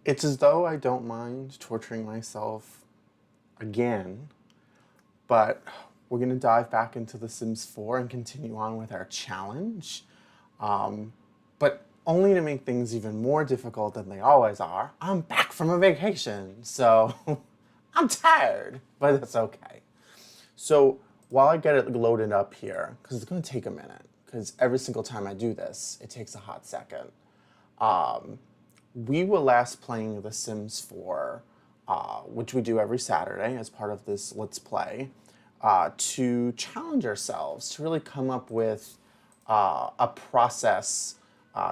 It's as though I don't mind torturing myself again, but we're going to dive back into The Sims 4 and continue on with our challenge. But only to make things even more difficult than they always are, I'm back from a vacation, so I'm tired, but that's okay. So while I get it loaded up here, because it's going to take a minute, because every single time I do this, it takes a hot second. We were last playing The Sims 4, which we do every Saturday as part of this Let's Play, to challenge ourselves, to really come up with a process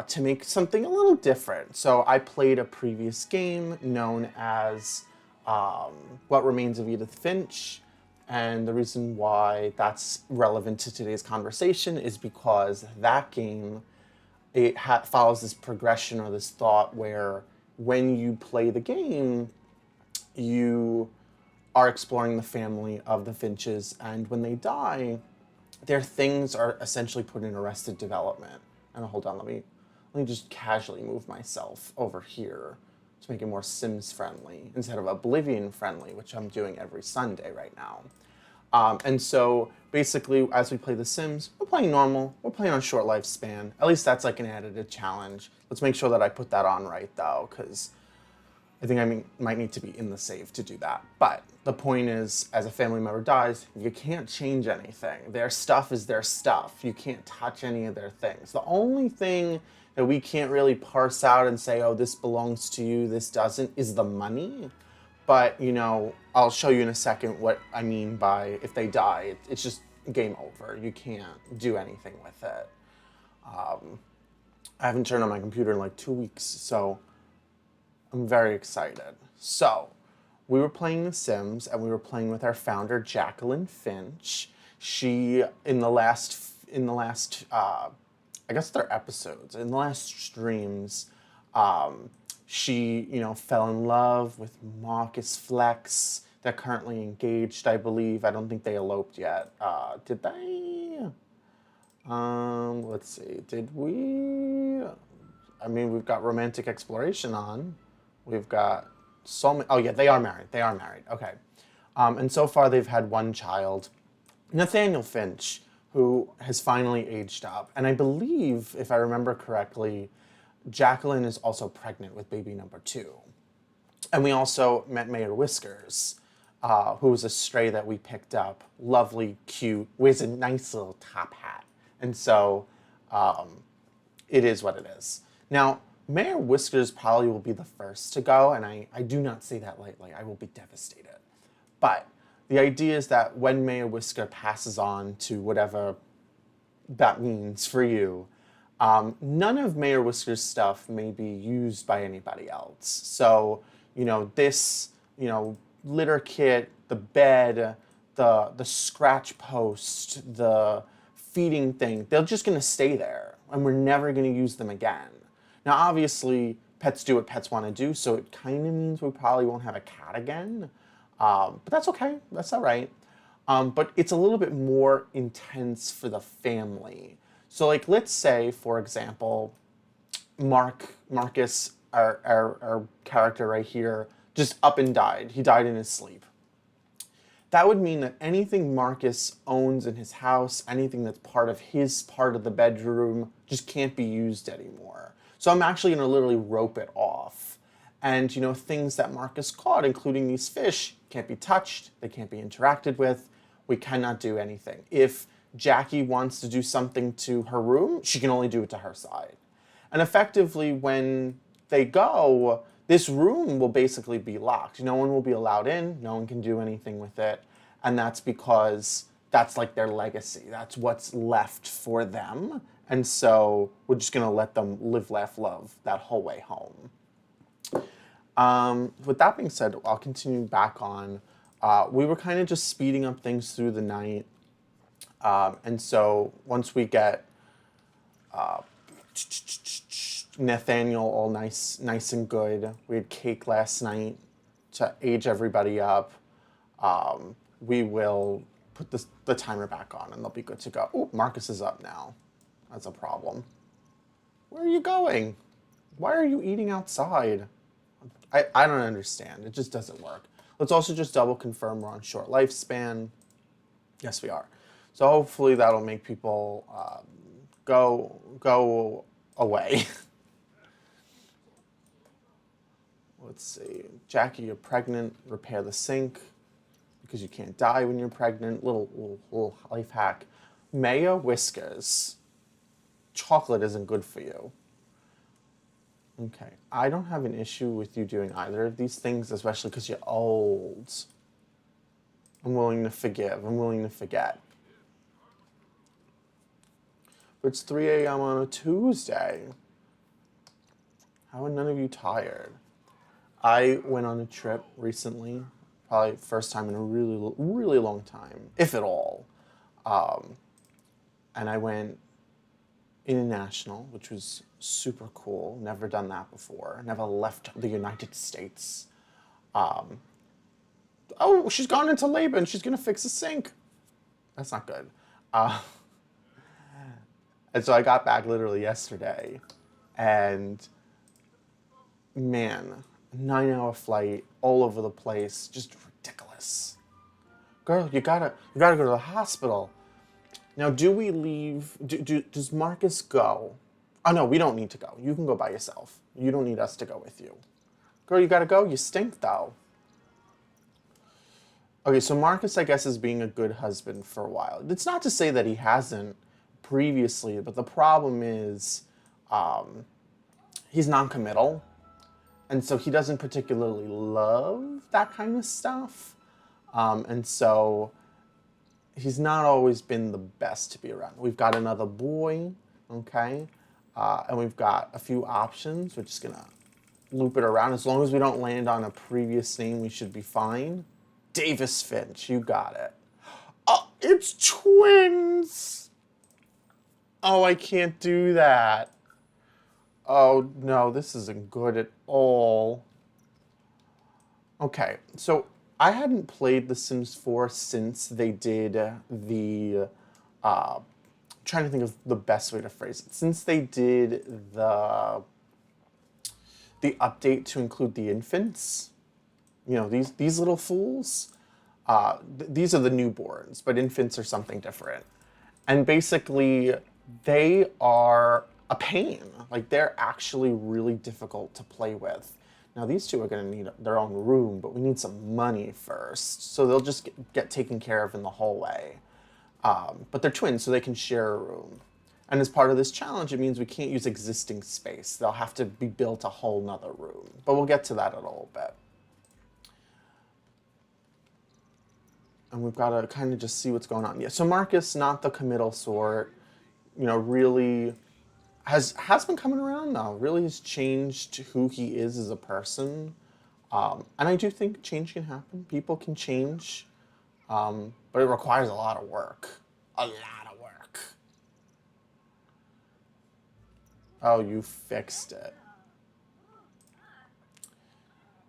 to make something a little different. So I played a previous game known as What Remains of Edith Finch. And the reason why that's relevant to today's conversation is because that game, it follows this progression or this thought where when you play the game, you are exploring the family of the Finches, and when they die, their things are essentially put in arrested development. And hold on, let me just casually move myself over here to make it more Sims friendly instead of Oblivion friendly, which I'm doing every Sunday right now. And so basically, as we play The Sims, we're playing normal. We're playing on short lifespan. At least that's like an added challenge. Let's make sure that I put that on right, though, because I think might need to be in the save to do that. But the point is, as a family member dies, you can't change anything. Their stuff is their stuff. You can't touch any of their things. The only thing that we can't really parse out and say, oh, this belongs to you, this doesn't, is the money. But, I'll show you in a second what I mean by if they die, it's just game over. You can't do anything with it. I haven't turned on my computer in like 2 weeks, so I'm very excited. So, we were playing The Sims, and we were playing with our founder, Jacqueline Finch. She, in the last, I guess they're episodes, in the last streams, she, fell in love with Marcus Flex. They're currently engaged, I believe. I don't think they eloped yet. Did they? Let's see. Did we? I mean, we've got romantic exploration on. We've got so many. Oh, yeah, they are married. They are married. Okay. And so far, they've had one child, Nathaniel Finch, who has finally aged up. And I believe, if I remember correctly, Jacqueline is also pregnant with baby number 2. And we also met Mayor Whiskers, who was a stray that we picked up. Lovely, cute, wears a nice little top hat. And so it is what it is. Now, Mayor Whiskers probably will be the first to go, and I do not say that lightly. I will be devastated. But the idea is that when Mayor Whisker passes on to whatever that means for you, none of Mayor Whisker's stuff may be used by anybody else. So, this, litter kit, the bed, the scratch post, the feeding thing, they're just going to stay there, and we're never going to use them again. Now, obviously, pets do what pets want to do, so it kind of means we probably won't have a cat again. But that's okay. That's all right. But it's a little bit more intense for the family. So, like, let's say, for example, Marcus, our character right here, just up and died. He died in his sleep. That would mean that anything Marcus owns in his house, anything that's part of his part of the bedroom, just can't be used anymore. So I'm actually going to literally rope it off. And, things that Marcus caught, including these fish, can't be touched. They can't be interacted with. We cannot do anything. If Jackie wants to do something to her room, she can only do it to her side. And effectively, when they go, this room will basically be locked. No one will be allowed in. No one can do anything with it. And that's because that's like their legacy. That's what's left for them. And so we're just going to let them live, laugh, love that whole way home. With that being said, I'll continue back on. We were kind of just speeding up things through the night. And so once we get Nathaniel all nice and good, we had cake last night to age everybody up. We will put the timer back on and they'll be good to go. Oh, Marcus is up now. That's a problem. Where are you going? Why are you eating outside? I don't understand. It just doesn't work. Let's also just double confirm we're on short lifespan. Yes, we are. So hopefully that'll make people go away. Let's see. Jackie, you're pregnant. Repair the sink because you can't die when you're pregnant. Little life hack. Maya Whiskers. Chocolate isn't good for you. Okay. I don't have an issue with you doing either of these things, especially because you're old. I'm willing to forgive. I'm willing to forget. But it's 3 a.m. on a Tuesday. How are none of you tired? I went on a trip recently, probably first time in a really, really long time, if at all. And I went international, which was super cool. Never done that before. Never left the United States. Oh, she's gone into labor and she's gonna fix a sink. That's not good. And so I got back literally yesterday, and man, 9-hour flight, all over the place, just ridiculous. Girl, you gotta go to the hospital. Now, do we leave? Does Marcus go? Oh no, we don't need to go. You can go by yourself. You don't need us to go with you. Girl, you gotta go. You stink though. Okay, so Marcus, I guess, is being a good husband for a while. It's not to say that he hasn't previously, but the problem is he's non-committal, and so he doesn't particularly love that kind of stuff. And so he's not always been the best to be around. We've got another boy, okay? And we've got a few options. We're just gonna loop it around. As long as we don't land on a previous name, we should be fine. Davis Finch, you got it. Oh, it's twins! Oh, I can't do that. Oh, no, this isn't good at all. Okay, so I hadn't played The Sims 4 since they did the, trying to think of the best way to phrase it. Since they did the update to include the infants, you know, these little fools, these are the newborns, but infants are something different. And basically, they are a pain. Like, they're actually really difficult to play with. Now, these two are going to need their own room, but we need some money first. So they'll just get taken care of in the hallway. But they're twins, so they can share a room. And as part of this challenge, it means we can't use existing space. They'll have to be built a whole nother room. But we'll get to that in a little bit. And we've got to kind of just see what's going on. Yeah, so Marcus, not the committal sort, you know, really has been coming around now. Really has changed who he is as a person. And I do think change can happen. People can change, but it requires a lot of work. A lot of work. Oh, you fixed it.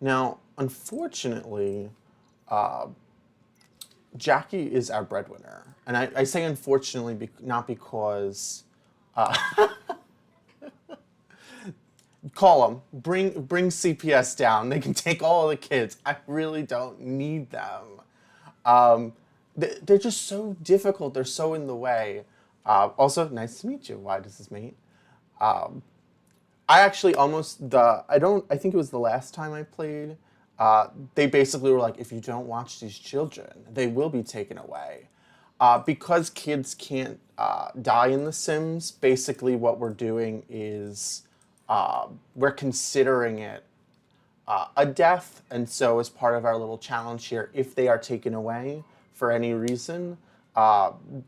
Now, unfortunately, Jackie is our breadwinner. And I say unfortunately not because... call them. Bring CPS down. They can take all the kids. I really don't need them. They're just so difficult. They're so in the way. Also, nice to meet you. Why does this mate? I actually I think it was the last time I played, they basically were like, if you don't watch these children, they will be taken away. Because kids can't die in The Sims, basically what we're doing is we're considering it a death, and so as part of our little challenge here, if they are taken away for any reason,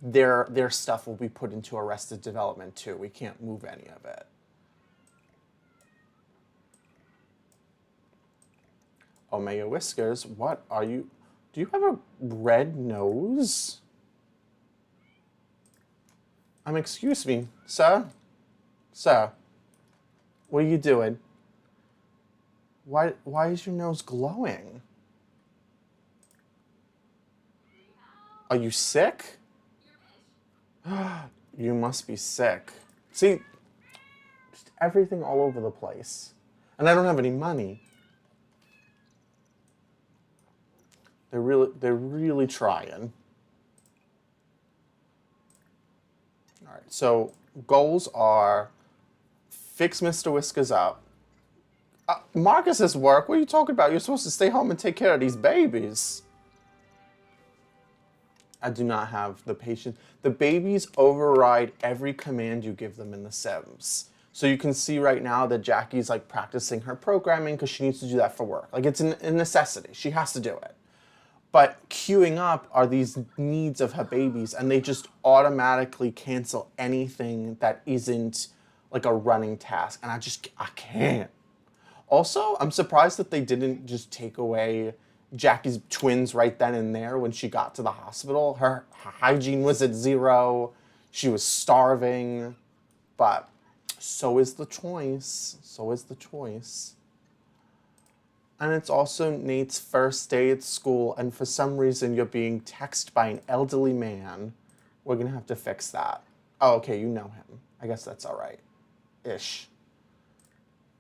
their stuff will be put into Arrested Development too. We can't move any of it. Oh, Maya Whiskers, what are you? Do you have a red nose? Excuse me, sir? Sir, what are you doing? Why is your nose glowing? Are you sick? You must be sick. See, just everything all over the place. And I don't have any money. They're really trying. All right, so goals are fix Mr. Whiskers up. Marcus's work? What are you talking about? You're supposed to stay home and take care of these babies. I do not have the patience. The babies override every command you give them in The Sims. So you can see right now that Jackie's like practicing her programming because she needs to do that for work. Like it's a necessity. She has to do it. But queuing up are these needs of her babies, and they just automatically cancel anything that isn't like a running task. And I can't. Also, I'm surprised that they didn't just take away Jackie's twins right then and there when she got to the hospital. Her hygiene was at zero. She was starving. But so is the choice. So is the choice. And it's also Nate's first day at school, and for some reason you're being texted by an elderly man. We're going to have to fix that. Oh, okay, you know him. I guess that's all right. Ish.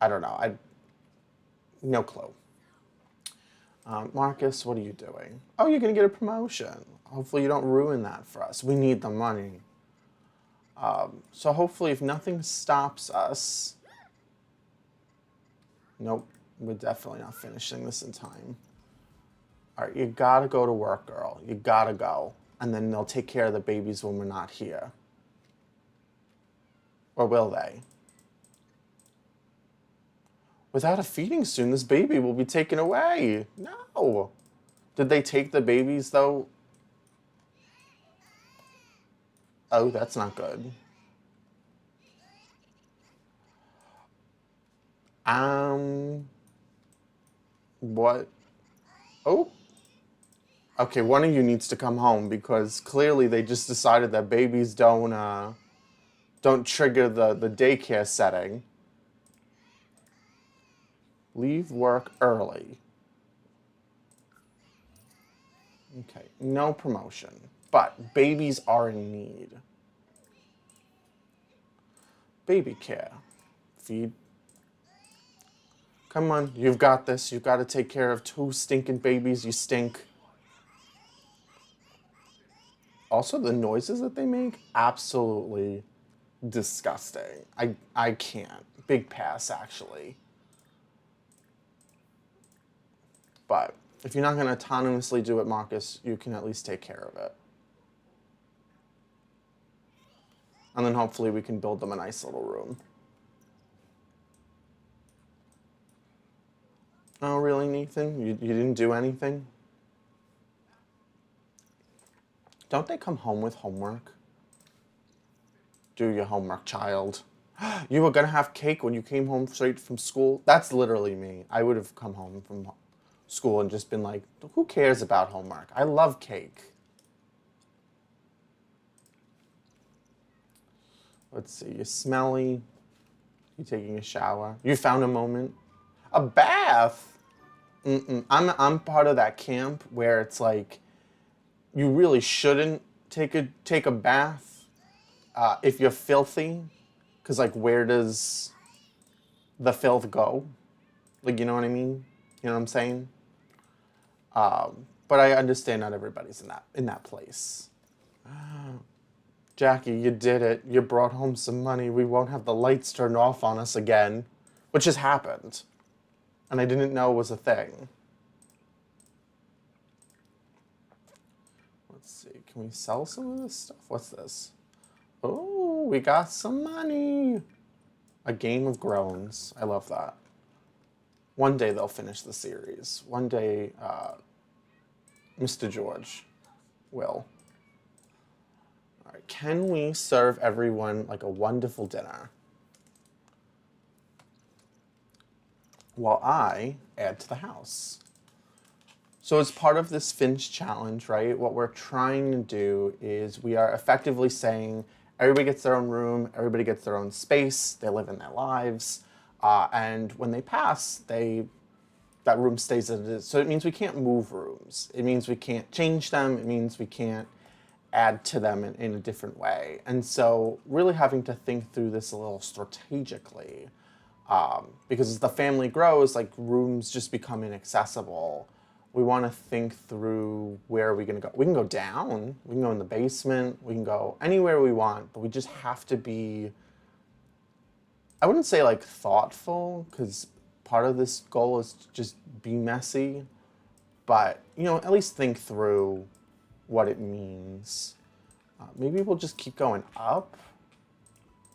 I don't know. No clue. Marcus, what are you doing? Oh, you're going to get a promotion. Hopefully you don't ruin that for us. We need the money. So hopefully if nothing stops us... Nope, we're definitely not finishing this in time. All right, you got to go to work, girl. You got to go. And then they'll take care of the babies when we're not here. Or will they? Without a feeding soon, this baby will be taken away. No. Did they take the babies, though? Oh, that's not good. What? Oh. Okay, one of you needs to come home because clearly they just decided that babies don't trigger the daycare setting. Leave work early. Okay, no promotion. But babies are in need. Baby care. Feed. Come on, you've got this. You've got to take care of 2 stinking babies. You stink. Also, the noises that they make, absolutely disgusting. I can't. Big pass, actually. But if you're not going to autonomously do it, Marcus, you can at least take care of it. And then hopefully we can build them a nice little room. Oh, really, Nathan? You didn't do anything? Don't they come home with homework? Do your homework, child. You were going to have cake when you came home straight from school? That's literally me. I would have come home from school and just been like, who cares about homework? I love cake. Let's see, you're smelly. You taking a shower. You found a moment. A bath? I'm part of that camp where it's like, you really shouldn't take a bath if you're filthy. Because, like, where does the filth go? Like, you know what I mean? You know what I'm saying? But I understand not everybody's in that place. Jackie, you did it. You brought home some money. We won't have the lights turned off on us again. Which has happened. And I didn't know it was a thing. Let's see. Can we sell some of this stuff? What's this? Oh, we got some money. A game of groans. I love that. One day they'll finish the series. One day, Mr. George will. All right, can we serve everyone like a wonderful dinner? While I add to the house. So as part of this Finch challenge, right, what we're trying to do is we are effectively saying everybody gets their own room, everybody gets their own space, they live in their lives, and when they pass, that room stays as it is. So it means we can't move rooms. It means we can't change them. It means we can't add to them in a different way. And so really having to think through this a little strategically, because as the family grows, like rooms just become inaccessible we want to think through where are we going to go. We can go down, we can go in the basement, we can go anywhere we want, but we just have to be, I wouldn't say like thoughtful, because part of this goal is to just be messy, but you know, at least think through what it means. Maybe we'll just keep going up.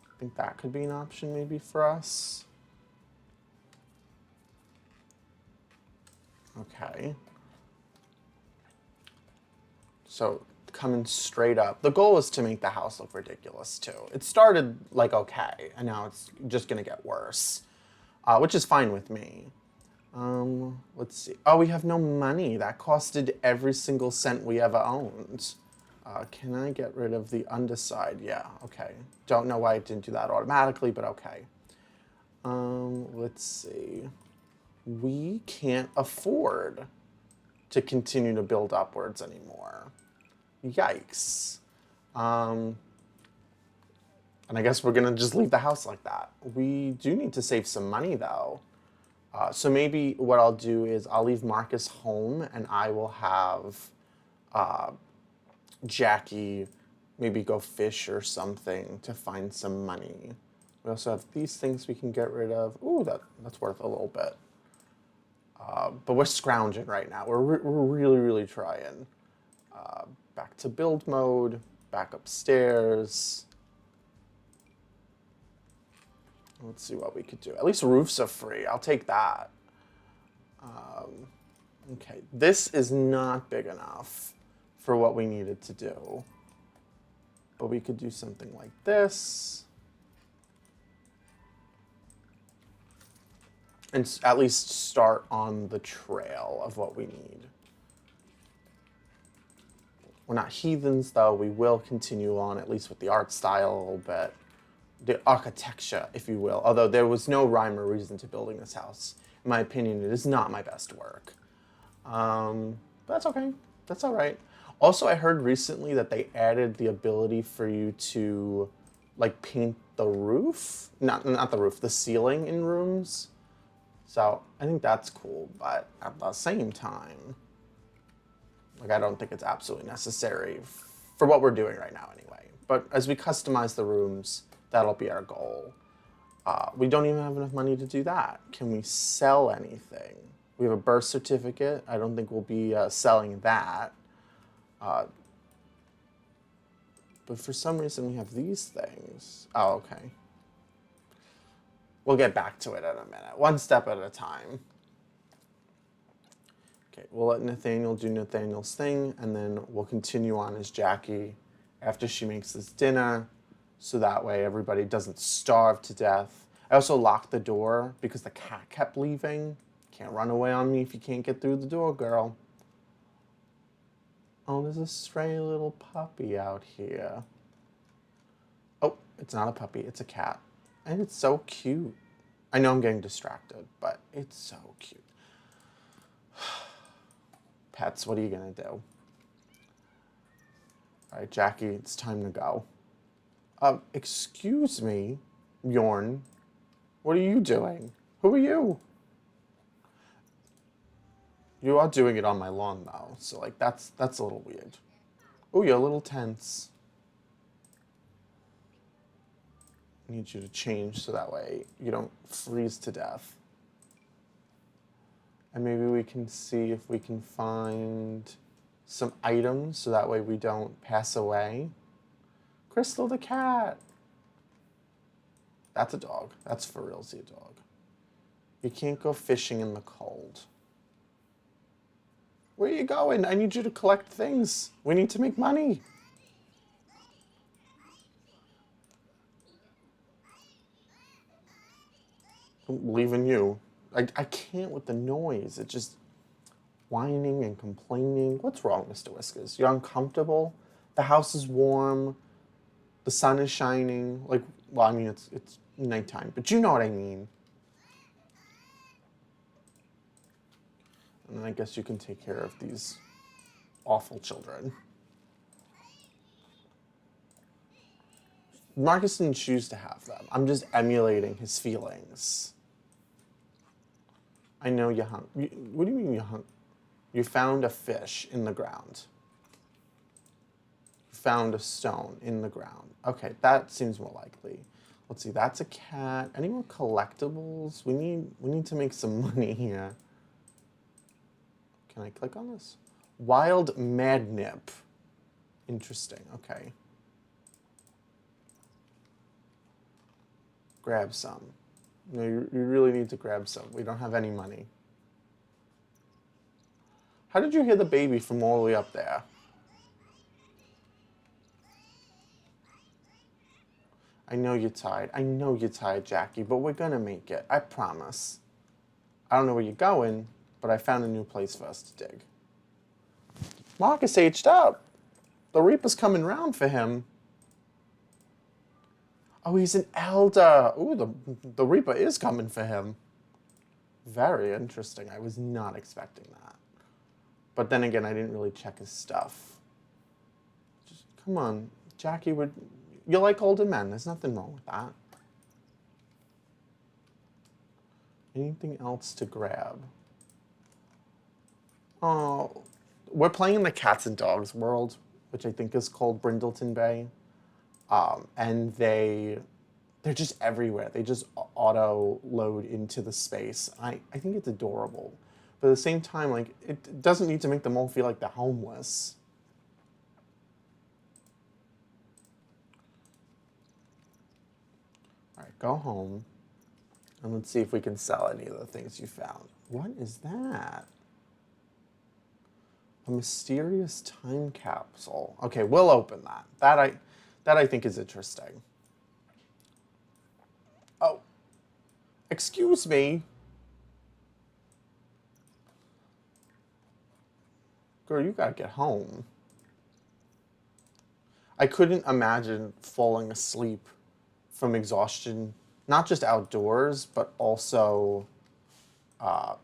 I think that could be an option maybe for us. Okay. So coming straight up. The goal is to make the house look ridiculous too. It started like okay, and now it's just gonna get worse, which is fine with me. Let's see. Oh, we have no money. That costed every single cent we ever owned. Can I get rid of the underside? Yeah, okay. Don't know why it didn't do that automatically, but okay. Let's see. We can't afford to continue to build upwards anymore. Yikes. And I guess we're gonna just leave the house like that. We do need to save some money though. So maybe what I'll do is I'll leave Marcus home and I will have Jackie maybe go fish or something to find some money. We also have these things we can get rid of. Ooh, that's worth a little bit. But we're scrounging right now. We're really, really trying. Back to build mode, back upstairs. Let's see what we could do. At least roofs are free. I'll take that. Okay, this is not big enough for what we needed to do. But we could do something like this. And at least start on the trail of what we need. We're not heathens, though. We will continue on, at least with the art style a little bit. The architecture, if you will. Although there was no rhyme or reason to building this house. In my opinion, it is not my best work. But that's okay. That's all right. Also, I heard recently that they added the ability for you to, like, paint the roof. Not the roof, the ceiling in rooms. So I think that's cool, but at the same time, like I don't think it's absolutely necessary for what we're doing right now anyway. But as we customize the rooms, that'll be our goal. We don't even have enough money to do that. Can we sell anything? We have a birth certificate. I don't think we'll be selling that. But for some reason we have these things. Oh, okay. We'll get back to it in a minute, one step at a time. Okay, we'll let Nathaniel do Nathaniel's thing, and then we'll continue on as Jackie after she makes this dinner, so that way everybody doesn't starve to death. I also locked the door because the cat kept leaving. Can't run away on me if you can't get through the door, girl. Oh, there's a stray little puppy out here. Oh, it's not a puppy, it's a cat. And it's so cute. I know I'm getting distracted, but it's so cute. Pets, what are you gonna do? All right, Jackie, it's time to go. Excuse me, Bjorn. What are you doing? Who are you? You are doing it on my lawn though, so like that's a little weird. Oh, you're a little tense. I need you to change so that way you don't freeze to death. And maybe we can see if we can find some items so that way we don't pass away. Crystal the cat. That's a dog. That's for realsy a dog. You can't go fishing in the cold. Where are you going? I need you to collect things. We need to make money. I'm leaving you. I can't with the noise. It's just whining and complaining. What's wrong, Mr. Whiskers? You're uncomfortable? The house is warm. The sun is shining. Like, well, I mean, it's nighttime, but you know what I mean. And then I guess you can take care of these awful children. Marcus didn't choose to have them. I'm just emulating his feelings. I know you're hungry. What do you mean you're hungry? You found a fish in the ground. You found a stone in the ground. Okay, that seems more likely. Let's see, that's a cat. Any more collectibles? We need to make some money here. Can I click on this? Wild Madnip. Interesting, okay. Grab some. No, you really need to grab some. We don't have any money. How did you hear the baby from all the way up there? I know you're tired. I know you're tired, Jackie, but we're gonna make it. I promise. I don't know where you're going, but I found a new place for us to dig. Marcus aged up. The Reaper's coming round for him. Oh, he's an elder. Ooh, the Reaper is coming for him. Very interesting. I was not expecting that. But then again, I didn't really check his stuff. Just, come on, Jackie, you're like older men. There's nothing wrong with that. Anything else to grab? Oh, we're playing in the cats and dogs world, which I think is called Brindleton Bay. And they're just everywhere. They just auto load into the space. I think it's adorable. But at the same time, like, it doesn't need to make them all feel like they're homeless. All right, go home. And let's see if we can sell any of the things you found. What is that? A mysterious time capsule. Okay, we'll open that. That I think is interesting. Oh, excuse me. Girl, you gotta get home. I couldn't imagine falling asleep from exhaustion, not just outdoors, but also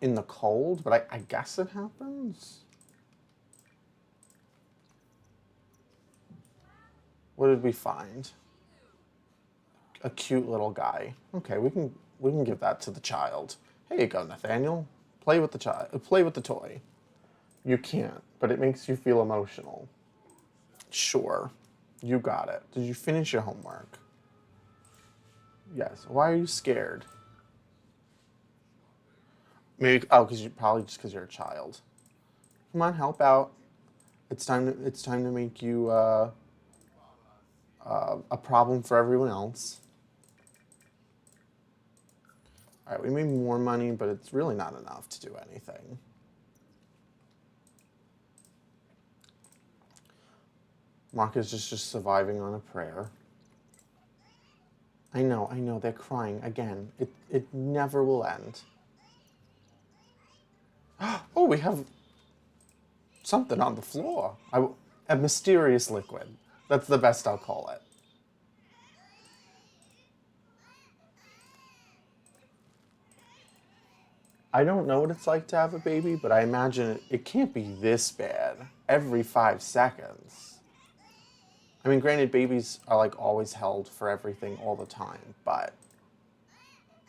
in the cold. But I guess it happens. What did we find? A cute little guy. Okay, we can give that to the child. Here you go, Nathaniel. Play with the child. Play with the toy. You can't, but it makes you feel emotional. Sure, you got it. Did you finish your homework? Yes. Why are you scared? Maybe because you probably just because you're a child. Come on, help out. It's time to make you a problem for everyone else. All right, we made more money, but it's really not enough to do anything. Mark is just surviving on a prayer. I know, they're crying again. It never will end. Oh, we have something on the floor. A mysterious liquid. That's the best I'll call it. I don't know what it's like to have a baby, but I imagine it can't be this bad every 5 seconds. I mean, granted, babies are like always held for everything all the time, but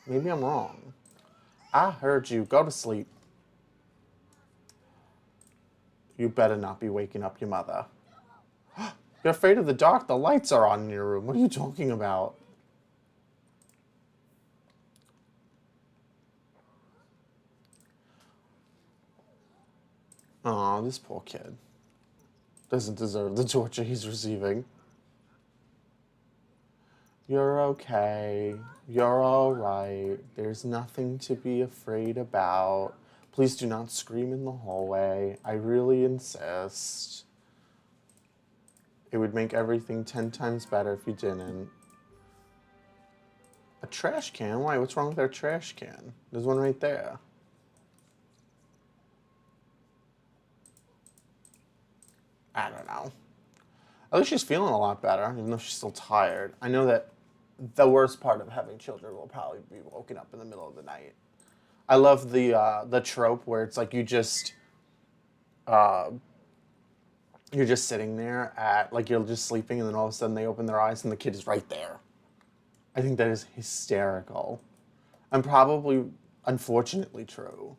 maybe I'm wrong. I heard you. Go to sleep. You better not be waking up your mother. You're afraid of the dark? The lights are on in your room. What are you talking about? Aw, this poor kid. Doesn't deserve the torture he's receiving. You're okay. You're all right. There's nothing to be afraid about. Please do not scream in the hallway. I really insist. It would make everything 10 times better if you didn't. A trash can? Why? What's wrong with our trash can? There's one right there. I don't know. At least she's feeling a lot better, even though she's still tired. I know that the worst part of having children will probably be woken up in the middle of the night. I love the trope where it's like uh, you're just sitting there at like you're just sleeping, and then all of a sudden they open their eyes and the kid is right there. I think that is hysterical, and probably unfortunately true.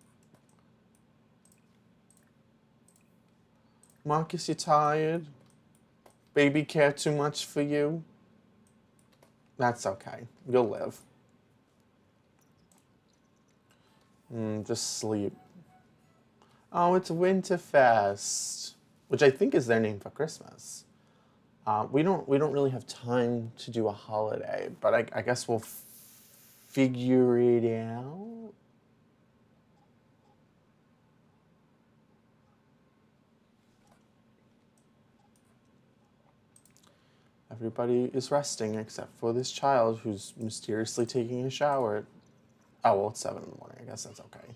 Marcus, you tired? Baby care too much for you? That's okay. You'll live. Just sleep. Oh, it's Winterfest, which I think is their name for Christmas. We don't really have time to do a holiday, but I guess we'll figure it out. Everybody is resting except for this child who's mysteriously taking a shower. Oh, well, it's 7 in the morning. I guess that's okay.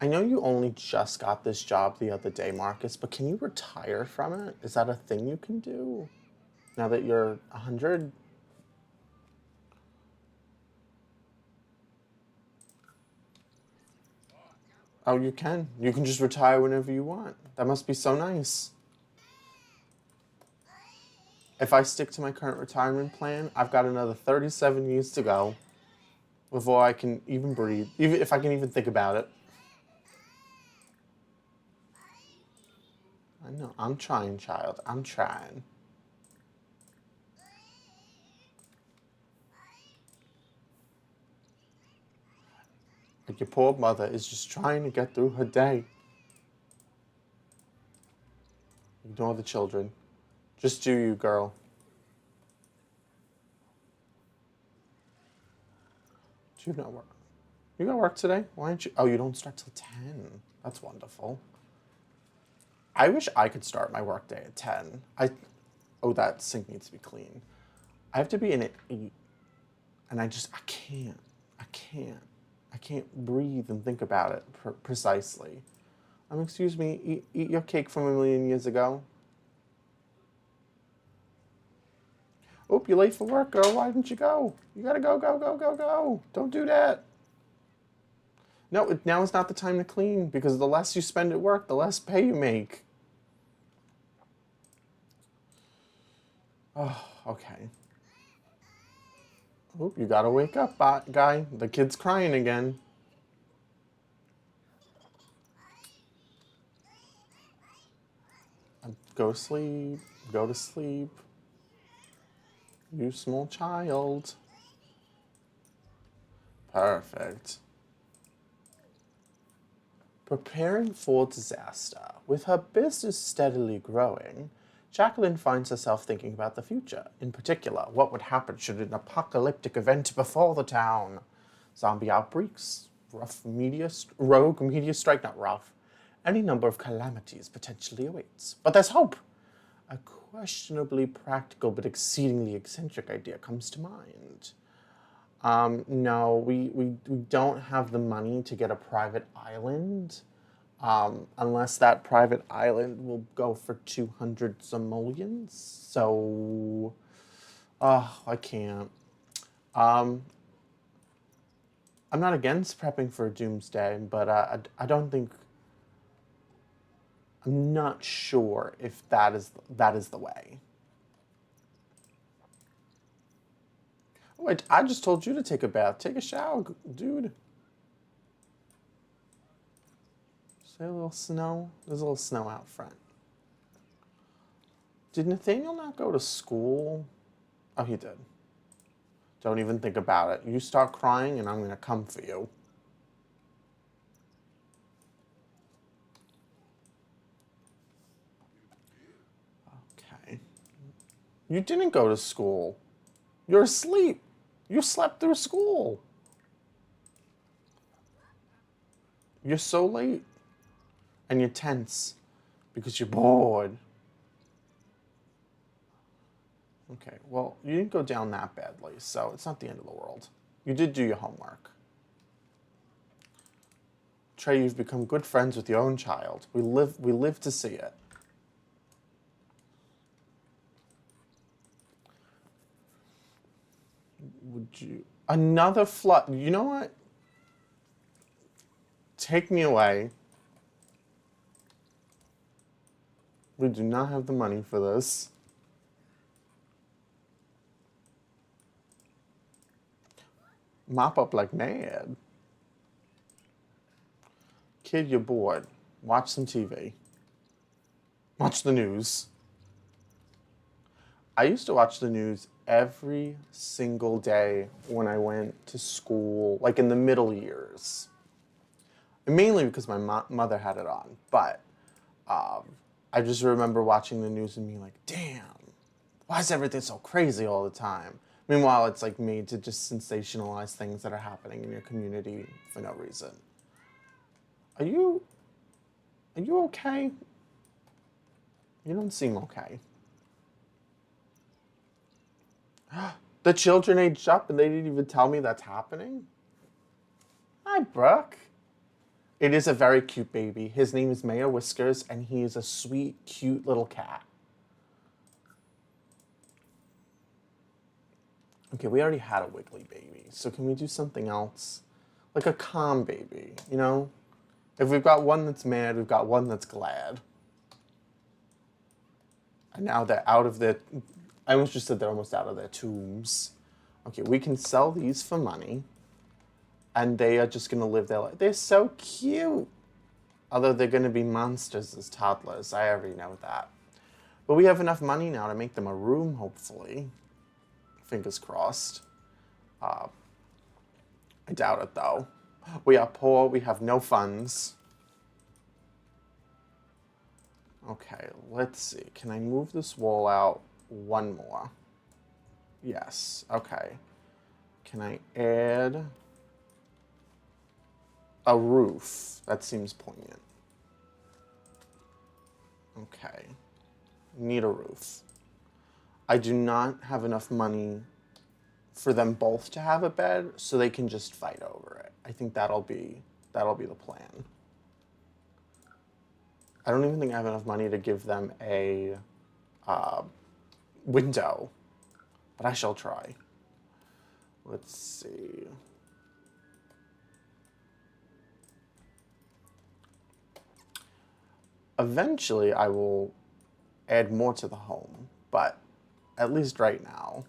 I know you only just got this job the other day, Marcus, but can you retire from it? Is that a thing you can do now that you're 100? Oh, you can. You can just retire whenever you want. That must be so nice. If I stick to my current retirement plan, I've got another 37 years to go before I can even breathe, even if I can even think about it. I know. I'm trying, child. I'm trying. Like your poor mother is just trying to get through her day. Ignore the children. Just do you, girl. Do you not work? You got work today? Why don't you? Oh, you don't start till 10. That's wonderful. I wish I could start my workday at 10. Oh, that sink needs to be clean. I have to be in at 8, and I can't. I can't. I can't breathe and think about it precisely. Excuse me, eat your cake from a million years ago. Oh, you're late for work, girl. Why didn't you go? You gotta go, go, go, go, go. Don't do that. No, now is not the time to clean because the less you spend at work, the less pay you make. Oh, okay. Oh, you gotta wake up, guy. The kid's crying again. Go to sleep. Go to sleep. You small child. Perfect. Preparing for disaster. With her business steadily growing, Jacqueline finds herself thinking about the future. In particular, what would happen should an apocalyptic event befall the town? Zombie outbreaks, rogue media strike, not rough. Any number of calamities potentially awaits. But there's hope! A questionably practical but exceedingly eccentric idea comes to mind. No, we don't have the money to get a private island. Unless that private island will go for 200 simoleons. So, I can't. Um, I'm not against prepping for a doomsday, but I don't think. I'm not sure if that is the way. Wait, I just told you to take a bath. Take a shower, dude. Is there a little snow? There's a little snow out front. Did Nathaniel not go to school? Oh, he did. Don't even think about it. You start crying and I'm going to come for you. Okay. You didn't go to school. You're asleep. You slept through school. You're so late. And you're tense because you're bored. Okay, well, you didn't go down that badly, so it's not the end of the world. You did do your homework. Trey, you've become good friends with your own child. We live to see it. Would you another flood? You know what? Take me away. We do not have the money for this. Mop up like mad. Kid, you're bored. Watch some TV. Watch the news. I used to watch the news every single day when I went to school, like in the middle years. And mainly because my mother had it on. But I just remember watching the news and being like, damn, why is everything so crazy all the time? Meanwhile, it's like made to just sensationalize things that are happening in your community for no reason. Are you okay? You don't seem okay. The children aged up and they didn't even tell me that's happening? Hi, Brooke. It is a very cute baby. His name is Mayor Whiskers, and he is a sweet, cute little cat. Okay, we already had a wiggly baby, so can we do something else? Like a calm baby, you know? If we've got one that's mad, we've got one that's glad. And now they're out of their... I almost just said they're almost out of their tombs. Okay, we can sell these for money. And they are just going to live their life. They're so cute. Although they're going to be monsters as toddlers. I already know that. But we have enough money now to make them a room, hopefully. Fingers crossed. I doubt it, though. We are poor. We have no funds. Okay, let's see. Can I move this wall out one more? Yes. Okay. Can I add a roof? That seems poignant. Okay. Need a roof. I do not have enough money for them both to have a bed, so they can just fight over it. I think that'll be the plan. I don't even think I have enough money to give them a window, but I shall try. Let's see. Eventually, I will add more to the home, but at least right now,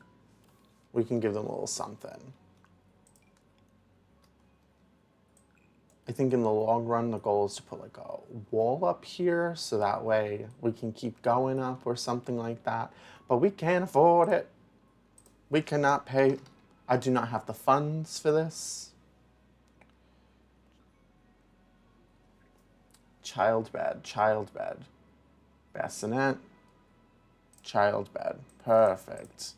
we can give them a little something. I think in the long run, the goal is to put like a wall up here so that way we can keep going up or something like that. But we can't afford it. We cannot pay. I do not have the funds for this. Child bed, child bed. Bassinet, child bed. Perfect.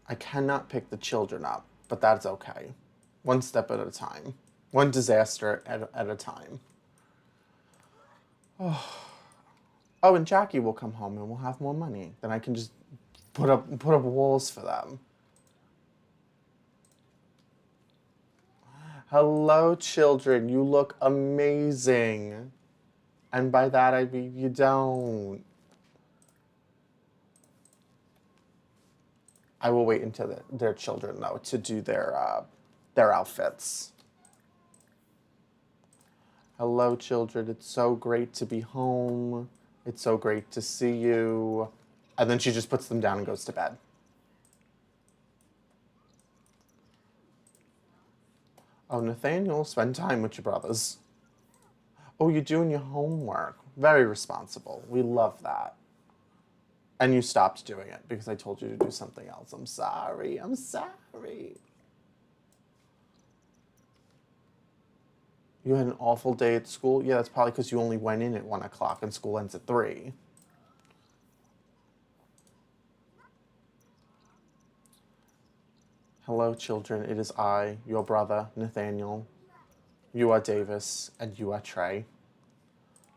I cannot pick the children up, but that's okay. One step at a time. One disaster at a time. Oh, and Jackie will come home and we'll have more money. Then I can just put up walls for them. Hello, children. You look amazing. And by that I mean you don't. I will wait until their children, though, to do their outfits. Hello, children. It's so great to be home. It's so great to see you. And then she just puts them down and goes to bed. Oh, Nathaniel, spend time with your brothers. Oh, you're doing your homework. Very responsible. We love that. And you stopped doing it because I told you to do something else. I'm sorry. I'm sorry. You had an awful day at school? Yeah, that's probably because you only went in at 1 o'clock and school ends at 3. Hello, children. It is I, your brother, Nathaniel. You are Davis, and you are Trey.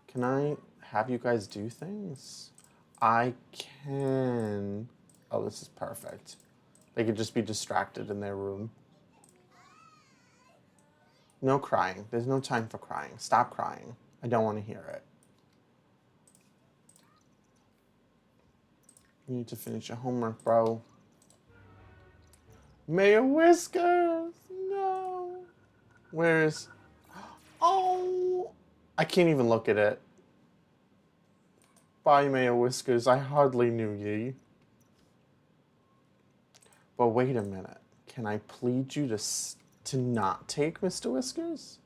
Can I have you guys do things? I can. Oh, this is perfect. They could just be distracted in their room. No crying. There's no time for crying. Stop crying. I don't want to hear it. You need to finish your homework, bro. Mayor Whiskers! No. Where is... Oh! I can't even look at it. Bye, Mayor Whiskers. I hardly knew ye. But wait a minute. Can I plead you to... to not take Mr. Whiskers?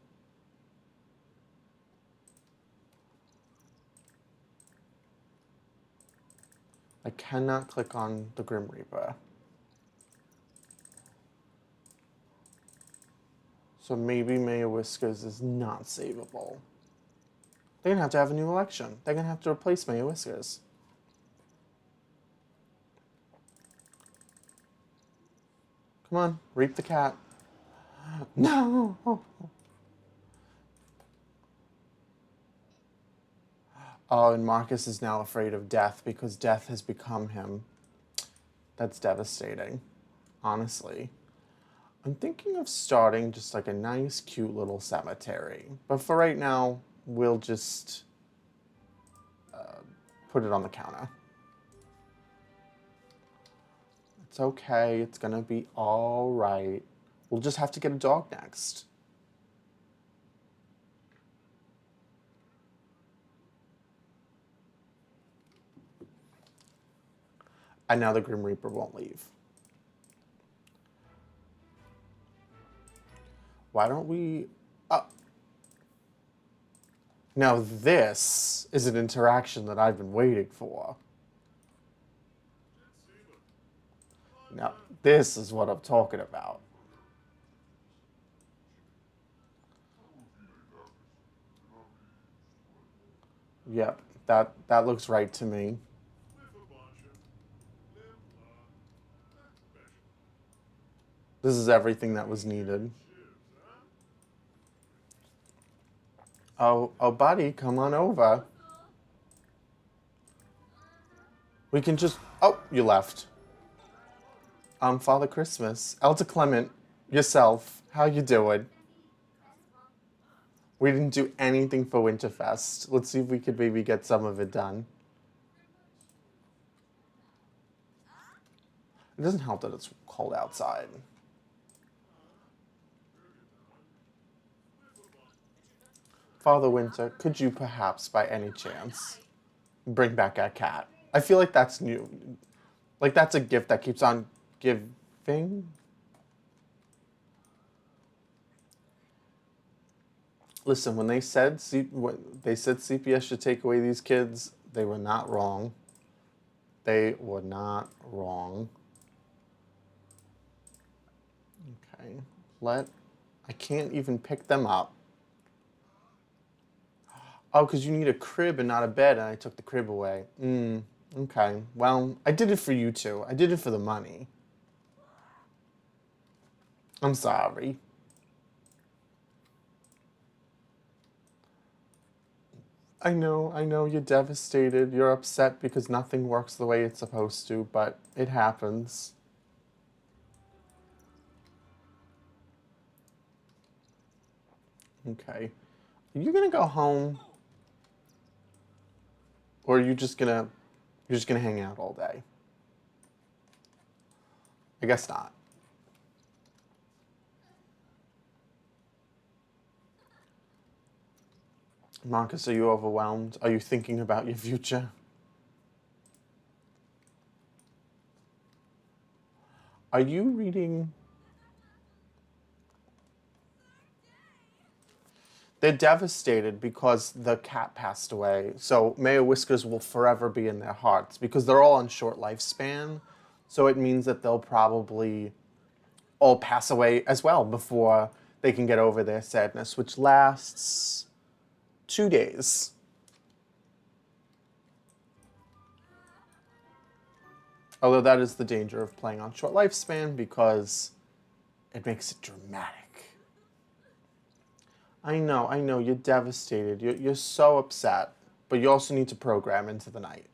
I cannot click on the Grim Reaper. So maybe Mayor Whiskers is not savable. They're gonna have to have a new election. They're gonna have to replace Mayor Whiskers. Come on, reap the cat. No! Oh, and Marcus is now afraid of death because death has become him. That's devastating, honestly. I'm thinking of starting just like a nice, cute little cemetery. But for right now, we'll just put it on the counter. It's okay. It's gonna be all right. We'll just have to get a dog next. And now the Grim Reaper won't leave. Why don't we... Now this is an interaction that I've been waiting for. Now this is what I'm talking about. Yep, that looks right to me. This is everything that was needed. Oh, buddy, come on over. We can just... Oh, you left. Father Christmas. Elder Clement, yourself, how you doing? We didn't do anything for Winterfest. Let's see if we could maybe get some of it done. It doesn't help that it's cold outside. Father Winter, could you perhaps, by any chance, bring back our cat? I feel like that's new. Like that's a gift that keeps on giving. Listen, when they said CPS should take away these kids, they were not wrong. They were not wrong. Okay, I can't even pick them up. Oh, because you need a crib and not a bed, and I took the crib away. Okay, well, I did it for you two. I did it for the money. I'm sorry. I know, you're devastated. You're upset because nothing works the way it's supposed to, but it happens. Okay. Are you gonna go home? Or are you just gonna hang out all day? I guess not. Marcus, are you overwhelmed? Are you thinking about your future? Are you reading? They're devastated because the cat passed away. So Mayor Whiskers will forever be in their hearts because they're all on short lifespan. So it means that they'll probably all pass away as well before they can get over their sadness, which lasts 2 days. Although that is the danger of playing on short lifespan because it makes it dramatic. I know, you're devastated. You're so upset, but you also need to program into the night.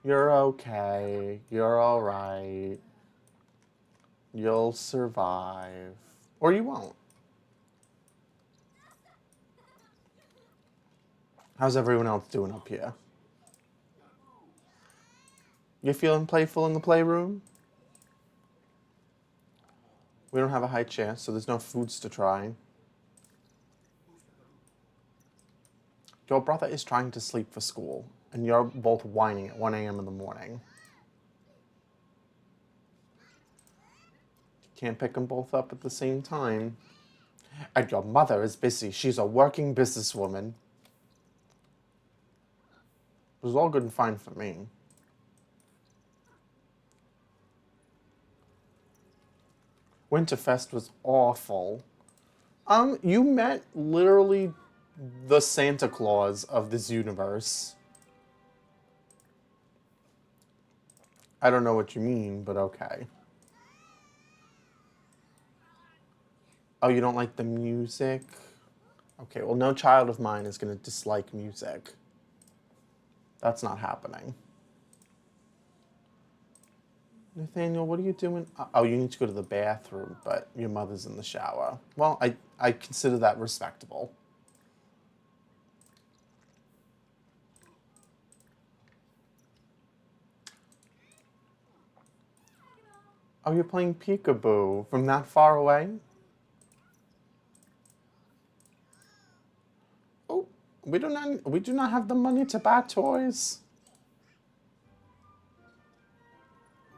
You're okay. You're all right. You'll survive. Or you won't. How's everyone else doing up here? You feeling playful in the playroom? We don't have a high chance, so there's no foods to try. Your brother is trying to sleep for school, and you're both whining at 1 a.m. in the morning. can't pick them both up at the same time. And your mother is busy. She's a working businesswoman. It was all good and fine for me. Winterfest was awful. You met literally the Santa Claus of this universe. I don't know what you mean, but okay. Oh, you don't like the music? Okay, well, no child of mine is going to dislike music. That's not happening. Nathaniel, what are you doing? Oh, you need to go to the bathroom, but your mother's in the shower. Well, I consider that respectable. Oh, you're playing peekaboo from that far away? Oh, we do not have the money to buy toys.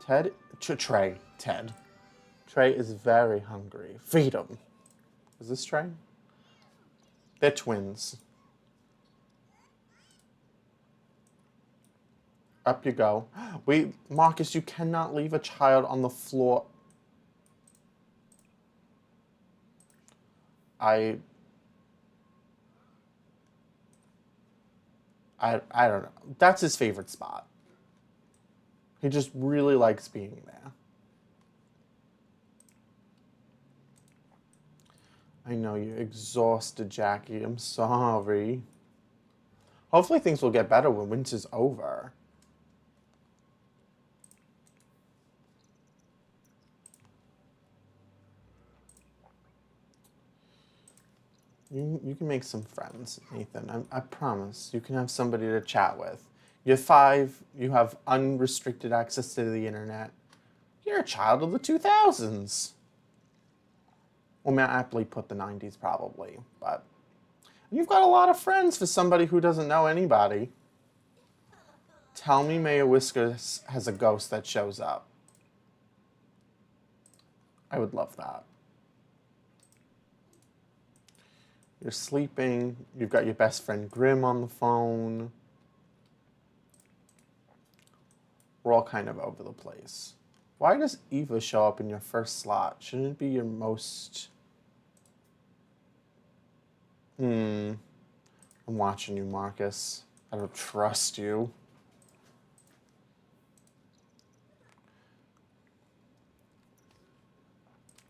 Ted, Trey, Ted. Trey is very hungry. Feed him. Is this Trey? They're twins. Up you go. Wait, Marcus, you cannot leave a child on the floor. I don't know. That's his favorite spot. He just really likes being there. I know you're exhausted, Jackie. I'm sorry. Hopefully things will get better when winter's over. You can make some friends, Nathan. I promise. You can have somebody to chat with. You're 5. You have unrestricted access to the internet. You're a child of the 2000s. Well, may I aptly put the 90s probably, but you've got a lot of friends for somebody who doesn't know anybody. Tell me Mayor Whiskers has a ghost that shows up. I would love that. You're sleeping. You've got your best friend Grim on the phone. We're all kind of over the place. Why does Eva show up in your first slot? Shouldn't it be your most... I'm watching you, Marcus. I don't trust you.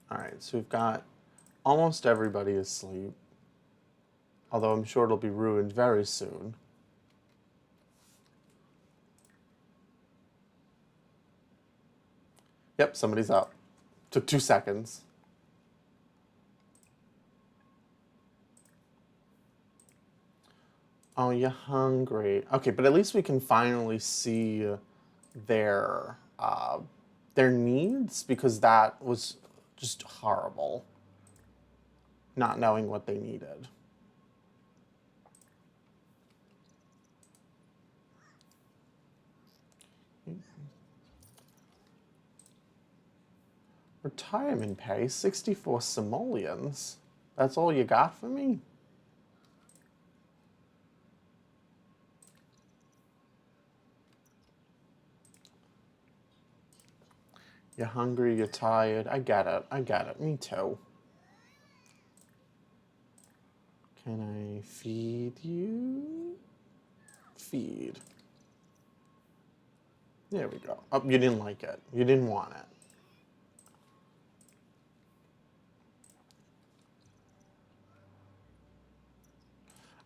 Alright, so we've got almost everybody asleep. Although I'm sure it'll be ruined very soon. Yep, somebody's up. Took 2 seconds. Oh, you're hungry. Okay, but at least we can finally see their needs, because that was just horrible. Not knowing what they needed. Retirement pay, 64 simoleons. That's all you got for me? You're hungry, you're tired. I get it, I get it. Me too. Can I feed you? Feed. There we go. Oh, you didn't like it. You didn't want it.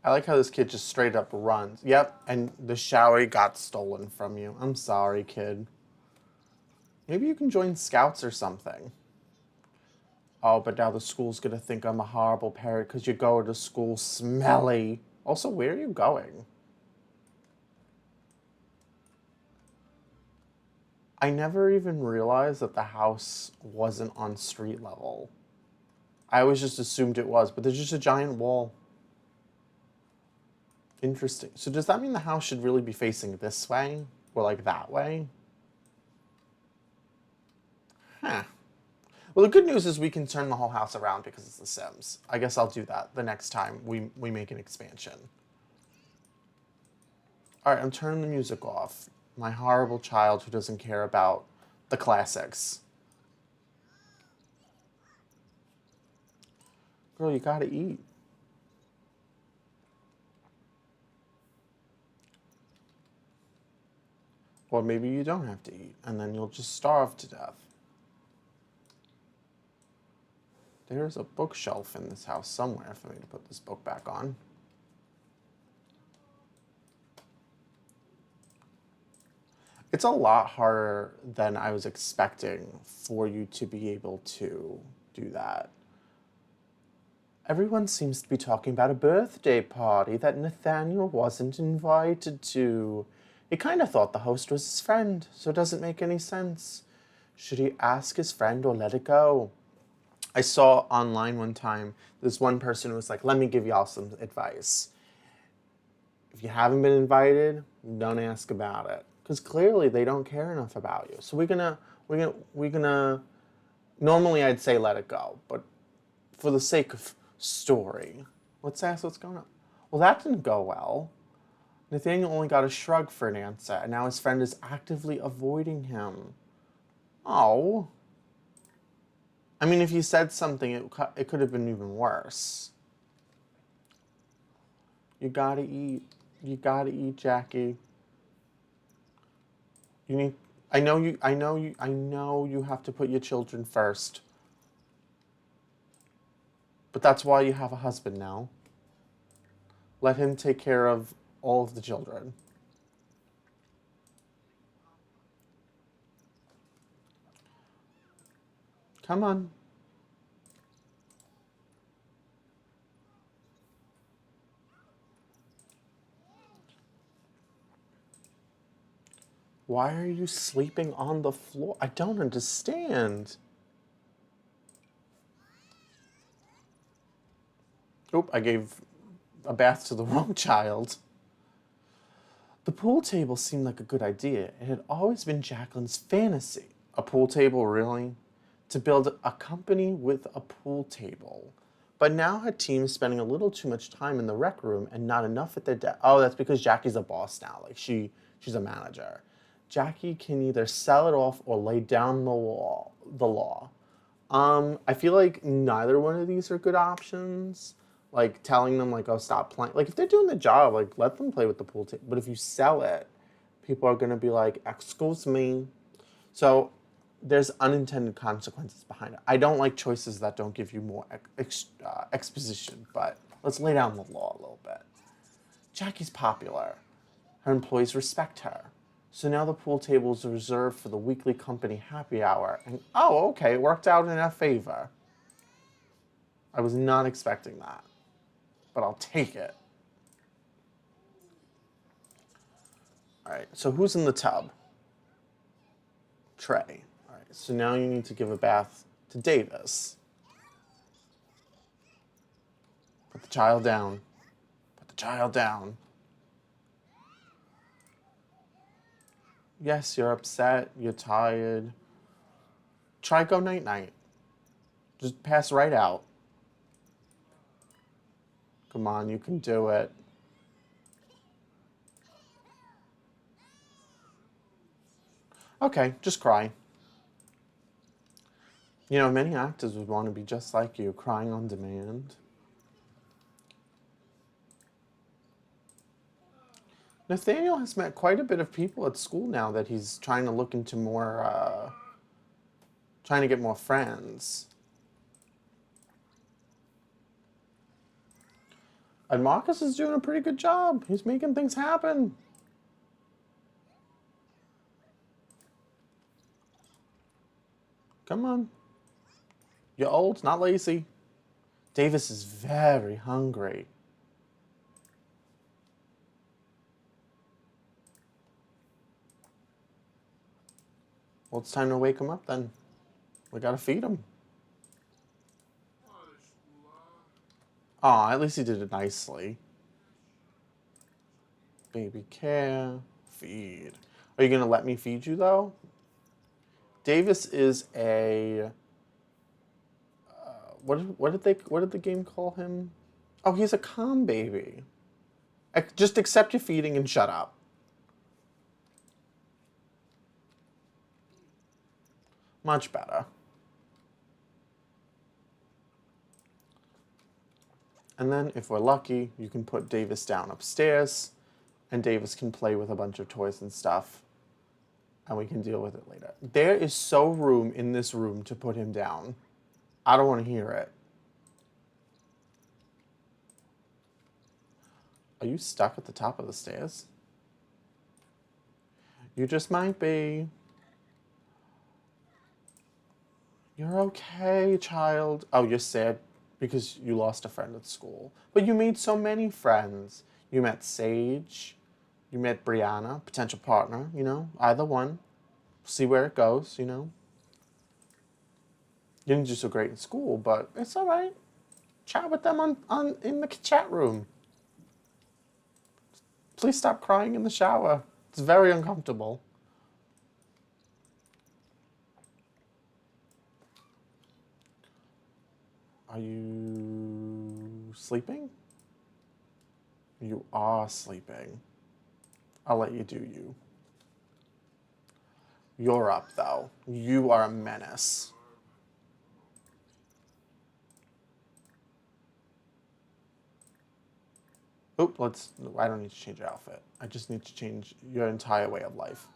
I like how this kid just straight up runs. Yep, and the shower got stolen from you. I'm sorry, kid. Maybe you can join scouts or something. Oh, but now the school's gonna think I'm a horrible parent because you go to school smelly. Also, where are you going? I never even realized that the house wasn't on street level. I always just assumed it was, but there's just a giant wall. Interesting. So does that mean the house should really be facing this way? Or like that way? Huh. Well, the good news is we can turn the whole house around because it's The Sims. I guess I'll do that the next time we make an expansion. All right, I'm turning the music off. My horrible child who doesn't care about the classics. Girl, you gotta eat. Or maybe you don't have to eat, and then you'll just starve to death. There's a bookshelf in this house somewhere for me to put this book back on. It's a lot harder than I was expecting for you to be able to do that. Everyone seems to be talking about a birthday party that Nathaniel wasn't invited to. He kind of thought the host was his friend, so it doesn't make any sense. Should he ask his friend or let it go? I saw online one time, this one person was like, let me give y'all some advice. If you haven't been invited, don't ask about it. Because clearly they don't care enough about you. So we're gonna normally I'd say let it go, but for the sake of story, let's ask what's going on. Well, that didn't go well. Nathaniel only got a shrug for an answer, and now his friend is actively avoiding him. Oh. I mean, if you said something, it could have been even worse. You gotta eat. You gotta eat, Jackie. You need. I know you have to put your children first. But that's why you have a husband now. Let him take care of all of the children. Come on. Why are you sleeping on the floor? I don't understand. Oop, I gave a bath to the wrong child. The pool table seemed like a good idea. It had always been Jacqueline's fantasy. A pool table, really? To build a company with a pool table. But now her team is spending a little too much time in the rec room and not enough at their desk. Oh, that's because Jackie's a boss now. Like she's a manager. Jackie can either sell it off or lay down the law. I feel like neither one of these are good options. Like telling them like, oh, stop playing. Like if they're doing the job, like let them play with the pool table. But if you sell it, people are gonna be like, excuse me. So there's unintended consequences behind it. I don't like choices that don't give you more exposition, but let's lay down the law a little bit. Jackie's popular. Her employees respect her. So now the pool table is reserved for the weekly company happy hour. And oh, okay, it worked out in our favor. I was not expecting that, but I'll take it. All right, so who's in the tub? Trey. All right, so now you need to give a bath to Davis. Put the child down. Put the child down. Yes, you're upset, you're tired. Try go night night. Just pass right out. Come on, you can do it. Okay, just cry. You know, many actors would want to be just like you, crying on demand. Nathaniel has met quite a bit of people at school now that he's trying to look into more, trying to get more friends. And Marcus is doing a pretty good job. He's making things happen. Come on. You're old, not lazy. Davis is very hungry. Well, it's time to wake him up then. We gotta feed him. Aw, at least he did it nicely. Baby care, feed. Are you gonna let me feed you though? Davis is a what did the game call him? Oh, he's a calm baby. Just accept your feeding and shut up. Much better. And then, if we're lucky, you can put Davis down upstairs, and Davis can play with a bunch of toys and stuff, and we can deal with it later. There is so room in this room to put him down. I don't want to hear it. Are you stuck at the top of the stairs? You just might be. You're okay, child. Oh, you're sad because you lost a friend at school. But you made so many friends. You met Sage. You met Brianna, potential partner, either one. See where it goes, You didn't do so great in school, but it's all right. Chat with them on in the chat room. Please stop crying in the shower. It's very uncomfortable. Are you sleeping? You are sleeping. I'll let you do you. You're up, though. You are a menace. Oop, I don't need to change your outfit. I just need to change your entire way of life.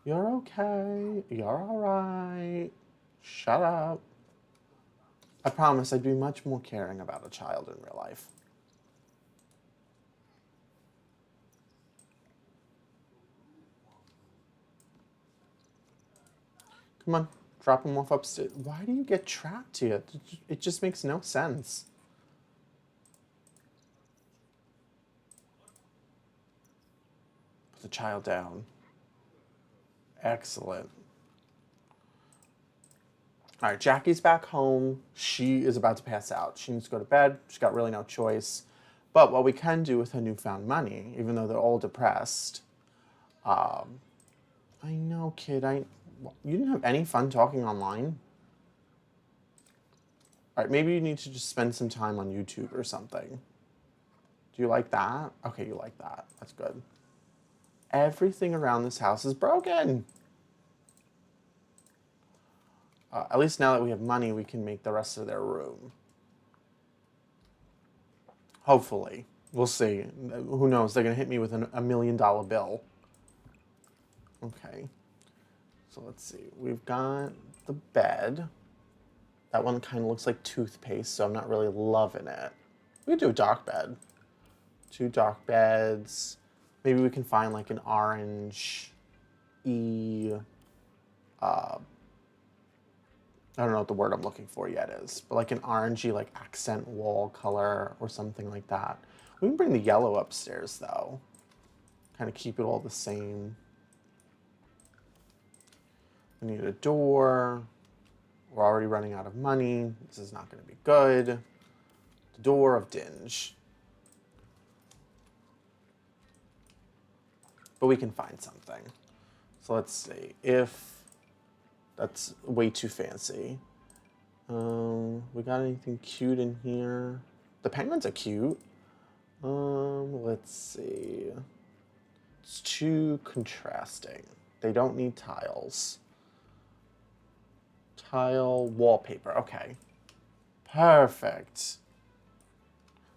You're okay. You're all right. Shut up. I promise I'd be much more caring about a child in real life. Come on, drop him off upstairs. Why do you get trapped here? It just makes no sense. Put the child down. Excellent. All right, Jackie's back home. She is about to pass out. She needs to go to bed. She's got really no choice. But what we can do with her newfound money, even though they're all depressed, I know, kid. You didn't have any fun talking online? All right, maybe you need to just spend some time on YouTube or something. Do you like that? Okay, you like that. That's good. Everything around this house is broken. At least now that we have money, we can make the rest of their room. Hopefully. We'll see. Who knows? They're going to hit me with a $1 million bill. Okay. So let's see. We've got the bed. That one kind of looks like toothpaste, so I'm not really loving it. We could do a dark bed. 2 dark beds. Maybe we can find like an orange I don't know what the word I'm looking for yet is, but like an orangey like accent wall color or something like that. We can bring the yellow upstairs though. Kind of keep it all the same. We need a door. We're already running out of money. This is not going to be good. The door of Dinge. But we can find something. So let's see. If that's way too fancy. We got anything cute in here? The penguins are cute. Let's see. It's too contrasting. They don't need tiles. Tile wallpaper. Okay. Perfect.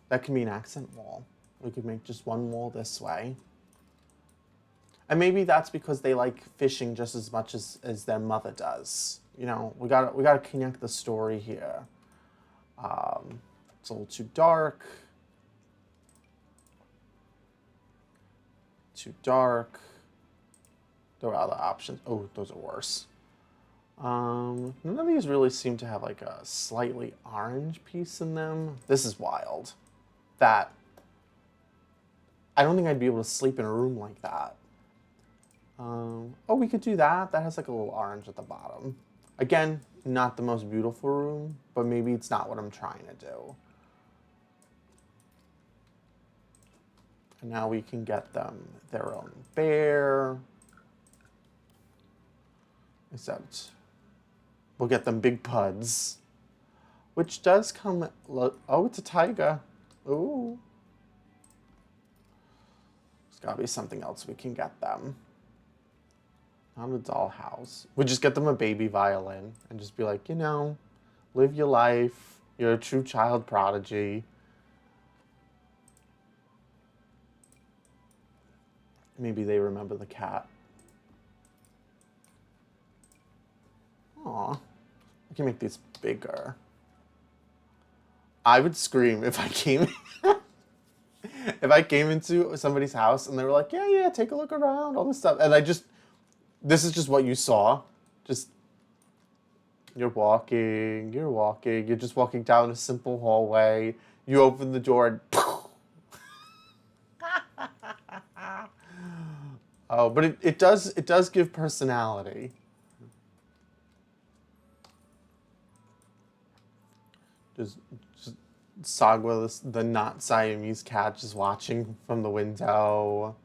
That can be an accent wall. We could make just one wall this way. And maybe that's because they like fishing just as much as their mother does. We gotta connect the story here. It's a little too dark. Too dark. There are other options. Oh, those are worse. None of these really seem to have like a slightly orange piece in them. This is wild. I don't think I'd be able to sleep in a room like that. Oh, we could do that. That has like a little orange at the bottom. Again, not the most beautiful room, but maybe it's not what I'm trying to do. And now we can get them their own bear. Except We'll get them big puds. Which does come... Oh, it's a tiger. Ooh. There's got to be something else we can get them. Not a dollhouse. We just get them a baby violin and just be like, you know, live your life. You're a true child prodigy. Maybe they remember the cat. Aw. I can make these bigger. I would scream if I came if I came into somebody's house and they were like, yeah, take a look around, all this stuff. And this is just what you saw. Just, you're walking, you're just walking down a simple hallway. You open the door and oh, but it does give personality. Just Sagwa, the not Siamese cat, just watching from the window.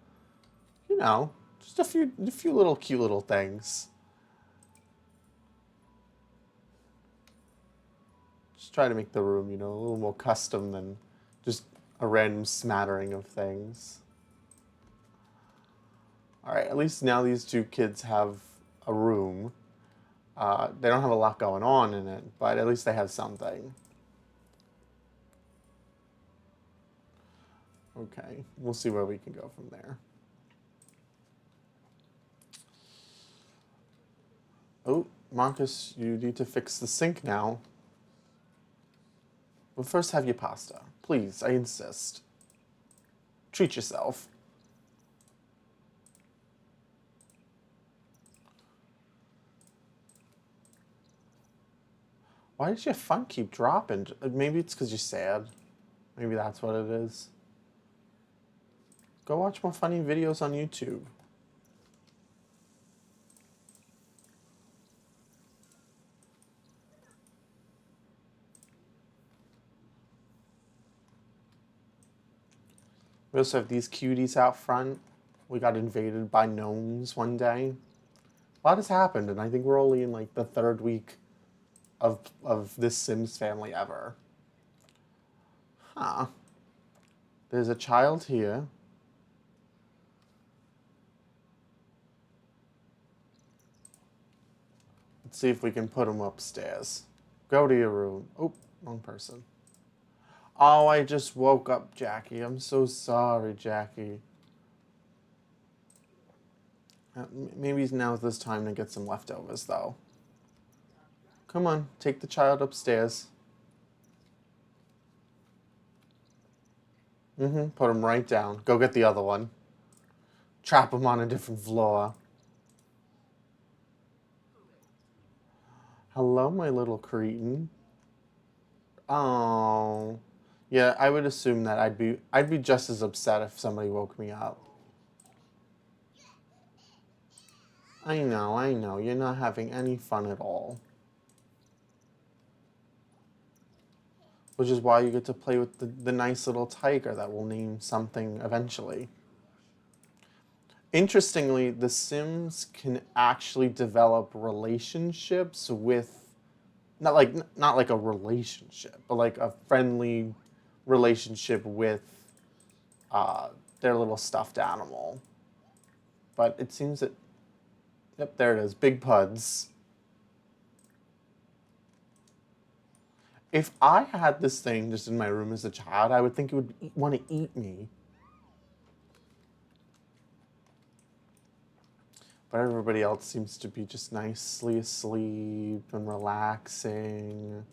You know, just a few little cute little things. Just try to make the room, you know, a little more custom than just a random smattering of things. All right, at least now these two kids have a room. They don't have a lot going on in it, but at least they have something. Okay, we'll see where we can go from there. Oh, Marcus, you need to fix the sink now. But first have your pasta. Please, I insist. Treat yourself. Why does your fun keep dropping? Maybe it's because you're sad. Maybe that's what it is. Go watch more funny videos on YouTube. We also have these cuties out front. We got invaded by gnomes one day. A lot has happened, and I think we're only in like the 3rd week of this Sims family ever. Huh. There's a child here. Let's see if we can put him upstairs. Go to your room. Oh, wrong person. Oh, I just woke up, Jackie. I'm so sorry, Jackie. Maybe now's this time to get some leftovers, though. Come on, take the child upstairs. Put him right down. Go get the other one. Trap him on a different floor. Hello, my little cretin. Oh. Yeah, I would assume that I'd be just as upset if somebody woke me up. I know. You're not having any fun at all. Which is why you get to play with the nice little tiger that will name something eventually. Interestingly, the Sims can actually develop relationships with, not like a relationship, but like a friendly relationship with their little stuffed animal. But it seems that, yep, there it is, big puds. If I had this thing just in my room as a child, I would think it would want to eat me. But everybody else seems to be just nicely asleep and relaxing.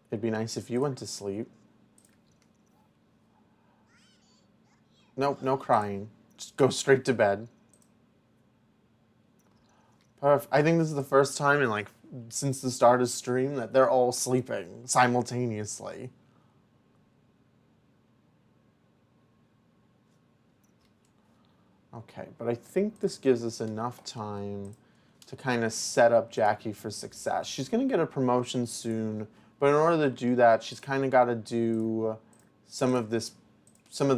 It'd be nice if you went to sleep. Nope, no crying. Just go straight to bed. Perfect. I think this is the first time in like since the start of stream that they're all sleeping simultaneously. Okay, but I think this gives us enough time to kind of set up Jackie for success. She's going to get a promotion soon, but in order to do that, she's kind of got to do some of this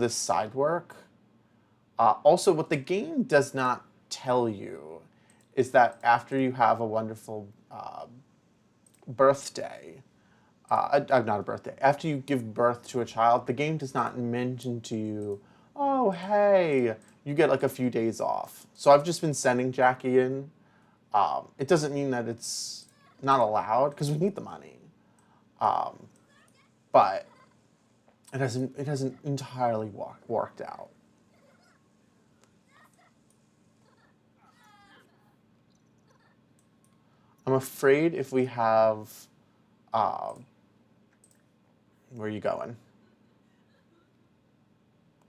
side work. Also, what the game does not tell you is that after you have a wonderful birthday, not a birthday, after you give birth to a child, the game does not mention to you, oh, hey, you get like a few days off. So I've just been sending Jackie in. It doesn't mean that it's not allowed because we need the money. But it hasn't entirely worked out. I'm afraid if we have, where are you going?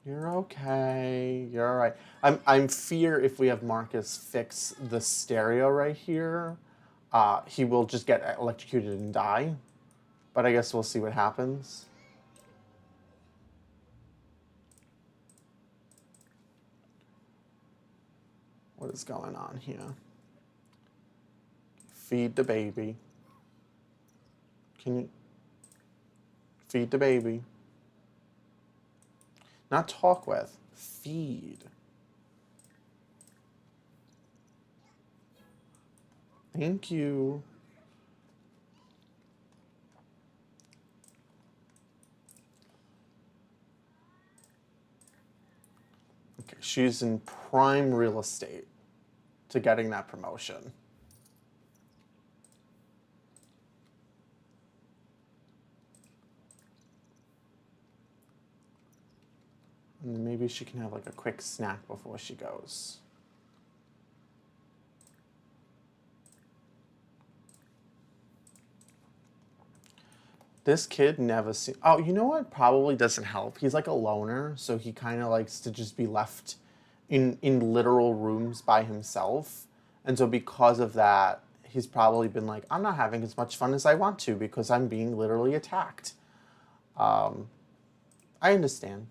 You're okay. You're all right. I'm fear if we have Marcus fix the stereo right here, he will just get electrocuted and die. But I guess we'll see what happens. What is going on here? Feed the baby. Can you feed the baby? Not talk with. Feed. Thank you. Okay, she's in prime real estate to getting that promotion. And maybe she can have like a quick snack before she goes. This kid never see. Oh, you know what? Probably doesn't help. He's like a loner, so he kind of likes to just be left in literal rooms by himself. And so because of that, he's probably been like, I'm not having as much fun as I want to because I'm being literally attacked. I understand.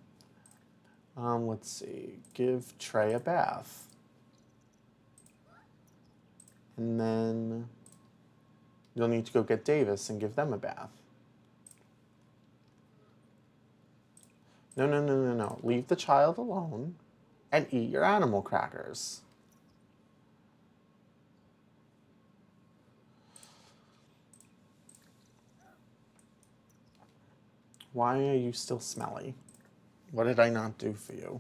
Let's see. Give Trey a bath. And then you'll need to go get Davis and give them a bath. No, no, no, no, no. Leave the child alone and eat your animal crackers. Why are you still smelly? What did I not do for you?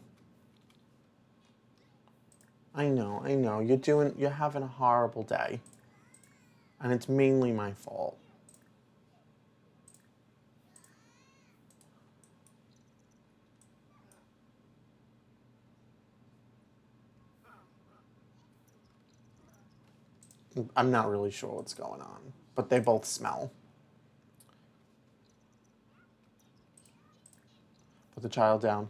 I know. You're having a horrible day. And it's mainly my fault. I'm not really sure what's going on, but they both smell. Put the child down.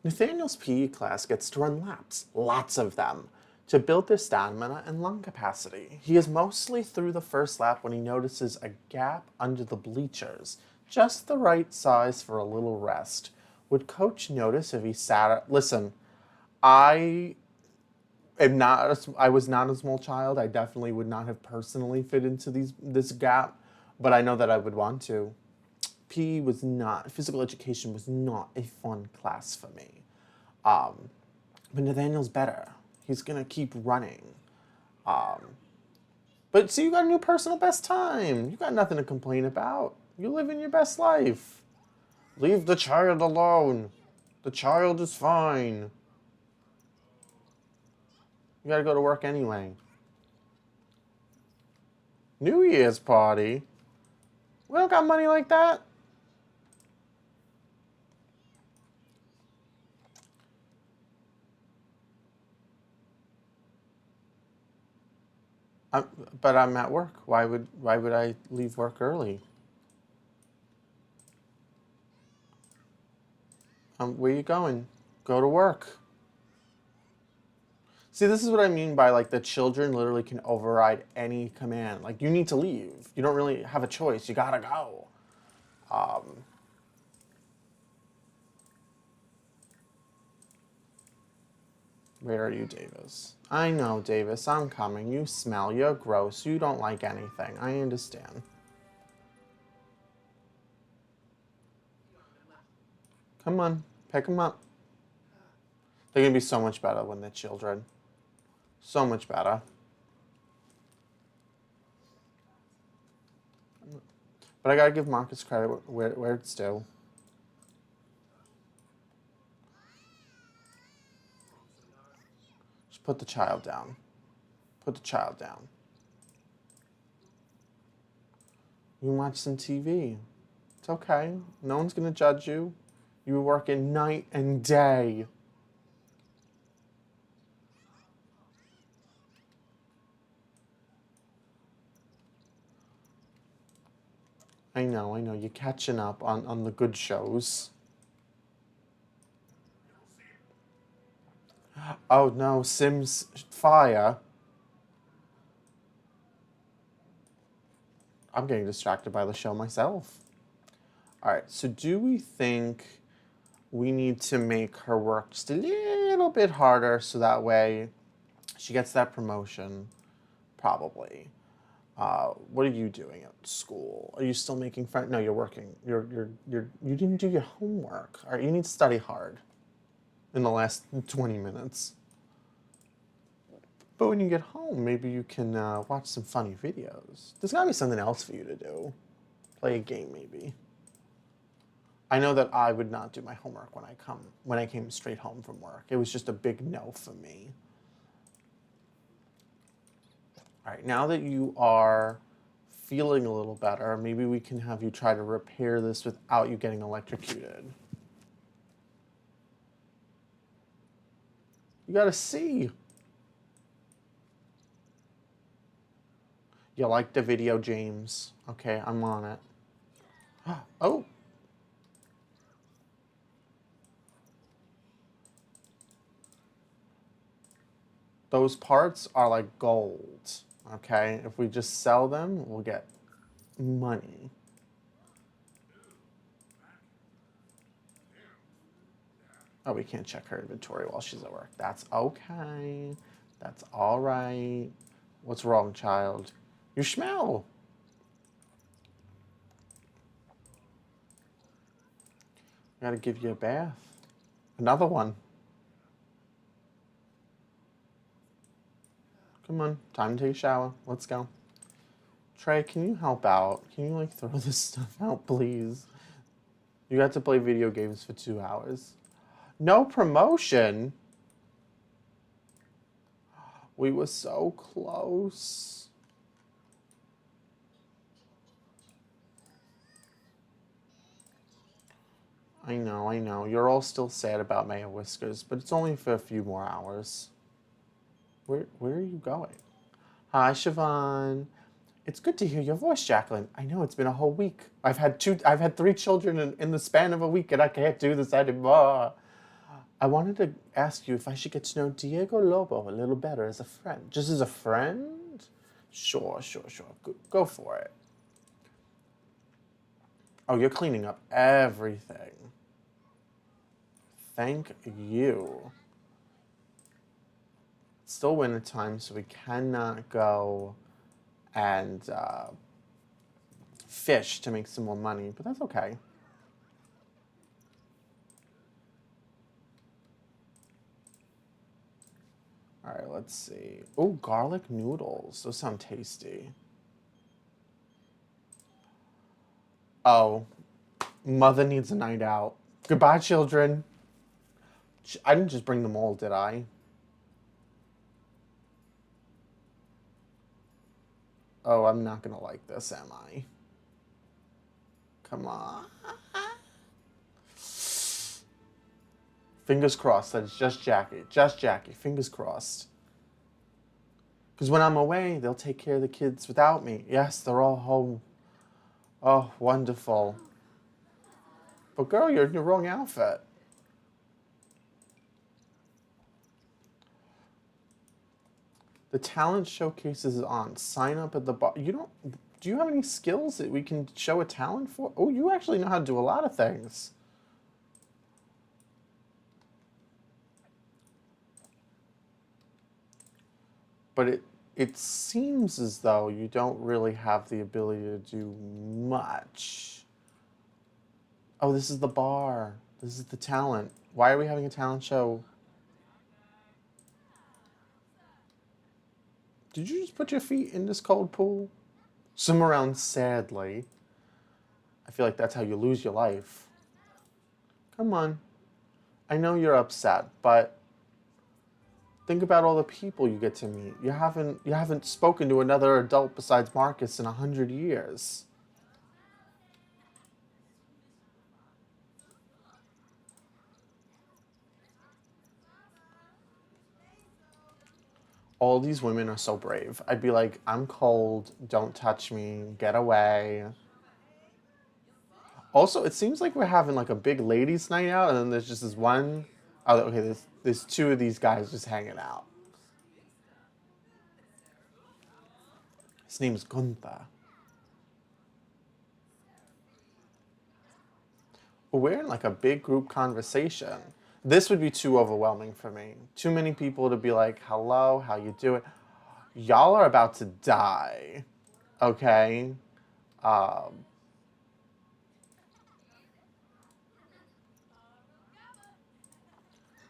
Nathaniel's PE class gets to run laps, lots of them, to build their stamina and lung capacity. He is mostly through the first lap when he notices a gap under the bleachers, just the right size for a little rest. Would coach notice if he sat? Listen, I I was not a small child. I definitely would not have personally fit into this gap, but I know that I would want to. PE was not, physical education was not a fun class for me. But Nathaniel's better. He's gonna keep running. But see, you got a new personal best time. You got nothing to complain about. You're living your best life. Leave the child alone. The child is fine. You gotta go to work anyway. New Year's party? We don't got money like that. I'm, but I'm at work. Why would I leave work early? Where you going? Go to work. See, this is what I mean by like the children literally can override any command. Like you need to leave. You don't really have a choice. You gotta go. Where are you, Davis? I know, Davis. I'm coming. You smell. You're gross. You don't like anything. I understand. Come on. Pick them up. They're gonna be so much better when they're children. So much better. But I gotta give Marcus credit where it's due. Just put the child down. Put the child down. You can watch some TV. It's okay. No one's gonna judge you. You were working night and day. I know. You're catching up on the good shows. Oh no, Sims Fire. I'm getting distracted by the show myself. All right, so do we think we need to make her work just a little bit harder so that way she gets that promotion? Probably. What are you doing at school? Are you still making friends? No, you're working. You didn't do your homework. All right, you need to study hard in the last 20 minutes. But when you get home, maybe you can watch some funny videos. There's gotta be something else for you to do. Play a game, maybe. I know that I would not do my homework when I came straight home from work. It was just a big no for me. All right, now that you are feeling a little better, maybe we can have you try to repair this without you getting electrocuted. You got a C. You like the video, James? Okay, I'm on it. Oh. Those parts are like gold. Okay, if we just sell them, we'll get money. Oh, we can't check her inventory while she's at work. That's okay. That's all right. What's wrong, child? You smell. I gotta give you a bath. Another one. Come on, time to take a shower. Let's go. Trey, can you help out? Can you like throw this stuff out, please? You got to play video games for 2 hours. No promotion. We were so close. I know. You're all still sad about Mayor Whiskers, but it's only for a few more hours. Where are you going? Hi, Siobhan. It's good to hear your voice, Jacqueline. I know it's been a whole week. I've had 3 children in the span of a week, and I can't do this anymore. I wanted to ask you if I should get to know Diego Lobo a little better as a friend. Just as a friend? Sure. Go for it. Oh, you're cleaning up everything. Thank you. It's still winter time, so we cannot go and fish to make some more money, but that's okay. All right, let's see. Oh, garlic noodles. Those sound tasty. Oh, mother needs a night out. Goodbye, children. I didn't just bring them all, did I? Oh, I'm not gonna like this, am I? Come on. Fingers crossed that it's just Jackie. Just Jackie. Fingers crossed. Because when I'm away, they'll take care of the kids without me. Yes, they're all home. Oh, wonderful. But girl, you're in the wrong outfit. The talent showcases is on. Sign up at the bar. Do you have any skills that we can show a talent for? Oh, you actually know how to do a lot of things. But it seems as though you don't really have the ability to do much. Oh, this is the bar. This is the talent. Why are we having a talent show? Did you just put your feet in this cold pool? Swim around sadly. I feel like that's how you lose your life. Come on. I know you're upset, but think about all the people you get to meet. You haven't spoken to another adult besides Marcus in 100 years. All these women are so brave. I'd be like, I'm cold, don't touch me, get away. Also, it seems like we're having like a big ladies' night out, and then there's just this one. Oh, okay. There's two of these guys just hanging out. His name's Gunther. But we're in like a big group conversation. This would be too overwhelming for me. Too many people to be like, "Hello, how you doing?" Y'all are about to die. Okay. Um,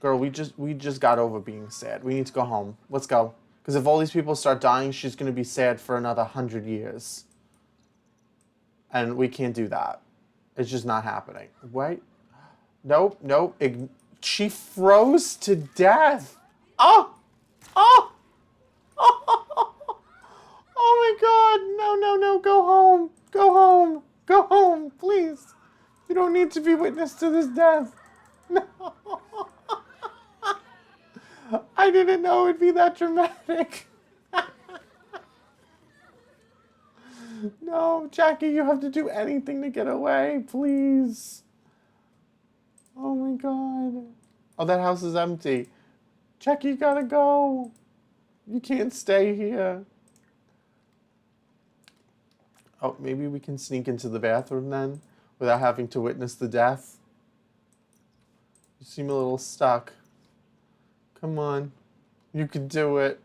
Girl, we just got over being sad. We need to go home. Let's go. Because if all these people start dying, she's gonna be sad for another 100 years, and we can't do that. It's just not happening. Wait, nope, nope. She froze to death. Oh, oh, oh, oh my God! No, no, no! Go home! Go home! Go home, please. You don't need to be witness to this death. No. I didn't know it'd be that dramatic. No, Jackie, you have to do anything to get away, please. Oh my God. Oh, that house is empty. Jackie, you gotta go. You can't stay here. Oh, maybe we can sneak into the bathroom then without having to witness the death. You seem a little stuck. Come on. You can do it.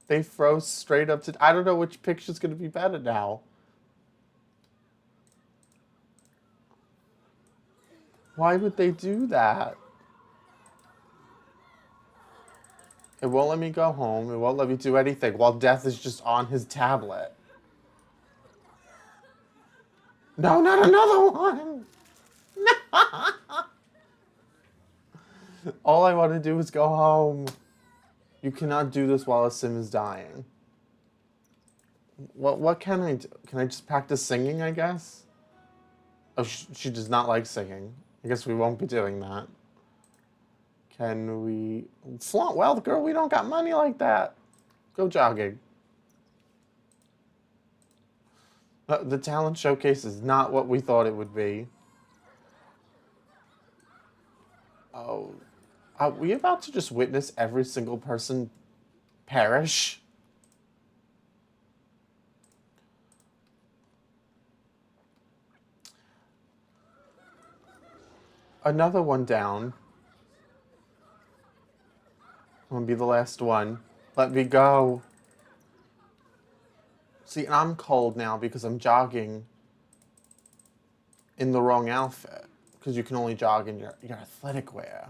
They froze straight up to. I don't know which picture's gonna be better now. Why would they do that? It won't let me go home. It won't let me do anything while death is just on his tablet. No, not another one! All I want to do is go home. You cannot do this while a sim is dying. What can I do? Can I just practice singing, I guess? Oh, she does not like singing. I guess we won't be doing that. Can we flaunt wealth, girl? We don't got money like that. Go jogging. The talent showcase is not what we thought it would be. Oh, are we about to just witness every single person perish? Another one down. I'm gonna be the last one. Let me go. See, and I'm cold now because I'm jogging in the wrong outfit. Because you can only jog in your athletic wear.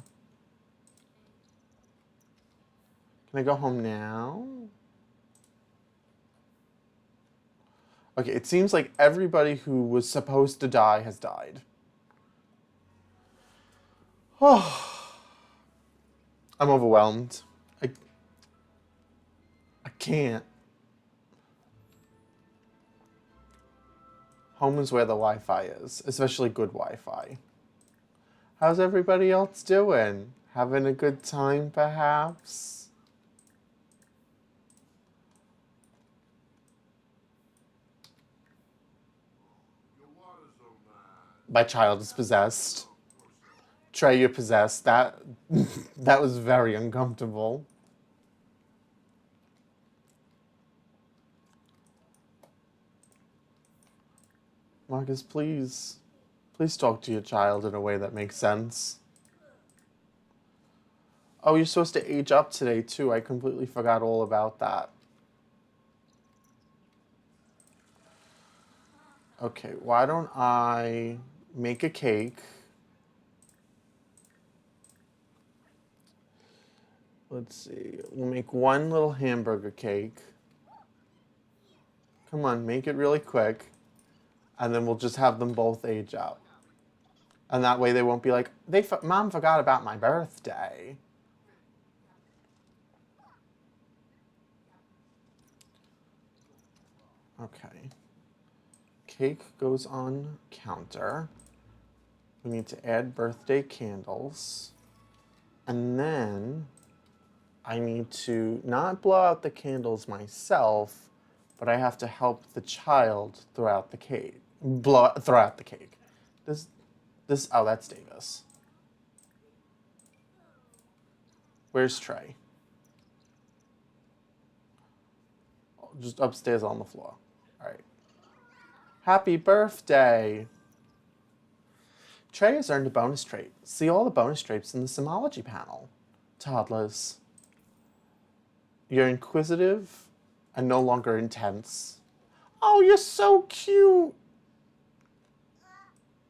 Can I go home now? Okay, it seems like everybody who was supposed to die has died. Oh, I'm overwhelmed. I can't. Home is where the Wi-Fi is, especially good Wi-Fi. How's everybody else doing? Having a good time, perhaps? My child is possessed. Trey, you're possessed. That was very uncomfortable. Marcus, please. Please talk to your child in a way that makes sense. Oh, you're supposed to age up today, too. I completely forgot all about that. Okay, why don't I make a cake? Let's see. We'll make one little hamburger cake. Come on, make it really quick. And then we'll just have them both age up. And that way they won't be like, Mom forgot about my birthday. Okay. Cake goes on counter. We need to add birthday candles. And then I need to not blow out the candles myself, but I have to help the child throw out the cake. Throw out the cake. Oh, that's Davis. Where's Trey? Just upstairs on the floor. All right. Happy birthday. Trey has earned a bonus trait. See all the bonus traits in the Simology panel. Toddlers. You're inquisitive and no longer intense. Oh, you're so cute.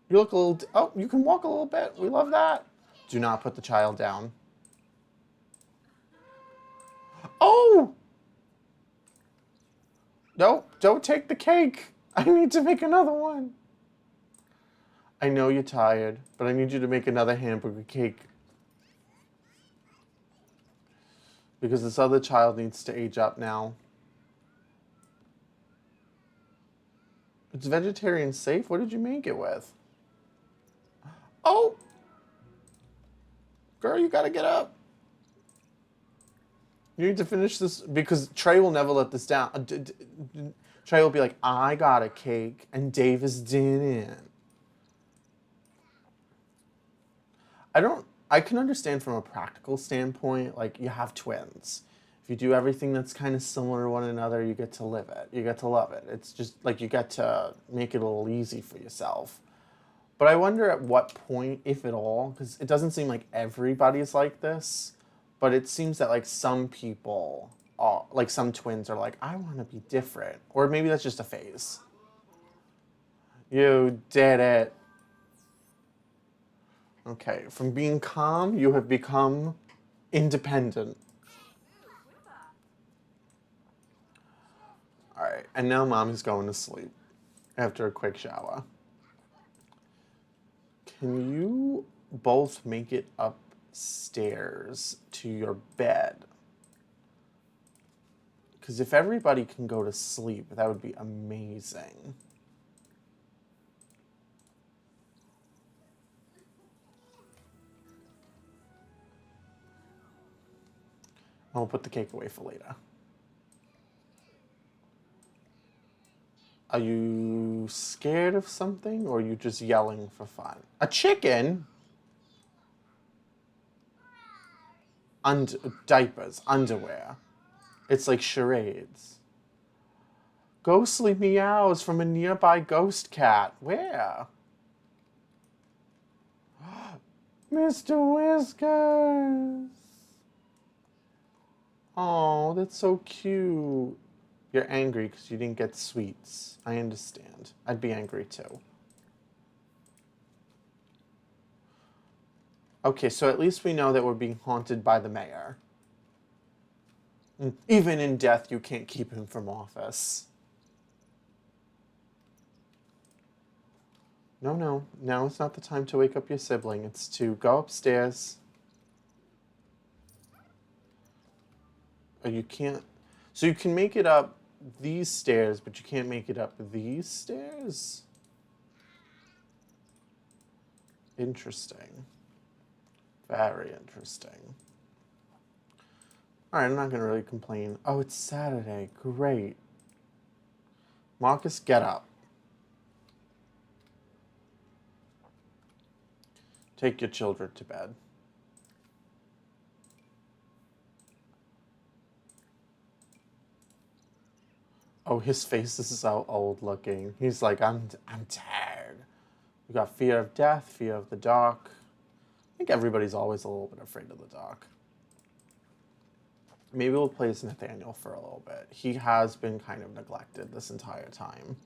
You look a little... Oh, you can walk a little bit. We love that. Do not put the child down. Oh! No, don't take the cake. I need to make another one. I know you're tired, but I need you to make another hamburger cake. Because this other child needs to age up now. It's vegetarian safe? What did you make it with? Oh! Girl, you gotta get up. You need to finish this because Trey will never let this down. Trey will be like, I got a cake and Davis didn't. I can understand from a practical standpoint, like you have twins. If you do everything that's kind of similar to one another, you get to live it. You get to love it. It's just like you get to make it a little easy for yourself. But I wonder at what point, if at all, because it doesn't seem like everybody's like this, but it seems that like some people are, like some twins are like, I want to be different. Or maybe that's just a phase. You did it. Okay, from being calm, you have become independent. All right, and now Mommy's going to sleep after a quick shower. Can you both make it upstairs to your bed? Because if everybody can go to sleep, that would be amazing. I'll put the cake away for later. Are you scared of something or are you just yelling for fun? A chicken? Diapers, underwear. It's like charades. Ghostly meows from a nearby ghost cat. Where? Mr. Whiskers. Oh, that's so cute. You're angry because you didn't get sweets. I understand. I'd be angry too. Okay, so at least we know that we're being haunted by the mayor. Even in death, you can't keep him from office. No, no. Now is not the time to wake up your sibling. It's to go upstairs. Or you can't... So you can make it up these stairs, but you can't make it up these stairs? Interesting. Very interesting. All right, I'm not going to really complain. Oh, it's Saturday. Great. Marcus, get up. Take your children to bed. Oh, his face is so old looking. He's like, I'm tired. We got fear of death, fear of the dark. I think everybody's always a little bit afraid of the dark. Maybe we'll play as Nathaniel for a little bit. He has been kind of neglected this entire time.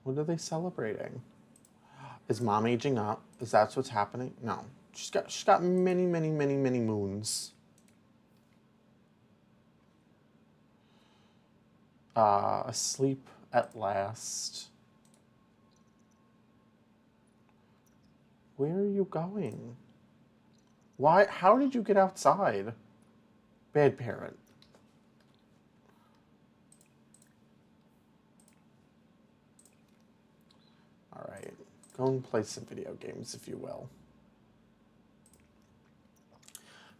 What are they celebrating? Is Mom aging up? Is that what's happening? No. She's got many, many, many, many moons. Asleep at last. Where are you going? Why? How did you get outside? Bad parent. All right. Go and play some video games, if you will.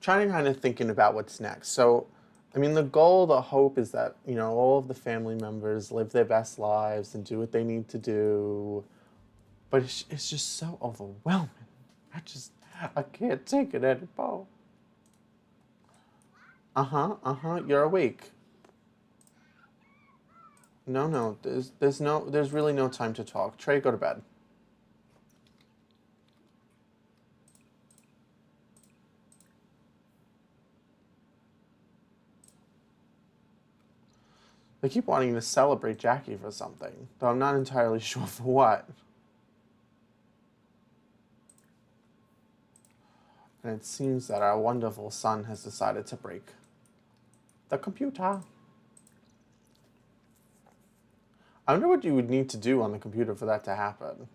Trying to kind of thinking about what's next. So, I mean, the goal, the hope is that, all of the family members live their best lives and do what they need to do. But it's just so overwhelming. I can't take it anymore. Uh-huh. You're awake. No. There's really no time to talk. Trey, go to bed. They keep wanting to celebrate Jackie for something, though I'm not entirely sure for what. And it seems that our wonderful son has decided to break the computer. I wonder what you would need to do on the computer for that to happen.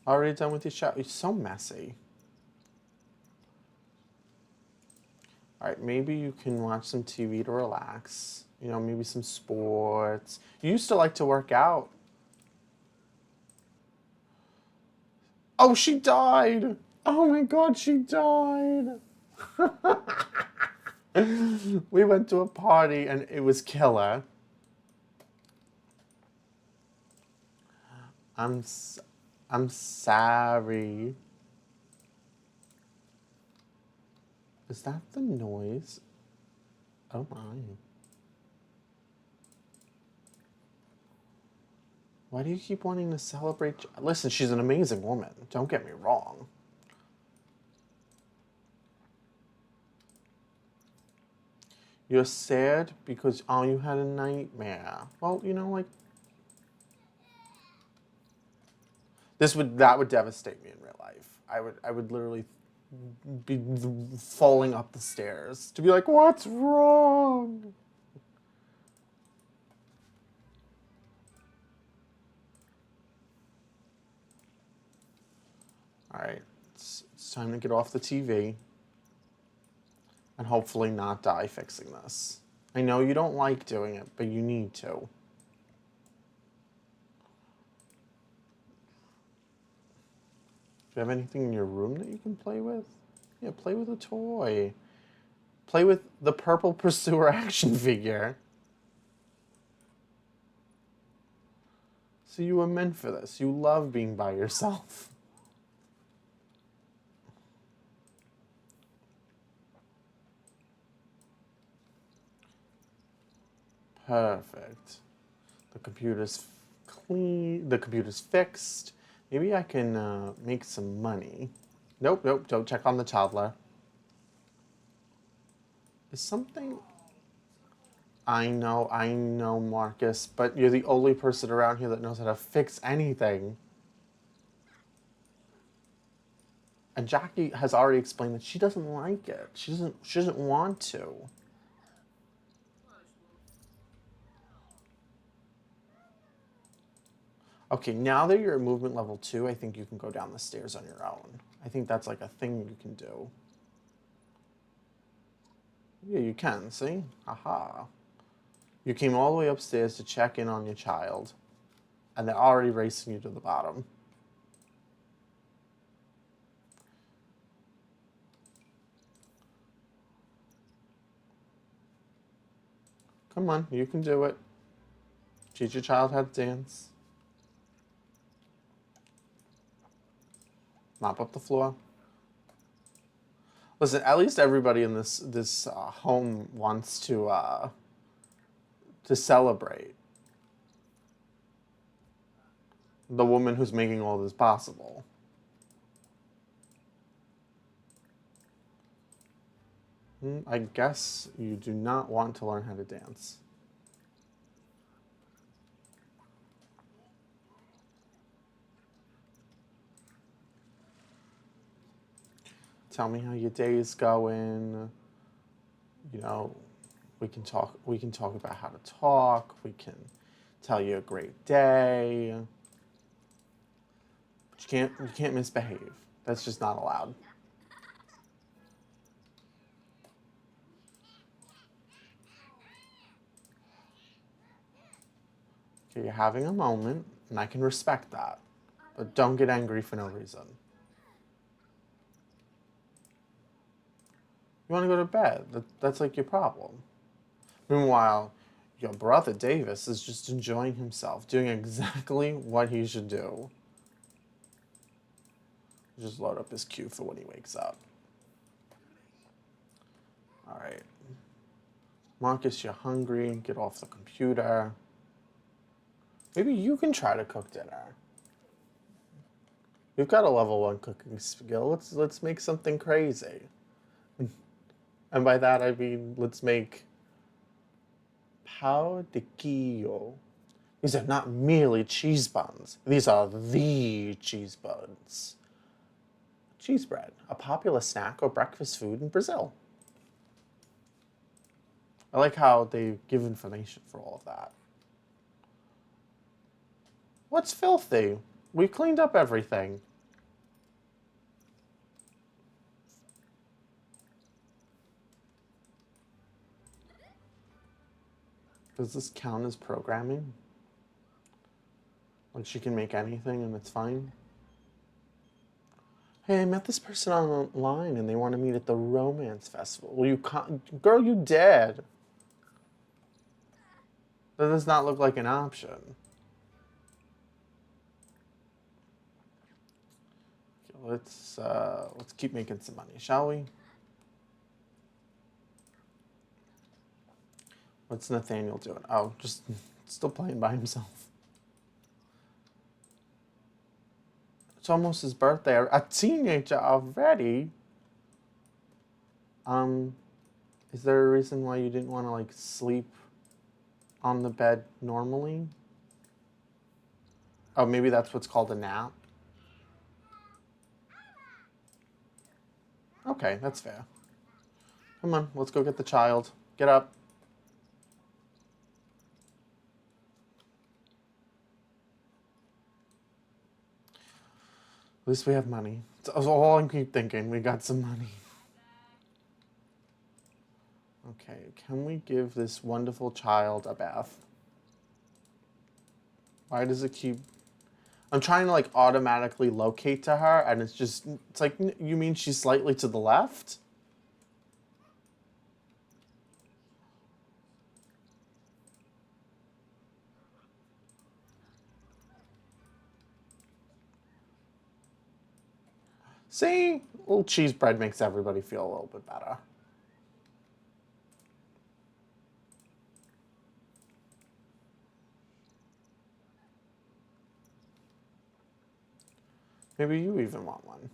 Already done with your shower? It's so messy. All right, maybe you can watch some TV to relax. Maybe some sports. You used to like to work out. Oh, she died! Oh my God, she died! We went to a party and it was killer. I'm I'm sorry. Is that the noise? Oh my. Why do you keep wanting to celebrate? Listen, she's an amazing woman. Don't get me wrong. You're sad because you had a nightmare. Well, like that would devastate me in real life. I would literally be falling up the stairs to be like, what's wrong? All right, it's time to get off the TV and hopefully not die fixing this. I know you don't like doing it, but you need to. Do you have anything in your room that you can play with? Yeah, play with a toy. Play with the purple Pursuer action figure. So you were meant for this. You love being by yourself. Perfect. The computer's clean. The computer's fixed. Maybe I can make some money. Nope. Don't check on the toddler. Is something... I know, Marcus, but you're the only person around here that knows how to fix anything. And Jackie has already explained that she doesn't like it. She doesn't want to. Okay, now that you're at movement level 2, I think you can go down the stairs on your own. I think that's like a thing you can do. Yeah, you can, see? Aha. You came all the way upstairs to check in on your child, and they're already racing you to the bottom. Come on, you can do it. Teach your child how to dance. Mop up the floor. Listen, at least everybody in this home wants to celebrate the woman who's making all this possible. I guess you do not want to learn how to dance. Tell me how your day is going. You know, we can talk about how to talk. We can tell you a great day. But you can't misbehave. That's just not allowed. Okay, you're having a moment, and I can respect that. But don't get angry for no reason. You want to go to bed. That's like your problem. Meanwhile, your brother Davis is just enjoying himself, doing exactly what he should do. Just load up his cue for when he wakes up. All right. Marcus, you're hungry. Get off the computer. Maybe you can try to cook dinner. You've got a level 1 cooking skill. Let's make something crazy. And by that I mean let's make pão de queijo. These are not merely cheese buns. These are the cheese buns. Cheese bread, a popular snack or breakfast food in Brazil. I like how they give information for all of that. What's filthy? We cleaned up everything. Does this count as programming? Like she can make anything and it's fine? Hey, I met this person online and they want to meet at the romance festival. Well, you can't. Girl, you dead. That does not look like an option. Okay, let's keep making some money, shall we? What's Nathaniel doing? Oh, just still playing by himself. It's almost his birthday. A teenager already. Is there a reason why you didn't want to like sleep on the bed normally? Oh, maybe that's what's called a nap. Okay, that's fair. Come on, let's go get the child. Get up. At least we have money. That's all I keep thinking. We got some money. Okay, can we give this wonderful child a bath? Why does it keep... I'm trying to like automatically locate to her and it's like, you mean she's slightly to the left? See? A little cheese bread makes everybody feel a little bit better. Maybe you even want one.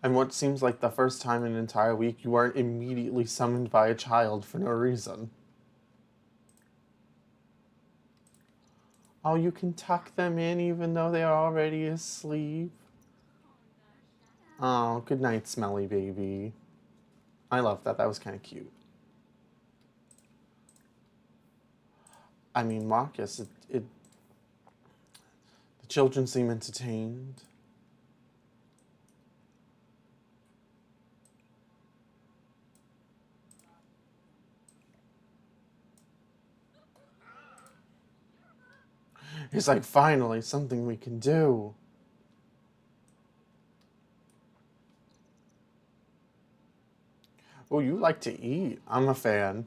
And what seems like the first time in an entire week you aren't immediately summoned by a child for no reason. Oh, you can tuck them in even though they're already asleep. Oh, good night, smelly baby. I love that. That was kind of cute. I mean, Marcus, the children seem entertained. He's like, finally, something we can do. Oh, you like to eat. I'm a fan.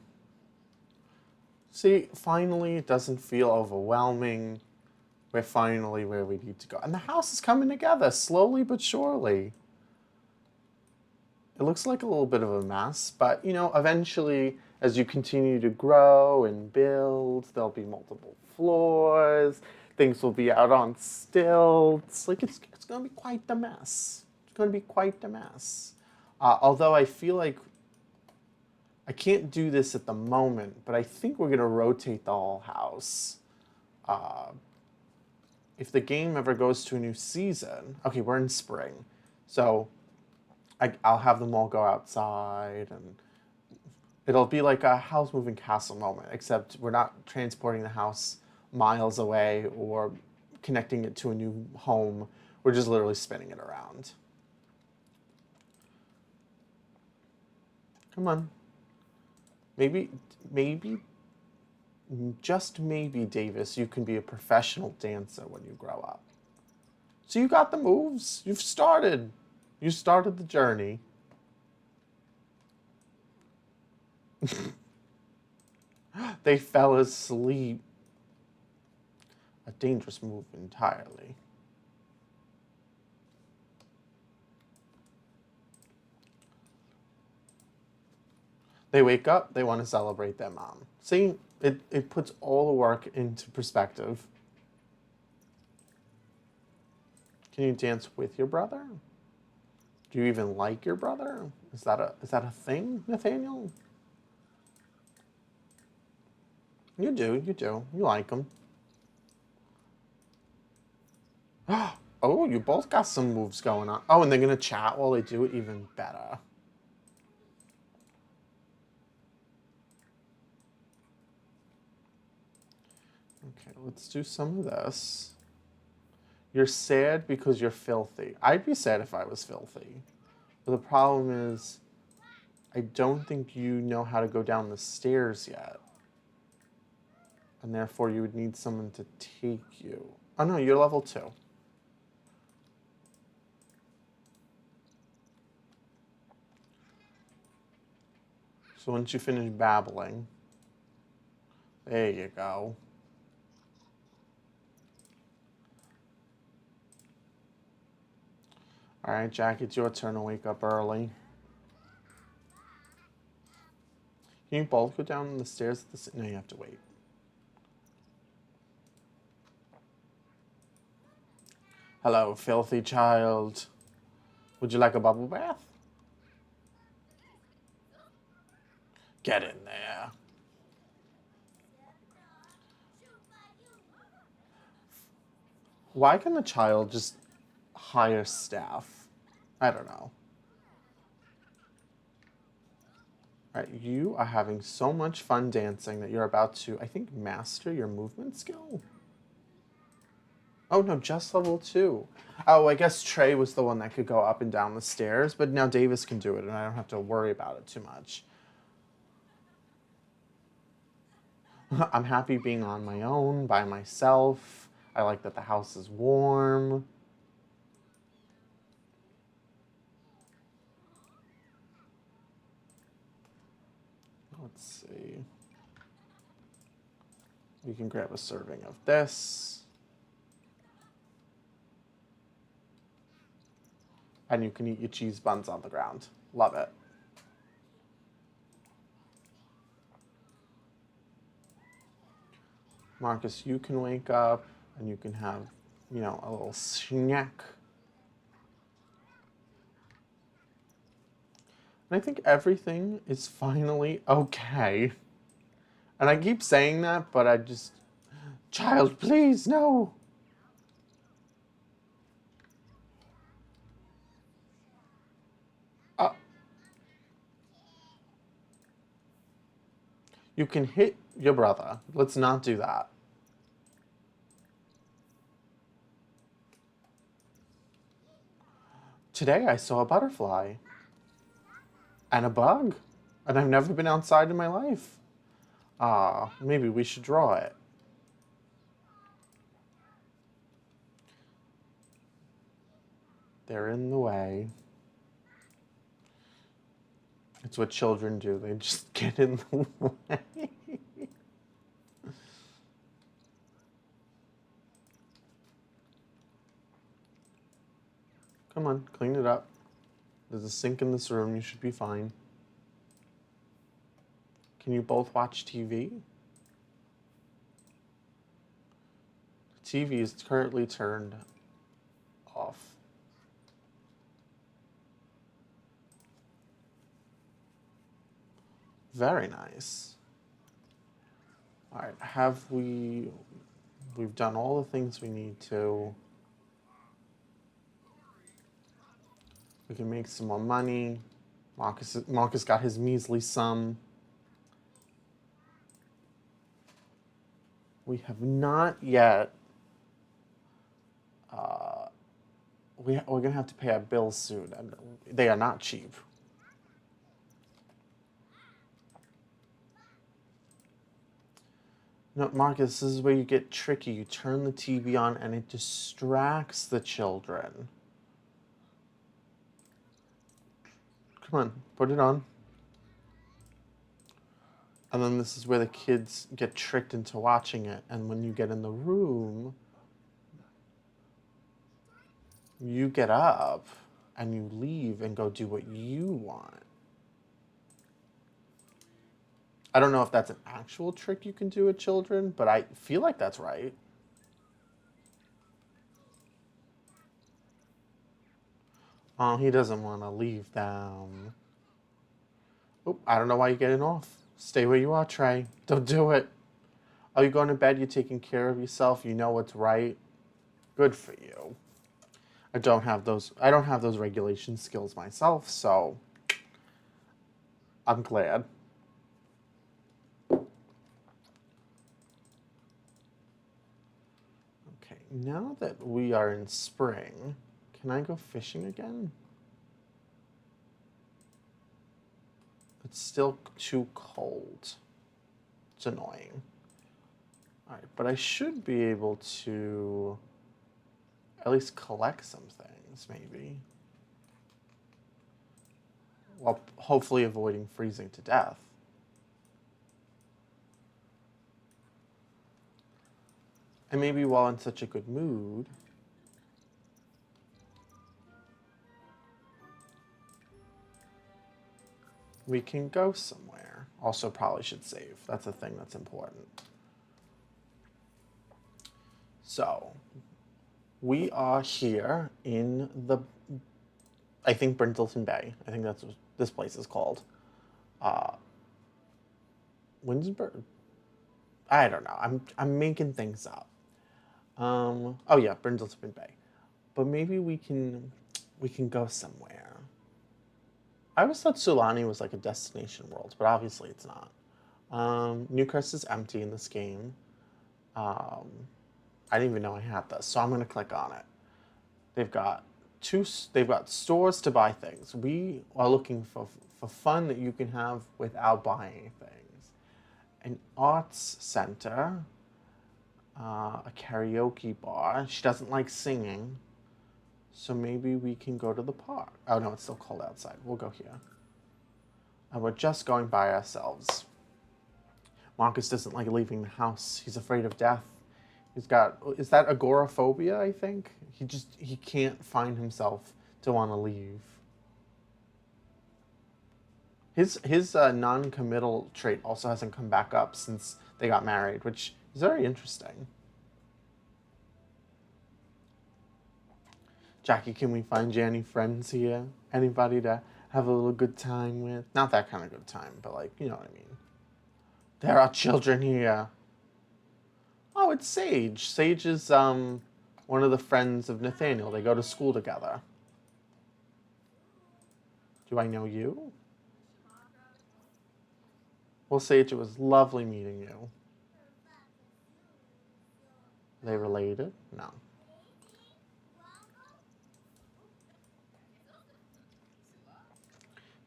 See, finally, it doesn't feel overwhelming. We're finally where we need to go. And the house is coming together, slowly but surely. It looks like a little bit of a mess, but, you know, eventually, as you continue to grow and build, there'll be multiple floors. Things will be out on stilts. Like, it's going to be quite the mess. It's going to be quite the mess. Although I feel like I can't do this at the moment, but I think we're going to rotate the whole house. If the game ever goes to a new season, okay, we're in spring. So I'll have them all go outside, and it'll be like a house moving castle moment, except we're not transporting the house miles away or connecting it to a new home. We're just literally spinning it around. Come on. Maybe, maybe, just maybe, Davis, you can be a professional dancer when you grow up. So you got the moves. You've started. You started the journey. They fell asleep. A dangerous move entirely. They wake up, they want to celebrate their mom. See, it puts all the work into perspective. Can you dance with your brother? Do you even like your brother? Is that a thing, Nathaniel? You do, you do. You like him. Oh, you both got some moves going on. Oh, and they're gonna chat while they do it, even better. Okay, let's do some of this. You're sad because you're filthy. I'd be sad if I was filthy. But the problem is, I don't think you know how to go down the stairs yet. And therefore, you would need someone to take you. Oh no, you're level 2. So once you finish babbling, there you go. All right, Jack, it's your turn to wake up early. Can you both go down the stairs at the No, you have to wait. Hello, filthy child. Would you like a bubble bath? Get in there. Why can the child just hire staff? I don't know. All right, you are having so much fun dancing that you're about to, I think, master your movement skill. Oh no, just level 2. Oh, I guess Trey was the one that could go up and down the stairs, but now Davis can do it, and I don't have to worry about it too much. I'm happy being on my own, by myself. I like that the house is warm. Let's see. You can grab a serving of this. And you can eat your cheese buns on the ground. Love it. Marcus, you can wake up and you can have, a little snack. And I think everything is finally okay. And I keep saying that, but I just, child, please, no. Uh, you can hit your brother. Let's not do that. Today I saw a butterfly and a bug, and I've never been outside in my life. Maybe we should draw it. They're in the way. It's what children do. They just get in the way. Come on, clean it up. There's a sink in this room. You should be fine. Can you both watch TV? The TV is currently turned off. Very nice. All right, we've done all the things we need to. We can make some more money. Marcus got his measly sum. We have not yet. We're going to have to pay our bills soon, and they are not cheap. No, Marcus, this is where you get tricky. You turn the TV on, and it distracts the children. Come on, put it on. And then this is where the kids get tricked into watching it. And when you get in the room, you get up and you leave and go do what you want. I don't know if that's an actual trick you can do with children, but I feel like that's right. Oh, he doesn't want to leave them. Oh, I don't know why you're getting off. Stay where you are, Trey. Don't do it. Oh, you going to bed? You're taking care of yourself. You know what's right. Good for you. I don't have those regulation skills myself, so I'm glad. Okay, now that we are in spring, can I go fishing again? It's still too cold. It's annoying. All right, but I should be able to at least collect some things, maybe. While hopefully avoiding freezing to death. And maybe while in such a good mood, we can go somewhere. Also probably should save. That's a thing that's important. So, we are here in I think Brindleton Bay. I think that's what this place is called. Winsburg? I don't know. I'm making things up. Oh yeah, Brindleton Bay. But maybe we can go somewhere. I always thought Sulani was like a destination world, but obviously it's not. Newcrest is empty in this game. Um, I didn't even know I had this, so I'm gonna click on it. They've got they've got stores to buy things. We are looking for fun that you can have without buying things. An arts center, a karaoke bar. She doesn't like singing, so maybe we can go to the park. Oh no, it's still cold outside. We'll go here. And we're just going by ourselves. Marcus doesn't like leaving the house. He's afraid of death. Is that agoraphobia, I think? He can't find himself to want to leave. His non-committal trait also hasn't come back up since they got married, which is very interesting. Jackie, can we find you any friends here? Anybody to have a little good time with? Not that kind of good time, but like, you know what I mean. There are children here. Oh, it's Sage. Sage is one of the friends of Nathaniel. They go to school together. Do I know you? Well, Sage, it was lovely meeting you. Are they related? No.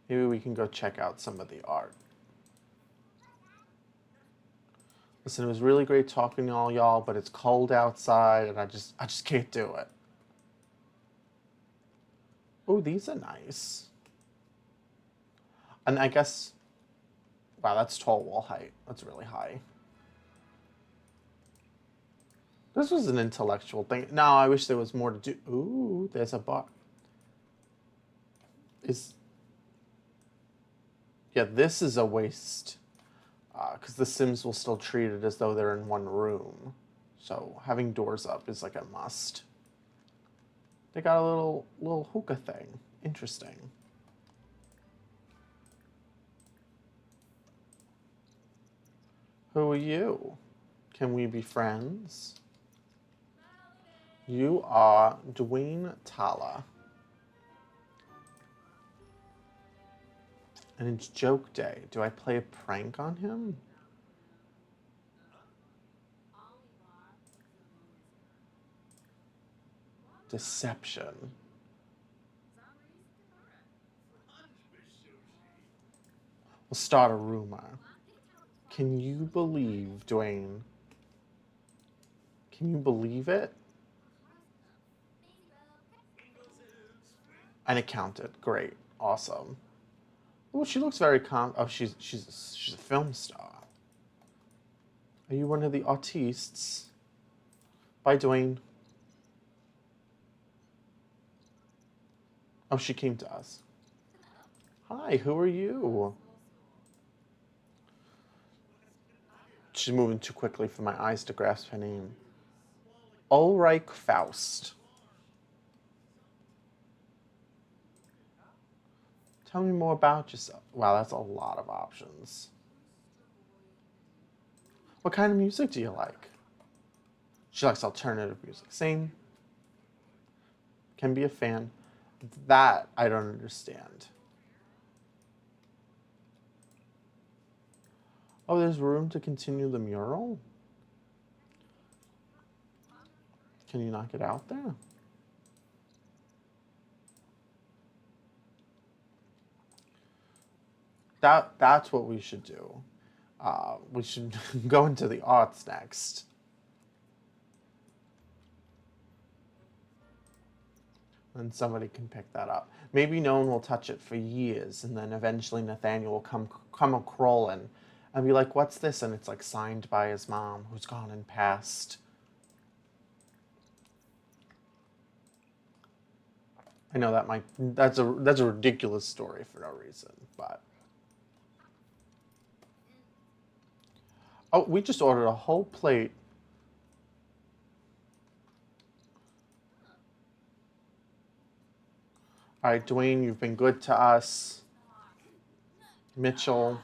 Maybe we can go check out some of the art. Listen, it was really great talking to all y'all, but it's cold outside and I just can't do it. Oh, these are nice. And I guess, wow, that's tall wall height. That's really high. This was an intellectual thing. No, I wish there was more to do. Ooh, there's a bar. Yeah, this is a waste. Because the Sims will still treat it as though they're in one room. So having doors up is like a must. They got a little hookah thing. Interesting. Who are you? Can we be friends? You are Dwayne Tala. And it's joke day. Do I play a prank on him? Deception. We'll start a rumor. Can you believe, Dwayne? Can you believe it? And it counted. Great. Awesome. Oh, she looks very calm. Oh, she's a film star. Are you one of the artistes? Bye, Dwayne. Oh, she came to us. Hi, who are you? She's moving too quickly for my eyes to grasp her name. Ulrich Faust. Tell me more about yourself. Wow, that's a lot of options. What kind of music do you like? She likes alternative music. Same. Can be a fan. That I don't understand. Oh, there's room to continue the mural? Can you not get out there? That's what we should do. We should go into the arts next. And somebody can pick that up. Maybe no one will touch it for years, and then eventually Nathaniel will come a crawling and be like, "What's this?" And it's like signed by his mom, who's gone and passed. I know that's a ridiculous story for no reason, but oh, we just ordered a whole plate. All right, Dwayne, you've been good to us. Mitchell,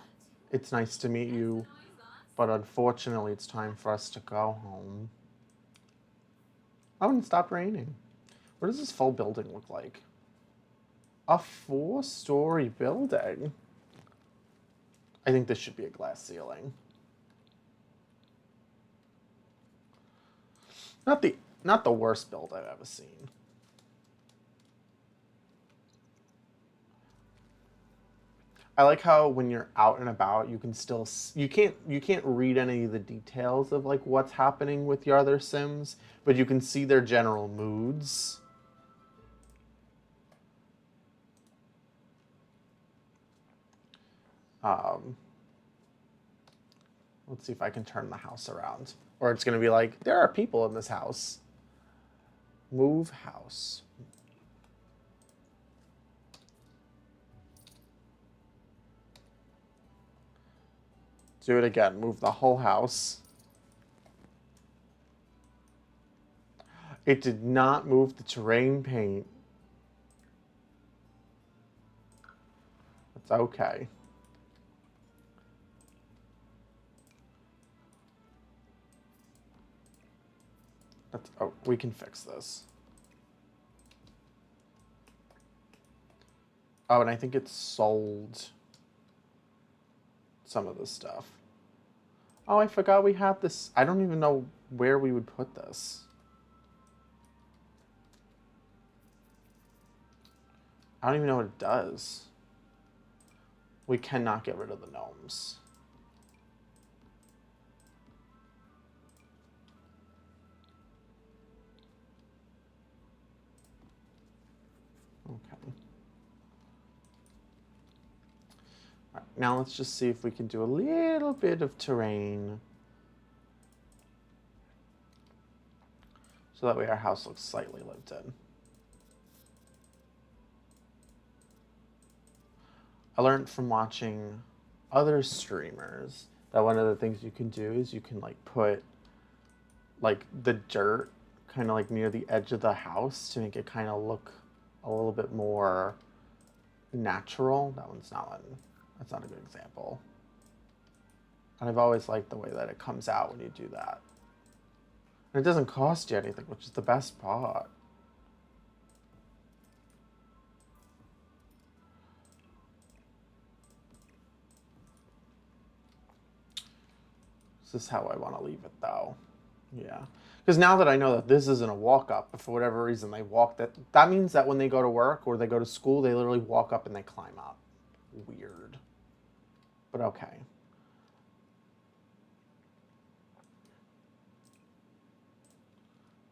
it's nice to meet you, but unfortunately, it's time for us to go home. Oh, and it stopped raining. What does this full building look like? A 4-story building? I think this should be a glass ceiling. Not the not the worst build I've ever seen. I like how when you're out and about, you can still you can't read any of the details of like what's happening with your other Sims, but you can see their general moods. Um, let's see if I can turn the house around, or it's gonna be like there are people in this house. Move house. Do it again. Move the whole house. It did not move the terrain paint. It's okay. Oh, we can fix this. Oh, and I think it sold some of this stuff. Oh, I forgot we had this. I don't even know where we would put this. I don't even know what it does. We cannot get rid of the gnomes. Okay. All right, now let's just see if we can do a little bit of terrain. So that way our house looks slightly lived in. I learned from watching other streamers that one of the things you can do is you can like put like the dirt kind of like near the edge of the house to make it kind of look a little bit more natural. That's not a good example. And I've always liked the way that it comes out when you do that. And it doesn't cost you anything, which is the best part. This is how I want to leave it, though. Yeah. Because now that I know that this isn't a walk up, but for whatever reason they walk that means that when they go to work or they go to school, they literally walk up and they climb up. Weird. But okay.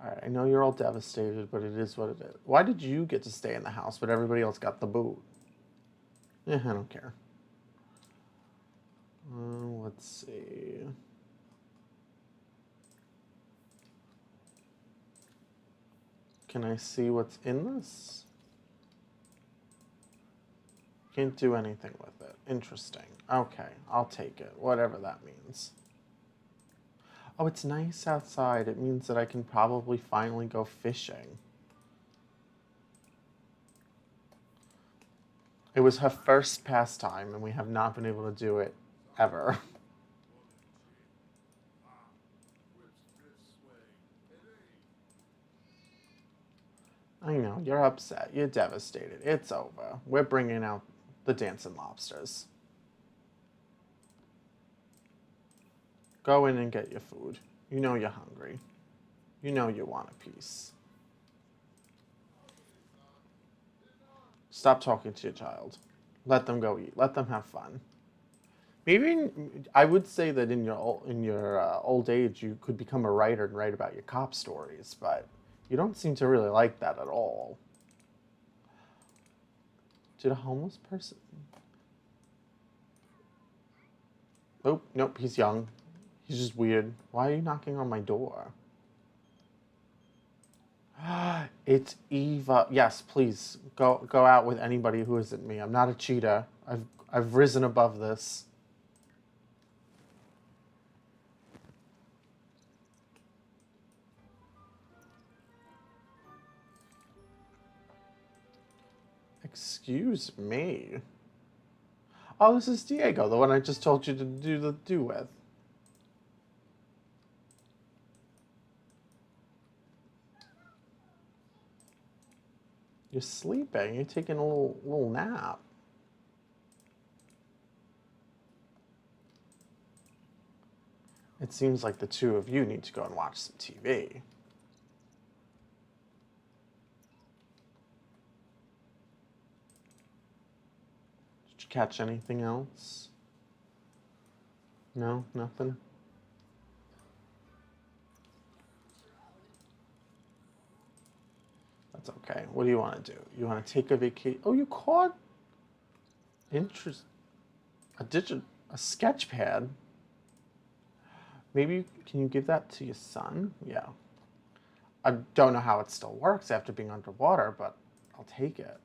All right, I know you're all devastated, but it is what it is. Why did you get to stay in the house, but everybody else got the boot? I don't care. Let's see. Can I see what's in this? Can't do anything with it. Interesting. Okay, I'll take it, whatever that means. Oh, it's nice outside. It means that I can probably finally go fishing. It was her first pastime, and we have not been able to do it ever. I know, you're upset. You're devastated. It's over. We're bringing out the dancing lobsters. Go in and get your food. You know you're hungry. You know you want a piece. Stop talking to your child. Let them go eat. Let them have fun. Maybe I would say that in your old age you could become a writer and write about your cop stories, but you don't seem to really like that at all. Did a homeless person? Oh, nope, he's young. He's just weird. Why are you knocking on my door? It's Eva. Yes, please go out with anybody who isn't me. I'm not a cheater. I've risen above this. Excuse me. Oh, this is Diego, the one I just told you to do with. You're sleeping. You're taking a little nap. It seems like the two of you need to go and watch some TV. Did you catch anything else? No, nothing. That's okay. What do you want to do? You want to take a vacation? Oh, you caught interest a sketch pad. Maybe can you give that to your son? Yeah. I don't know how it still works after being underwater, but I'll take it.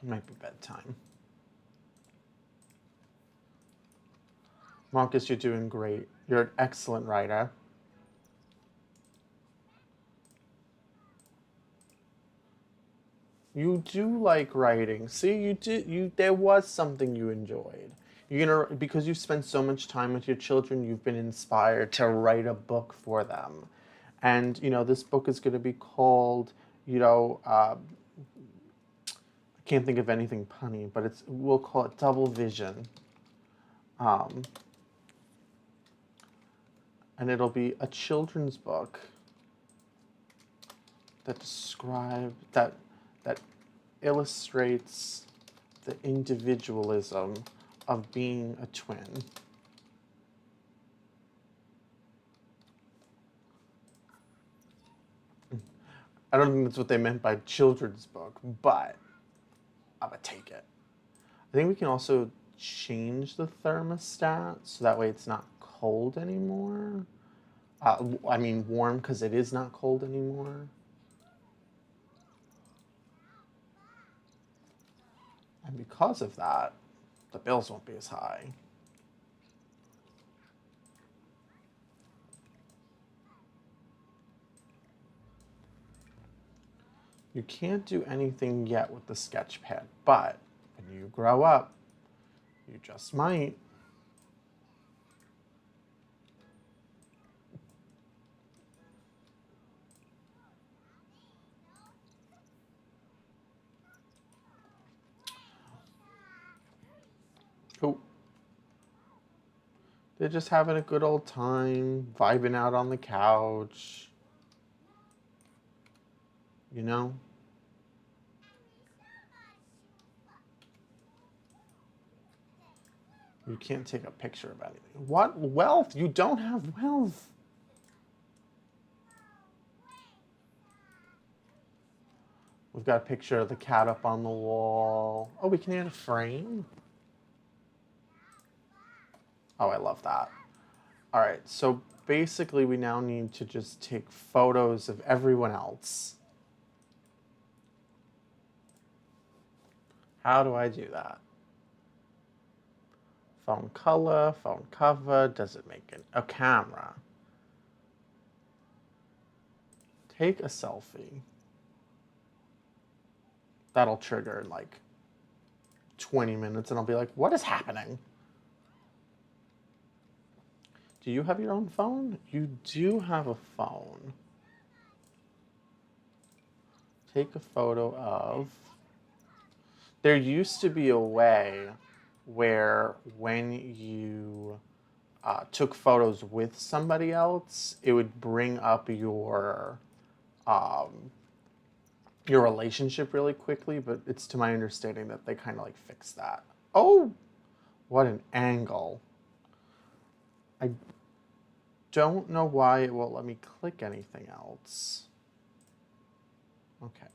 It might be bedtime. Marcus, you're doing great. You're an excellent writer. You do like writing. See, there was something you enjoyed. Because you spend so much time with your children, you've been inspired to write a book for them. And, this book is going to be called, I can't think of anything punny, but we'll call it Double Vision. Um, and it'll be a children's book that illustrates the individualism of being a twin. I don't think that's what they meant by children's book, but I'm gonna take it. I think we can also change the thermostat so that way it's not cold anymore. I mean warm because it is not cold anymore. And because of that, the bills won't be as high. You can't do anything yet with the sketch pad, but when you grow up, you just might. Oh, They're just having a good old time, vibing out on the couch. You know? You can't take a picture of anything. What wealth? You don't have wealth. We've got a picture of the cat up on the wall. Oh, we can add a frame. Oh, I love that. All right, so basically we now need to just take photos of everyone else. How do I do that? Phone color, phone cover, does it make it a camera? Take a selfie. That'll trigger in like 20 minutes and I'll be like, what is happening? Do you have your own phone? You do have a phone. Take a photo of. There used to be a way where when you took photos with somebody else, it would bring up um, your relationship really quickly, but it's to my understanding that they kind of like fixed that. Oh, what an angle. I don't know why it won't let me click anything else. Okay.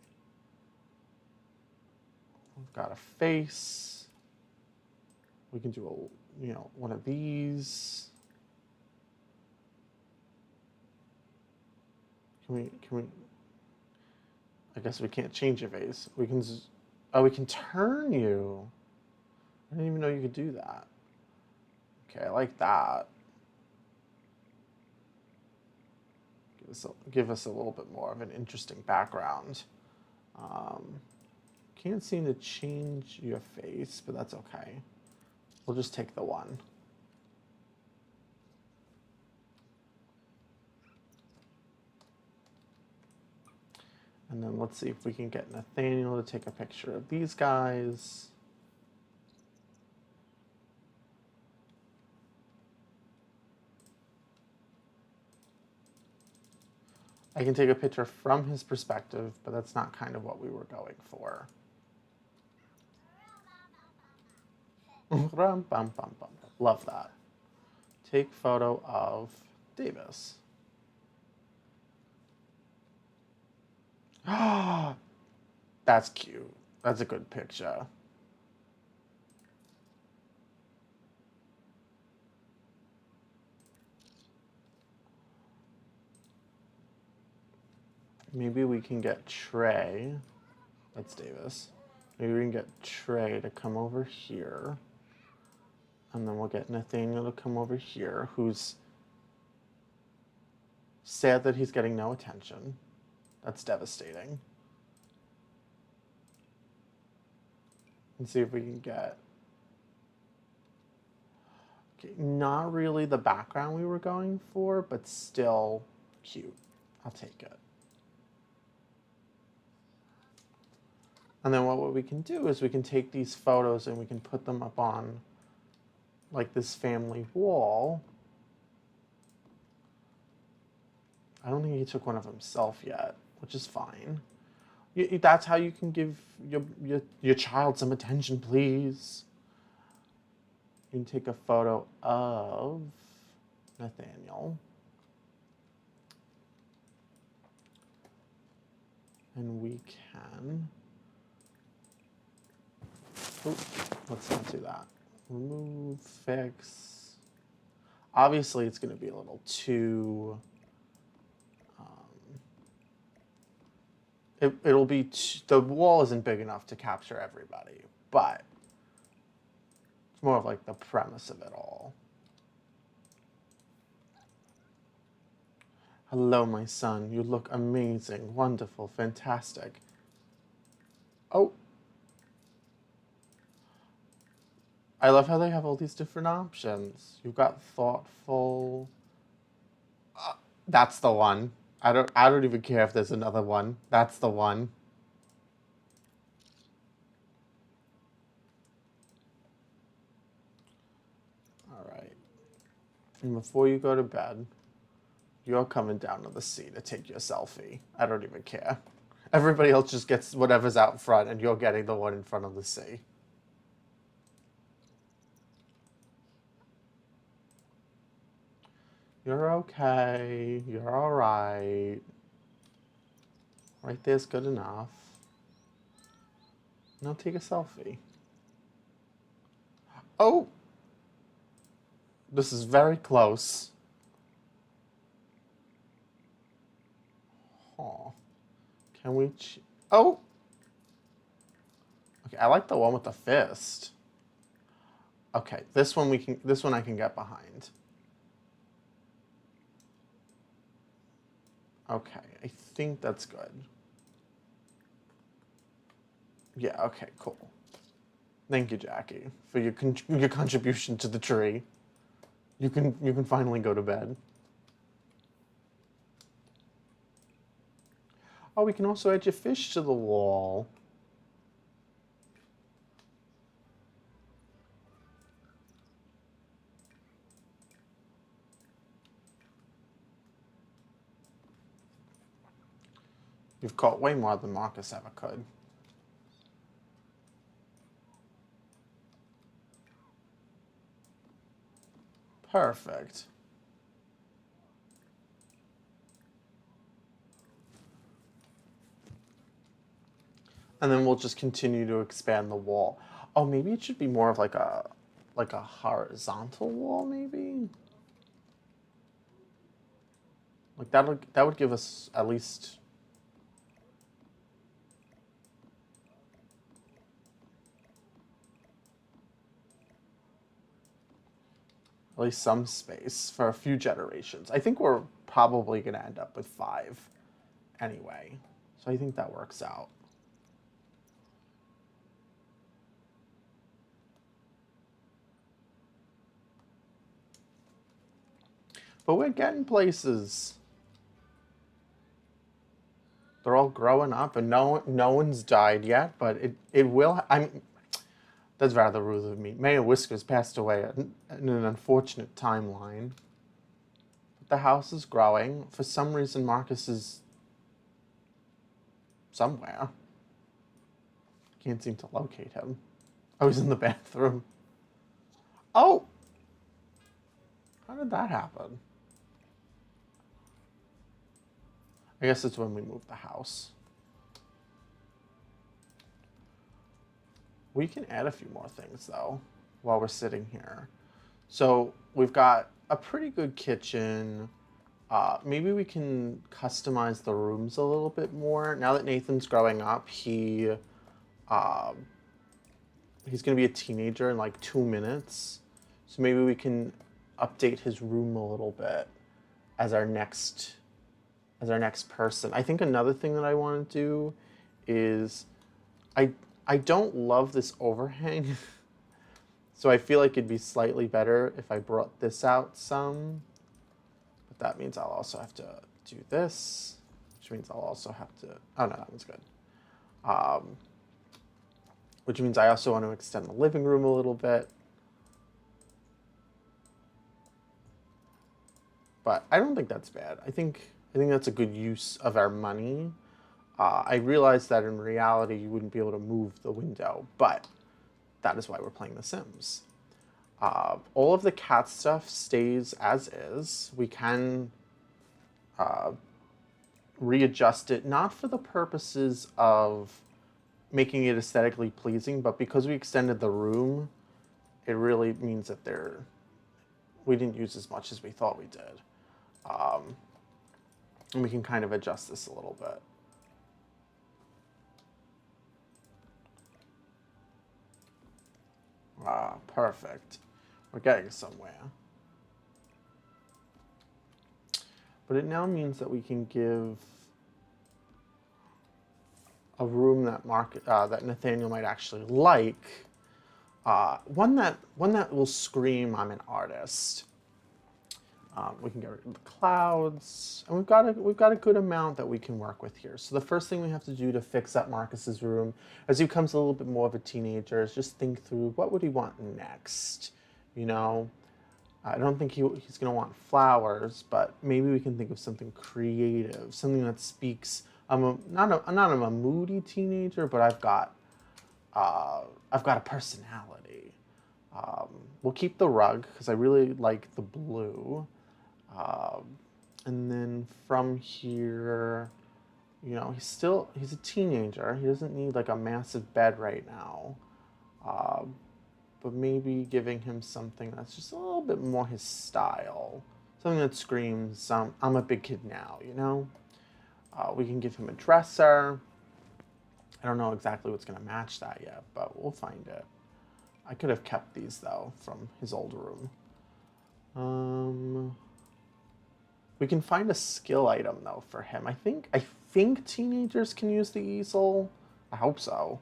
We've got a face. We can do one of these. Can we, I guess we can't change your face. We can turn you. I didn't even know you could do that. Okay, I like that. Give us a little bit more of an interesting background. Can't seem to change your face, but that's okay. We'll just take the one. And then let's see if we can get Nathaniel to take a picture of these guys. I can take a picture from his perspective, but that's not kind of what we were going for. Love that. Take photo of Davis. Ah, that's cute. That's a good picture. Maybe we can get Trey. That's Davis. Maybe we can get Trey to come over here. And then we'll get Nathaniel to come over here, who's sad that he's getting no attention. That's devastating. And see if we can get... Okay, not really the background we were going for, but still cute. I'll take it. And then what we can do is we can take these photos and we can put them up on like this family wall. I don't think he took one of himself yet, which is fine. That's how you can give your child some attention, please. You can take a photo of Nathaniel. And we can... Oh, let's not do that. Remove, fix. Obviously, it's going to be a little too... it'll be... the wall isn't big enough to capture everybody, but it's more of like the premise of it all. Hello, my son. You look amazing, wonderful, fantastic. Oh. I love how they have all these different options. You've got thoughtful. That's the one. I don't even care if there's another one. That's the one. All right. And before you go to bed, you're coming down to the sea to take your selfie. I don't even care. Everybody else just gets whatever's out front, and you're getting the one in front of the sea. You're okay. You're all right. Right there's good enough. Now take a selfie. Oh! This is very close. Oh. Can we... Oh! Okay, I like the one with the fist. Okay, this one I can get behind. Okay, I think that's good. Yeah, okay, cool. Thank you, Jackie, for your contribution to the tree. You can finally go to bed. Oh, we can also add your fish to the wall. You've caught way more than Marcus ever could. Perfect. And then we'll just continue to expand the wall. Oh, maybe it should be more of like a horizontal wall, maybe? Like that would give us at least some space for a few generations. I think we're probably going to end up with 5 anyway. So I think that works out. But we're getting places. They're all growing up, and no one's died yet, but it will. That's rather rude of me. Mayor Whiskers passed away in an unfortunate timeline. But the house is growing. For some reason, Marcus is somewhere. Can't seem to locate him. Oh, he's in the bathroom. Oh! How did that happen? I guess it's when we move the house. We can add a few more things, though, while we're sitting here. So we've got a pretty good kitchen. Maybe we can customize the rooms a little bit more. Now that Nathan's growing up, he's going to be a teenager in like 2 minutes. So maybe we can update his room a little bit as our next person. I think another thing that I want to do is I don't love this overhang. So I feel like it'd be slightly better if I brought this out some. But that means I'll also have to do this, which means I'll also have to, oh no, that one's good. Which means I also want to extend the living room a little bit. But I don't think that's bad. I think that's a good use of our money. I realize that in reality you wouldn't be able to move the window, but that is why we're playing The Sims. All of the cat stuff stays as is. We can readjust it, not for the purposes of making it aesthetically pleasing, but because we extended the room, it really means that we didn't use as much as we thought we did. And we can kind of adjust this a little bit. Ah, perfect. We're getting somewhere. But it now means that we can give a room that Nathaniel might actually like, one that will scream, "I'm an artist." We can get rid of the clouds, and we've got a good amount that we can work with here. So the first thing we have to do to fix up Marcus's room, as he becomes a little bit more of a teenager, is just think through what would he want next. You know, I don't think he's going to want flowers, but maybe we can think of something creative, something that speaks. I'm a moody teenager, but I've got a personality. We'll keep the rug because I really like the blue. Um, and then from here, he's a teenager. He doesn't need like a massive bed right now. Um, but maybe giving him something that's just a little bit more his style. Something that screams, I'm a big kid now, you know? We can give him a dresser. I don't know exactly what's going to match that yet, but we'll find it. I could have kept these, though, from his old room. We can find a skill item, though, for him. I think teenagers can use the easel. I hope so.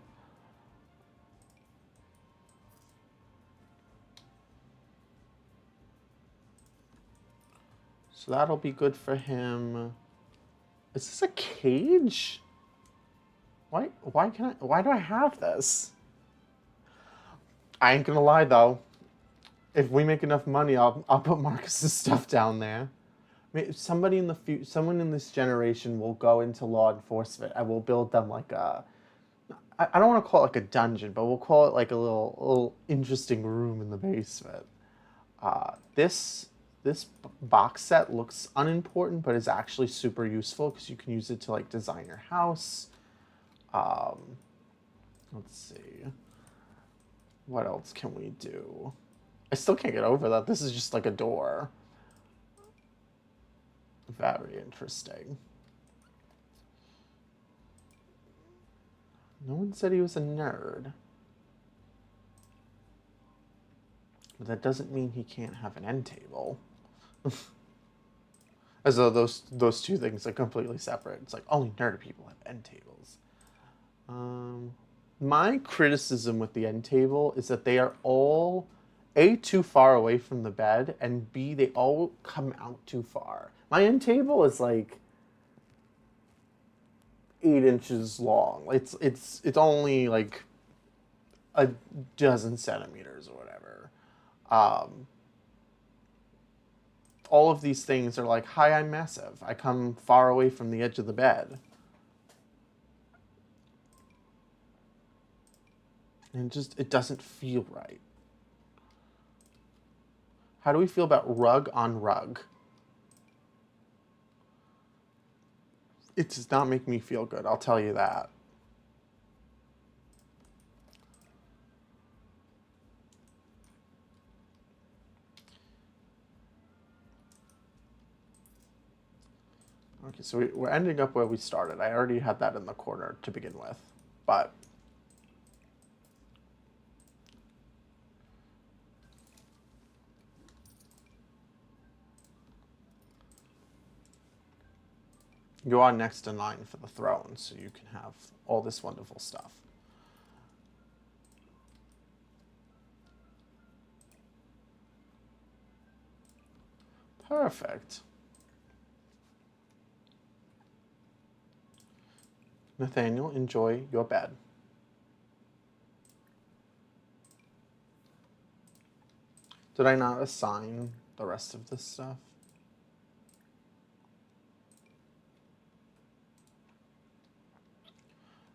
So that'll be good for him. Is this a cage? Why do I have this? I ain't gonna lie though. If we make enough money, I'll put Marcus's stuff down there. Somebody in the someone in this generation will go into law enforcement and we'll build them like I don't want to call it like a dungeon, but we'll call it like a little interesting room in the basement. This box set looks unimportant, but is actually super useful because you can use it to like design your house. Um, let's see. What else can we do? I still can't get over that. This is just like a door. Very interesting. No one said he was a nerd. But that doesn't mean he can't have an end table. As though those two things are completely separate. It's like only nerd people have end tables. My criticism with the end table is that they are all A, too far away from the bed, and B, they all come out too far. My end table is like 8 inches long. It's only like a dozen centimeters or whatever. Um, all of these things are like, hi, I'm massive. I come far away from the edge of the bed. And it doesn't feel right. How do we feel about rug on rug? It does not make me feel good, I'll tell you that. Okay, so we're ending up where we started. I already had that in the corner to begin with, but you are next in line for the throne, so you can have all this wonderful stuff. Perfect. Nathaniel, enjoy your bed. Did I not assign the rest of this stuff?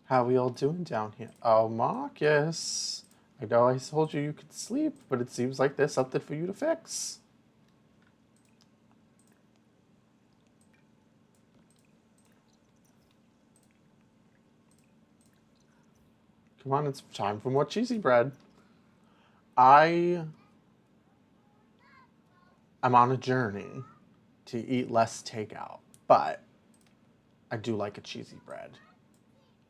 How we all doing down here? Oh, Marcus. I know I told you could sleep, but it seems like there's something for you to fix. Come on, it's time for more cheesy bread. I'm on a journey to eat less takeout, but I do like a cheesy bread.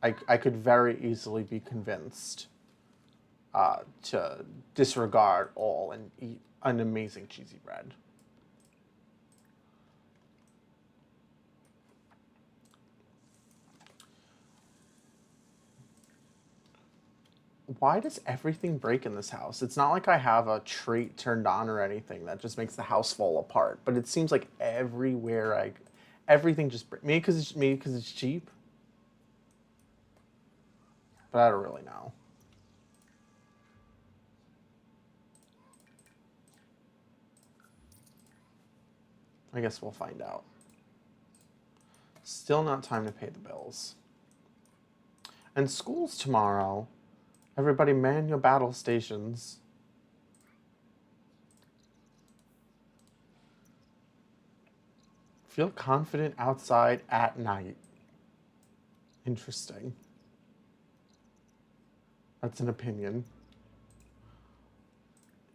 I could very easily be convinced to disregard all and eat an amazing cheesy bread. Why does everything break in this house? It's not like I have a trait turned on or anything that just makes the house fall apart, but it seems like everything just maybe because it's cheap, but I don't really know. I guess we'll find out. Still not time to pay the bills. And school's tomorrow. Everybody man your battle stations. Feel confident outside at night. Interesting. That's an opinion.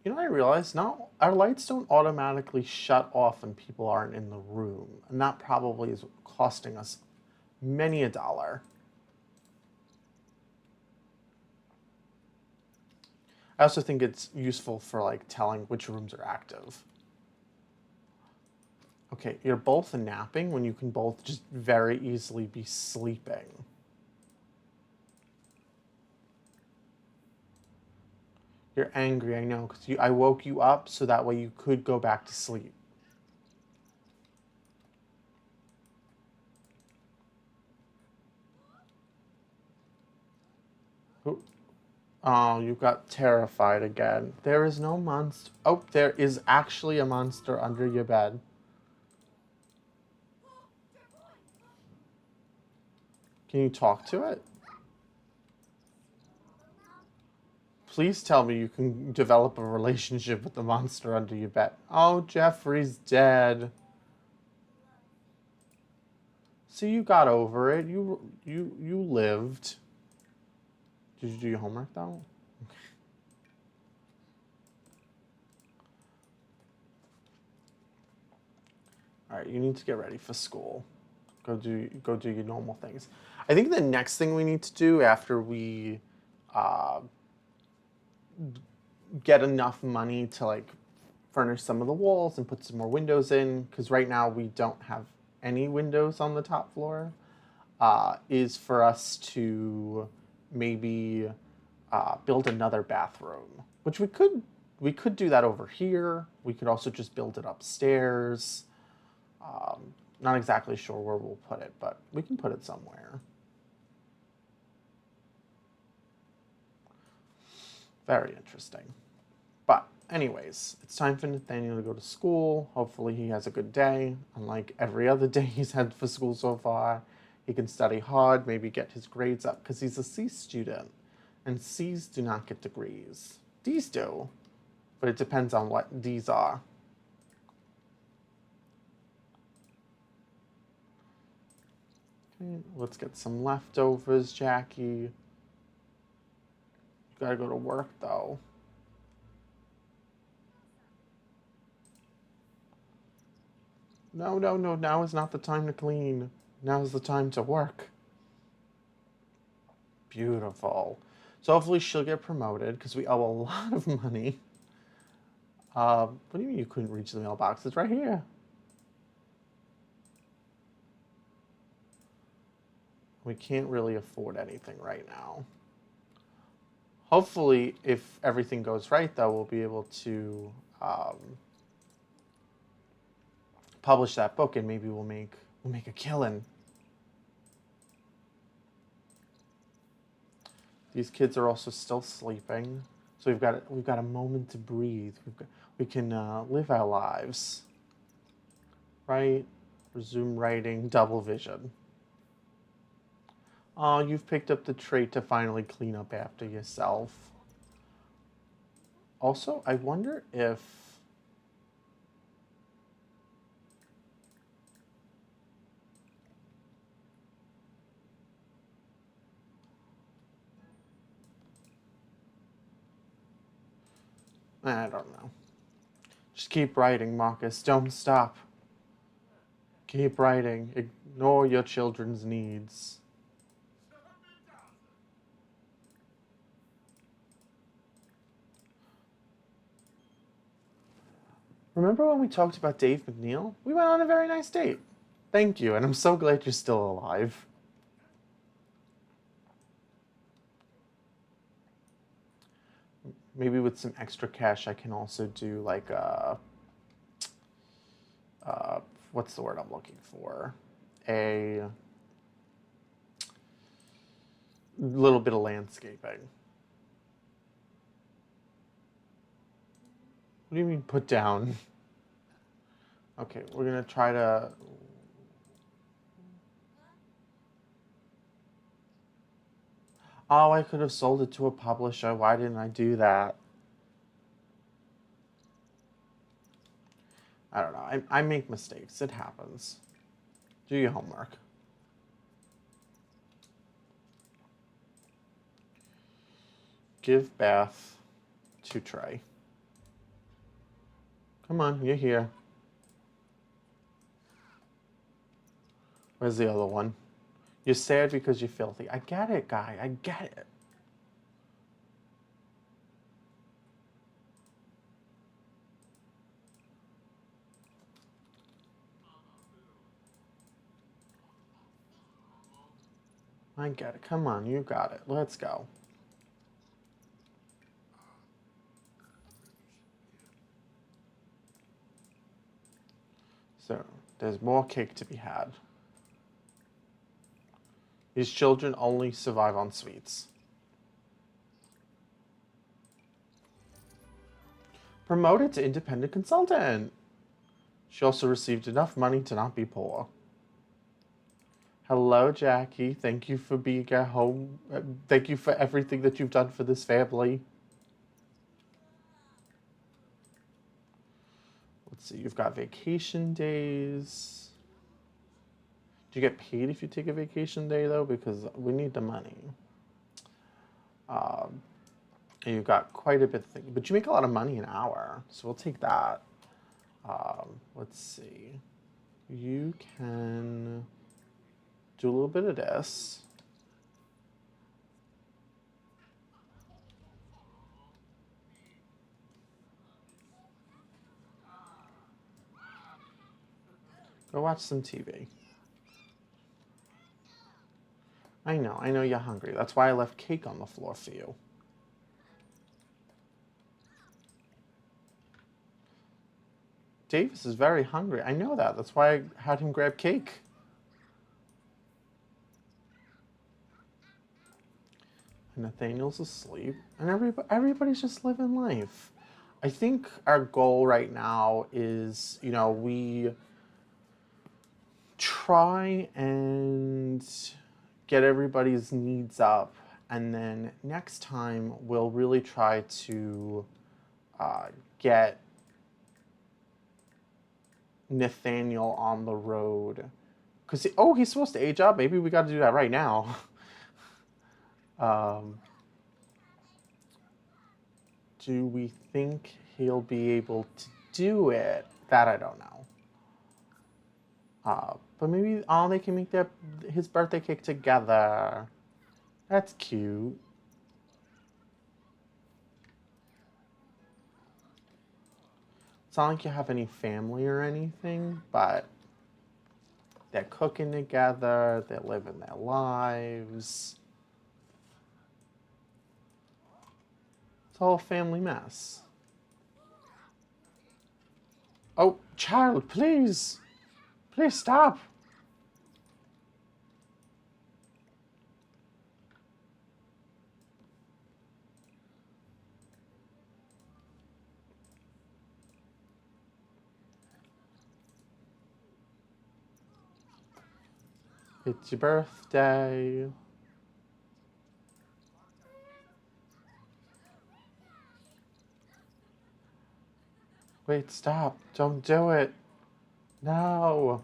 You know, I realized now our lights don't automatically shut off when people aren't in the room. And that probably is costing us many a dollar. I also think it's useful for like telling which rooms are active. Okay, you're both napping when you can both just very easily be sleeping. You're angry, I know, because I woke you up so that way you could go back to sleep. Oh, you got terrified again. There is no monster. Oh, there is actually a monster under your bed. Can you talk to it? Please tell me you can develop a relationship with the monster under your bed. Oh, Jeffrey's dead. See, you got over it. You lived. Did you do your homework though? All right, you need to get ready for school. Go do your normal things. I think the next thing we need to do after we uh, get enough money to like furnish some of the walls and put some more windows in, because right now we don't have any windows on the top floor, is for us to maybe build another bathroom, which we could do that over here. We could also just build it upstairs. Not exactly sure where we'll put it, but we can put it somewhere. Very interesting. But anyways, it's time for Nathaniel to go to school. Hopefully he has a good day. Unlike every other day he's had for school so far, he can study hard, maybe get his grades up, because he's a C student. And C's do not get degrees. D's do, but it depends on what D's are. Okay, let's get some leftovers, Jackie. You gotta go to work though. No, no, no, now is not the time to clean. Now is the time to work. Beautiful. So hopefully she'll get promoted because we owe a lot of money. What do you mean you couldn't reach the mailbox? It's right here. We can't really afford anything right now. Hopefully, if everything goes right, though, we'll be able to publish that book, and maybe we'll make a killing. These kids are also still sleeping, so we've got a moment to breathe. We can live our lives. Right? Resume writing. Double vision. Oh, you've picked up the trait to finally clean up after yourself. Also, I wonder if I don't know. Just keep writing, Marcus. Don't stop. Keep writing. Ignore your children's needs. Remember when we talked about Dave McNeil? We went on a very nice date. Thank you, and I'm so glad you're still alive. Maybe with some extra cash, I can also do like what's the word I'm looking for? A little bit of landscaping. What do you mean put down? Okay, we're gonna try to... Oh, I could have sold it to a publisher. Why didn't I do that? I don't know. I make mistakes. It happens. Do your homework. Give bath to Trey. Come on, you're here. Where's the other one? You're sad because you're filthy. I get it, guy. I get it. I get it. Come on, you got it. Let's go. So, there's more cake to be had. These children only survive on sweets. Promoted to independent consultant. She also received enough money to not be poor. Hello, Jackie. Thank you for being at home. Thank you for everything that you've done for this family. Let's see. You've got vacation days. Do you get paid if you take a vacation day, though? Because we need the money. And you've got quite a bit of things. But you make a lot of money an hour, so we'll take that. Let's see. You can do a little bit of this. Go watch some TV. I know you're hungry. That's why I left cake on the floor for you. Davis is very hungry. I know that. That's why I had him grab cake. And Nathaniel's asleep. And everybody's just living life. I think our goal right now is, we try and get everybody's needs up. And then next time, we'll really try to get Nathaniel on the road. Because, he's supposed to age up. Maybe we got to do that right now. Do we think he'll be able to do it? That I don't know. But maybe they can make his birthday cake together. That's cute. It's not like you have any family or anything, but they're cooking together, they're living their lives. It's all a family mess. Oh, child, please. Please stop. It's your birthday. Wait, stop. Don't do it. No.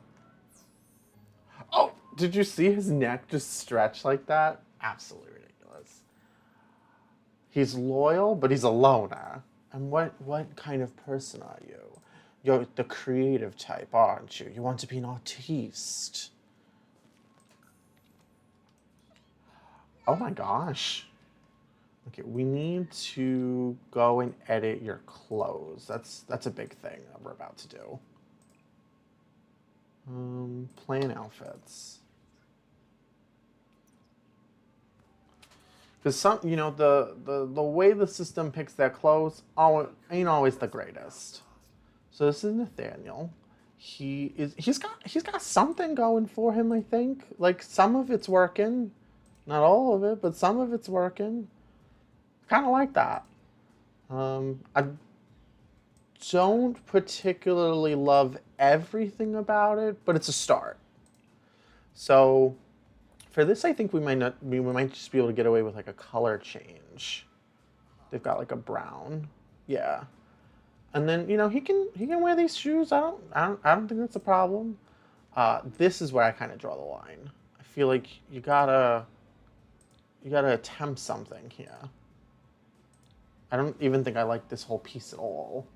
Oh, did you see his neck just stretch like that? Absolutely ridiculous. He's loyal, but he's a loner. And what kind of person are you? You're the creative type, aren't you? You want to be an artiste. Oh my gosh. Okay, we need to go and edit your clothes. That's a big thing that we're about to do. Plan outfits. Because the way the system picks their clothes ain't always the greatest. So this is Nathaniel. He's got something going for him, I think. Like some of it's working. Not all of it, but some of it's working. Kind of like that. don't particularly love everything about it, but it's a start. So for this, I think we might not. We might just be able to get away with like a color change. They've got like a brown, yeah. And then he can wear these shoes. I don't think that's a problem. This is where I kind of draw the line. I feel like you gotta attempt something here. I don't even think I like this whole piece at all.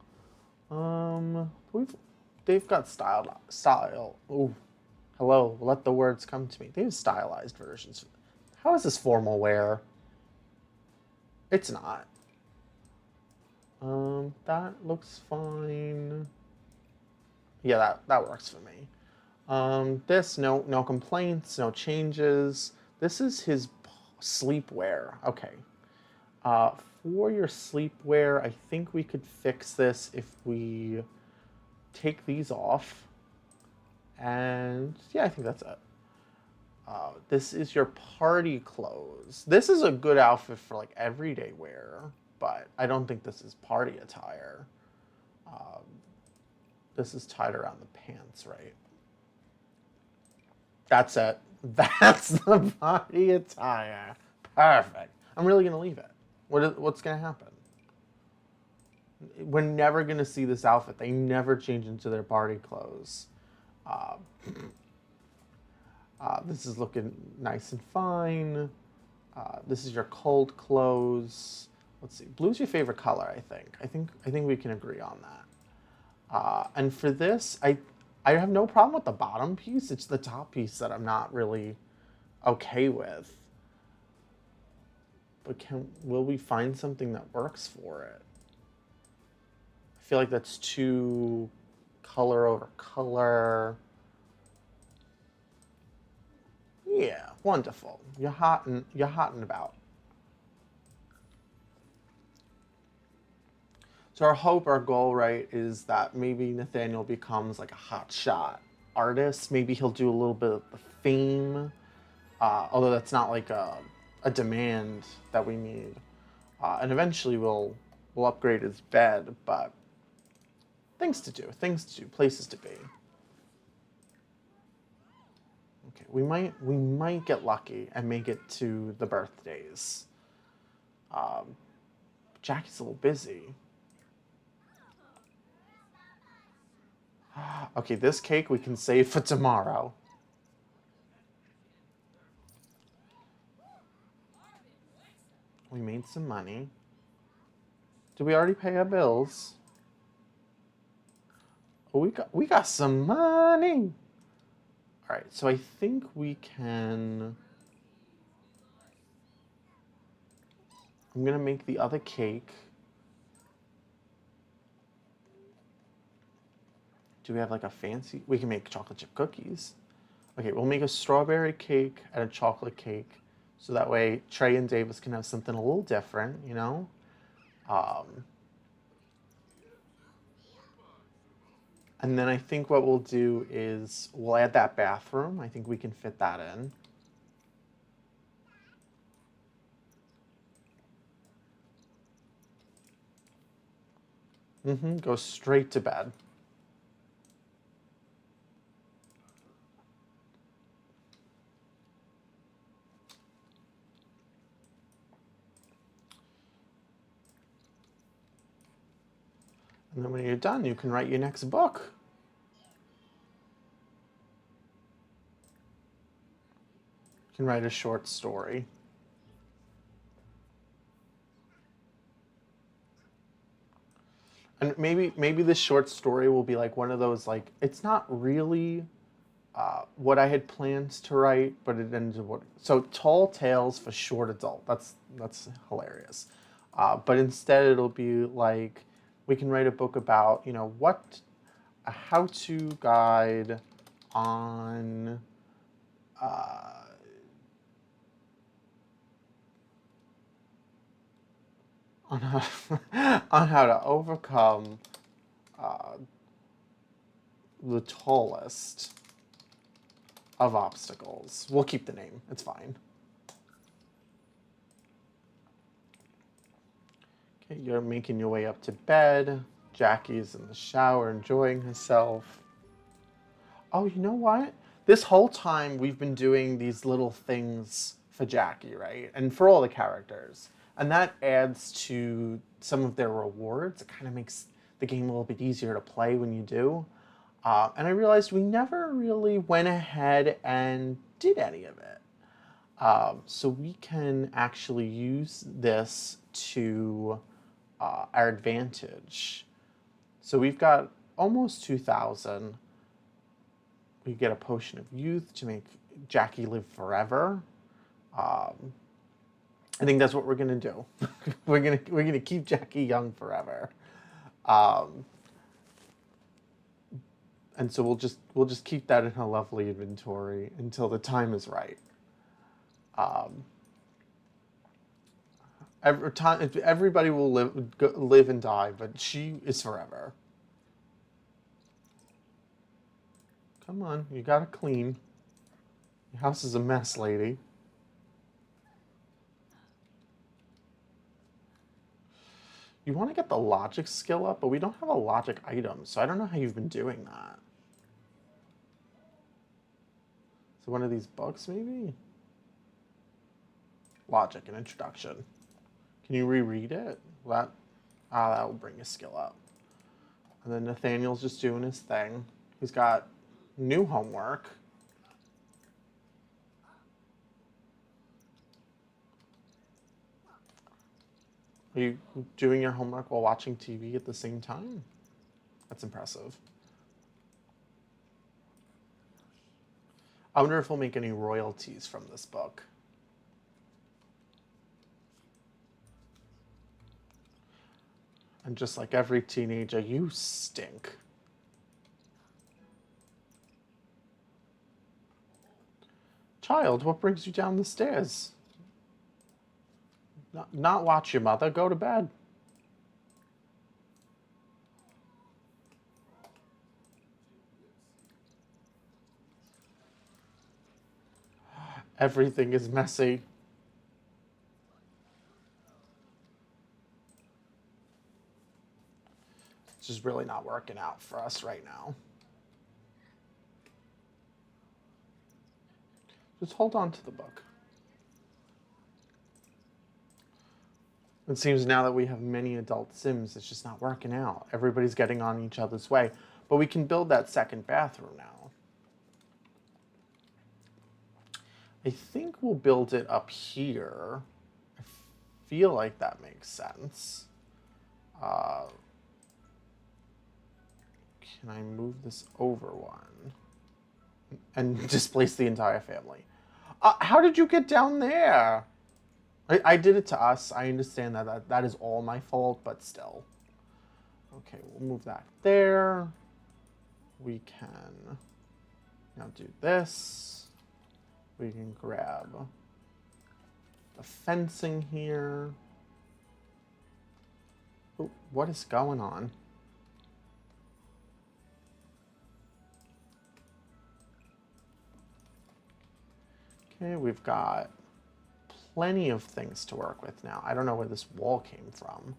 We've they've got style. Ooh, hello. Let the words come to me. They have stylized versions. How is this formal wear? It's not. That looks fine. Yeah, that works for me. This no complaints, no changes. This is his sleepwear. Okay. Uh, for your sleepwear, I think we could fix this if we take these off. And yeah, I think that's it. This is your party clothes. This is a good outfit for like everyday wear, but I don't think this is party attire. Um, this is tied around the pants, right? That's it. That's the party attire. Perfect. I'm really gonna leave it. What's gonna happen? We're never gonna see this outfit. They never change into their party clothes. Uh, this is looking nice and fine. This is your cold clothes. Let's see. Blue's your favorite color, I think. I think we can agree on that. And for this, I have no problem with the bottom piece. It's the top piece that I'm not really okay with. But will we find something that works for it? I feel like that's too color over color. Yeah, wonderful. You're hot and about. So our hope, our goal, right, is that maybe Nathaniel becomes like a hot shot artist. Maybe he'll do a little bit of the theme, although that's not like a demand that we need. And eventually we'll upgrade his bed, but things to do, places to be. Okay, we might get lucky and make it to the birthdays. Um, Jackie's a little busy. Okay, this cake we can save for tomorrow. We made some money. Did we already pay our bills? Oh, we got some money. All right, so I think we can. I'm gonna make the other cake. Do we have like a fancy? We can make chocolate chip cookies. Okay, we'll make a strawberry cake and a chocolate cake, so that way Trey and Davis can have something a little different, you know. Um, and then I think what we'll do is we'll add that bathroom. I think we can fit that in. Go straight to bed. And then when you're done, you can write your next book. You can write a short story. And maybe this short story will be like one of those like it's not really what I had planned to write, but it ended up what so tall tales for short adult. That's hilarious. But instead, it'll be like we can write a book about what a how-to guide on uh, on how, on how to overcome uh, the tallest of obstacles. We'll keep the name. It's fine. Okay, you're making your way up to bed. Jackie's in the shower enjoying herself. Oh, you know what? This whole time we've been doing these little things for Jackie, right? And for all the characters. And that adds to some of their rewards. It kind of makes the game a little bit easier to play when you do. And I realized we never really went ahead and did any of it. So we can actually use this to our advantage. So we've got almost 2,000. We get a potion of youth to make Jackie live forever. I think that's what we're gonna do. we're gonna keep Jackie young forever. And so we'll just keep that in a lovely inventory until the time is right. Everybody will live and die, but she is forever. Come on, you gotta clean. Your house is a mess, lady. You want to get the logic skill up, but we don't have a logic item, so I don't know how you've been doing that. So one of these books, maybe? Logic, an introduction. Can you reread it? That will bring his skill up. And then Nathaniel's just doing his thing. He's got new homework. Are you doing your homework while watching TV at the same time? That's impressive. I wonder if we'll make any royalties from this book. And just like every teenager, you stink. Child, what brings you down the stairs? Not watch your mother. Go to bed. Everything is messy. It's just really not working out for us right now. Just hold on to the book. It seems now that we have many adult Sims, it's just not working out. Everybody's getting on each other's way. But we can build that second bathroom now. I think we'll build it up here. I feel like that makes sense. Can I move this over one? And displace the entire family. How did you get down there? I did it to us. I understand that is all my fault, but still. Okay, we'll move that there. We can now do this. We can grab the fencing here. Oh, what is going on? Okay, we've got plenty of things to work with now. I don't know where this wall came from.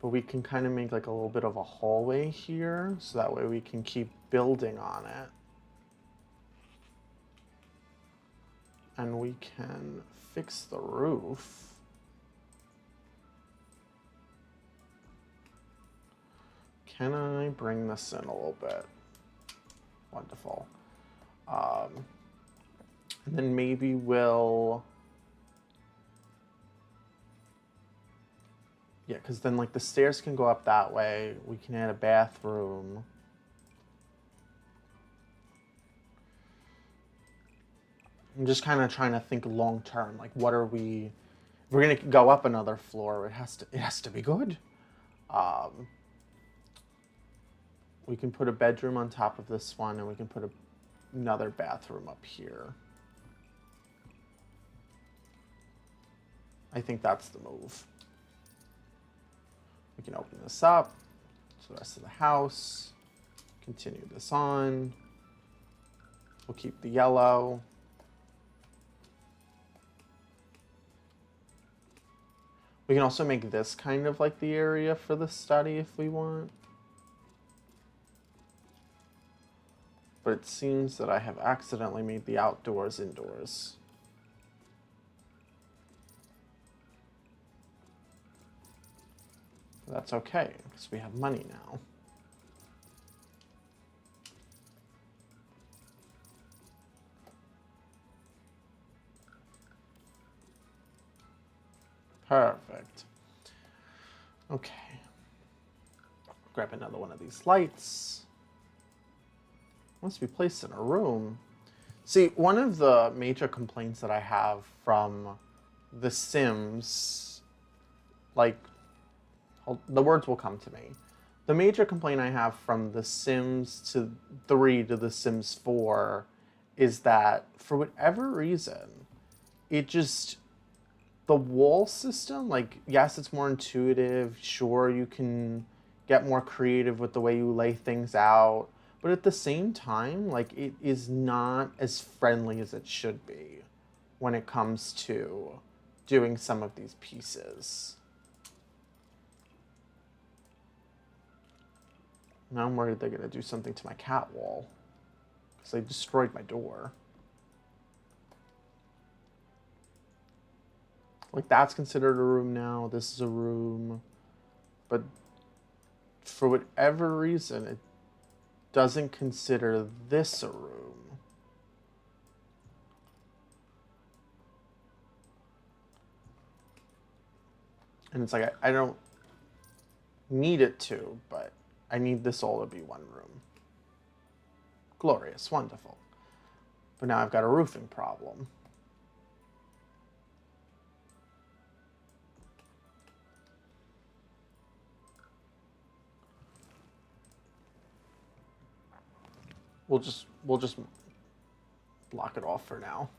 But we can kind of make like a little bit of a hallway here, so that way we can keep building on it. And we can fix the roof. Can I bring this in a little bit? Wonderful. And then maybe we'll... Yeah, because then like the stairs can go up that way. We can add a bathroom. I'm just kind of trying to think long term. Like, what are we? If we're gonna go up another floor, it has to be good. We can put a bedroom on top of this one, and we can put another bathroom up here. I think that's the move. We can open this up to the rest of the house. Continue this on. We'll keep the yellow. We can also make this kind of like the area for the study if we want. But it seems that I have accidentally made the outdoors indoors. That's okay, because we have money now. Perfect. Okay. Grab another one of these lights. Must be placed in a room. See, one of the major complaints that I have from The Sims, like, the words will come to me. The major complaint I have from The Sims 3 to The Sims 4 is that, for whatever reason, it just, the wall system, like, yes, it's more intuitive. Sure, you can get more creative with the way you lay things out. But at the same time, like, it is not as friendly as it should be when it comes to doing some of these pieces. Now I'm worried they're going to do something to my cat wall, because they destroyed my door. Like, that's considered a room now. This is a room. But for whatever reason, it doesn't consider this a room. And it's like, I don't need it to, but I need this all to be one room. Glorious, wonderful. But now I've got a roofing problem. We'll just block it off for now.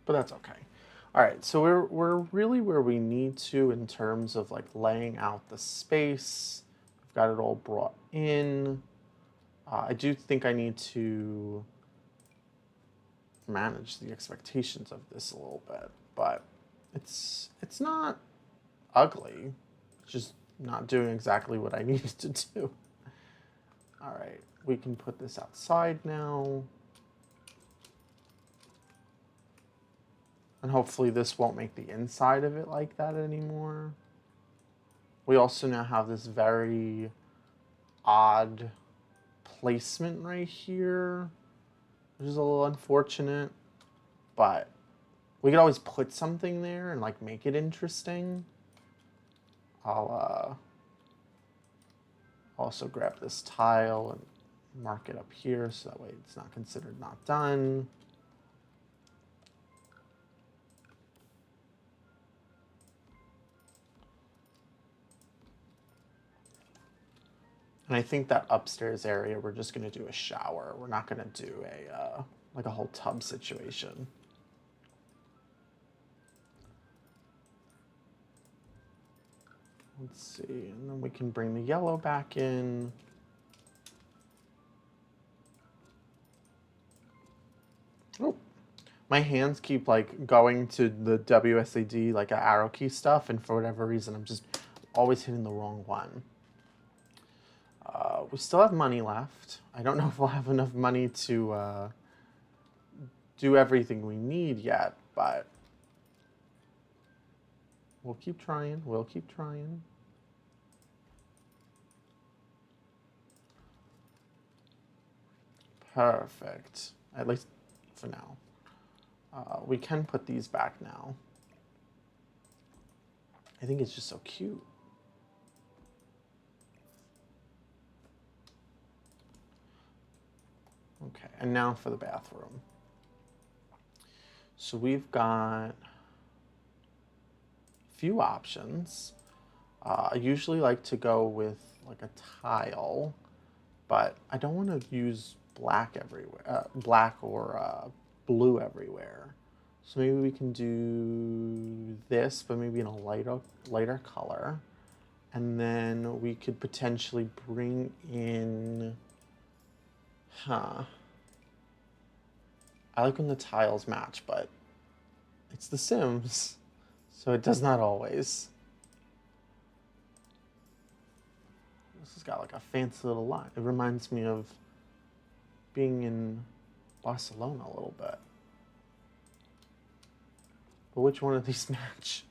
But that's okay. All right, so we're really where we need to in terms of like laying out the space. We've got it all brought in. I do think I need to manage the expectations of this a little bit, but it's not ugly. It's just not doing exactly what I needed to do. All right, we can put this outside now. And hopefully this won't make the inside of it like that anymore. We also now have this very odd placement right here, which is a little unfortunate. But we could always put something there and like make it interesting. I'll also grab this tile and mark it up here so that way it's not considered not done. And I think that upstairs area, we're just going to do a shower. We're not going to do a like a whole tub situation. Let's see, and then we can bring the yellow back in. Oh, my hands keep like going to the WSAD, like a arrow key stuff, and for whatever reason, I'm just always hitting the wrong one. We still have money left. I don't know if we'll have enough money to do everything we need yet, but we'll keep trying. We'll keep trying. Perfect. At least for now. We can put these back now. I think it's just so cute. Okay, and now for the bathroom. So we've got a few options. I usually like to go with like a tile, but I don't want to use black everywhere, black or blue everywhere. So maybe we can do this, but maybe in a lighter color. And then we could potentially bring in Huh. I like when the tiles match, but it's The Sims, so it does not always. This has got like a fancy little line. It reminds me of being in Barcelona a little bit. But which one of these match?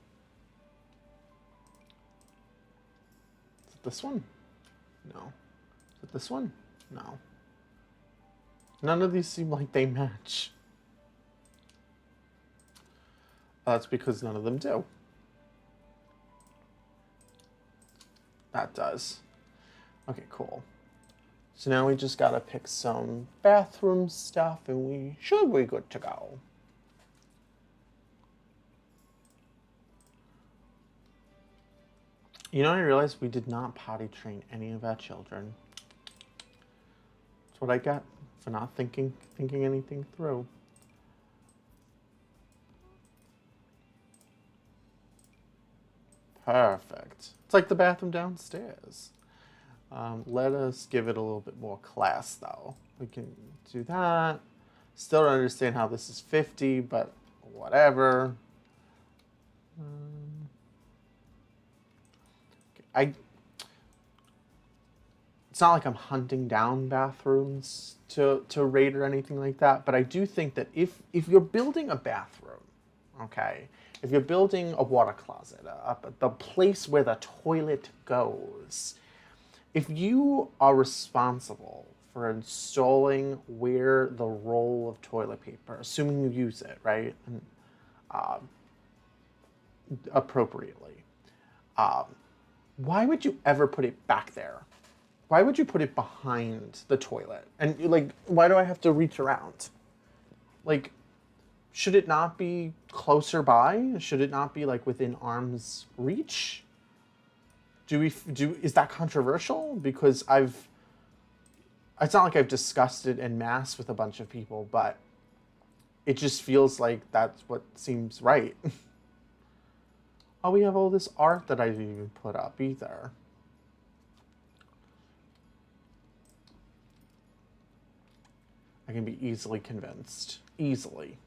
Is it this one? No. Is it this one? No. None of these seem like they match. That's because none of them do. That does. Okay, cool. So now we just gotta pick some bathroom stuff and we should be good to go. You know, I realized we did not potty train any of our children. That's what I got for not thinking anything through. Perfect. It's like the bathroom downstairs. Let us give it a little bit more class, though. We can do that. Still don't understand how this is 50, but whatever. It's not like I'm hunting down bathrooms to rate or anything like that, but I do think that if you're building a bathroom, okay, if you're building a water closet, the place where the toilet goes, if you are responsible for installing where the roll of toilet paper, assuming you use it, right, and, appropriately, why would you ever put it back there? Why would you put it behind the toilet? And like, why do I have to reach around? Like, should it not be closer by? Should it not be like within arm's reach? Is that controversial? Because it's not like I've discussed it en masse with a bunch of people, but it just feels like that's what seems right. Oh, we have all this art that I didn't even put up either. I can be easily convinced. Easily.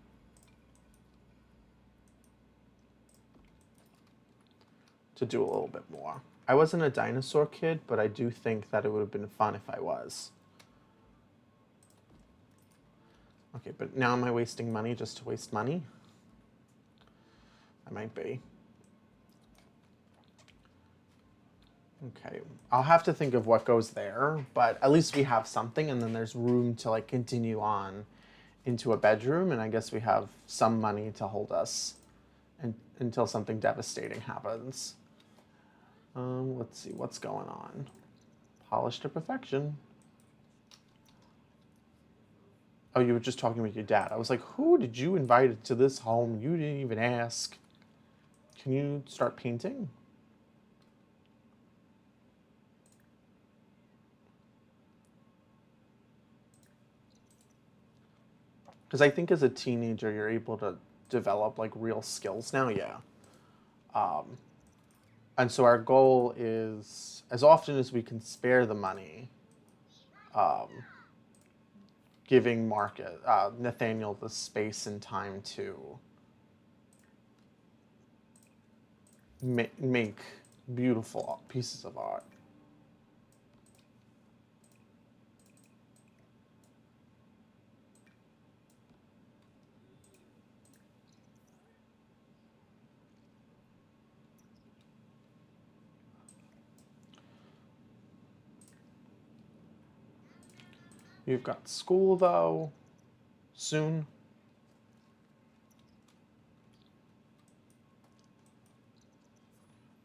To do a little bit more. I wasn't a dinosaur kid, but I do think that it would have been fun if I was. Okay, but now am I wasting money just to waste money? I might be. Okay, I'll have to think of what goes there, but at least we have something, and then there's room to like continue on into a bedroom, and I guess we have some money to hold us until something devastating happens. Let's see what's going on. Polished to perfection. Oh, you were just talking with your dad. I was like, who did you invite to this home? You didn't even ask. Can you start painting? Because I think as a teenager, you're able to develop like real skills now, yeah. And so our goal is, as often as we can spare the money, giving Nathaniel the space and time to make beautiful pieces of art. You've got school, though, soon.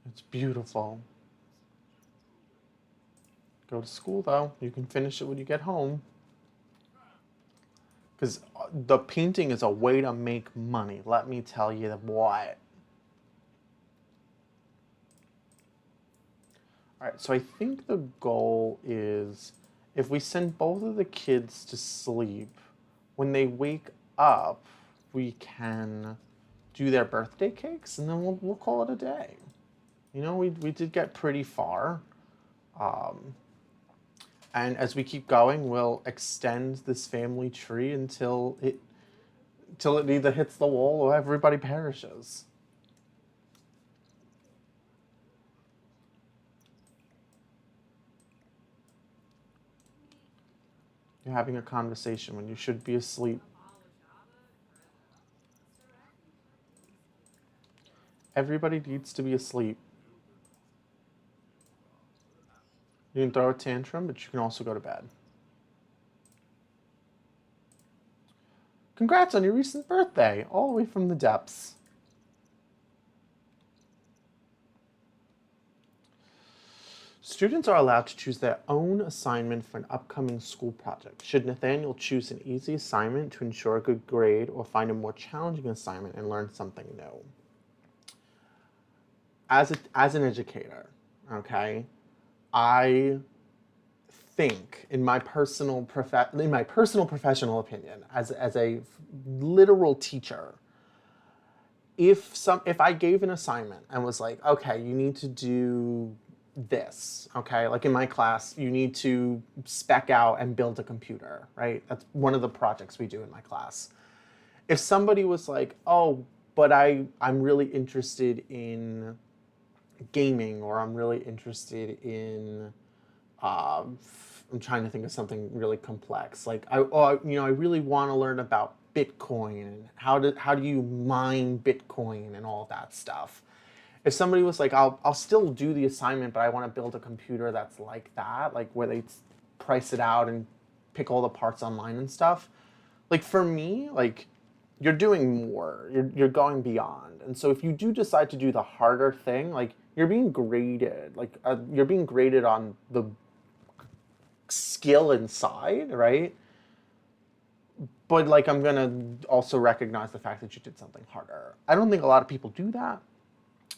It's beautiful. Go to school, though. You can finish it when you get home. Because the painting is a way to make money. Let me tell you what. All right, so I think the goal is if we send both of the kids to sleep, when they wake up, we can do their birthday cakes, and then we'll call it a day. You know, we did get pretty far. And as we keep going, we'll extend this family tree until it either hits the wall or everybody perishes. You're having a conversation when you should be asleep. Everybody needs to be asleep. You can throw a tantrum, but you can also go to bed. Congrats on your recent birthday, all the way from the depths. Students are allowed to choose their own assignment for an upcoming school project. Should Nathaniel choose an easy assignment to ensure a good grade or find a more challenging assignment and learn something new? As an educator, okay, I think in my personal professional opinion as a literal teacher, if I gave an assignment and was like, okay, you need to do this, okay, like in my class, you need to spec out and build a computer, right? That's one of the projects we do in my class. If somebody was like, oh, but I'm really interested in gaming, or I'm really interested in uh, I'm trying to think of something really complex. Like I really want to learn about Bitcoin and how do you mine Bitcoin and all that stuff. If somebody was like, I'll still do the assignment, but I want to build a computer that's like that, like where they price it out and pick all the parts online and stuff. Like for me, like you're doing more. You're going beyond. And so if you do decide to do the harder thing, like you're being graded. Like you're being graded on the skill inside, right? But like I'm gonna also recognize the fact that you did something harder. I don't think a lot of people do that.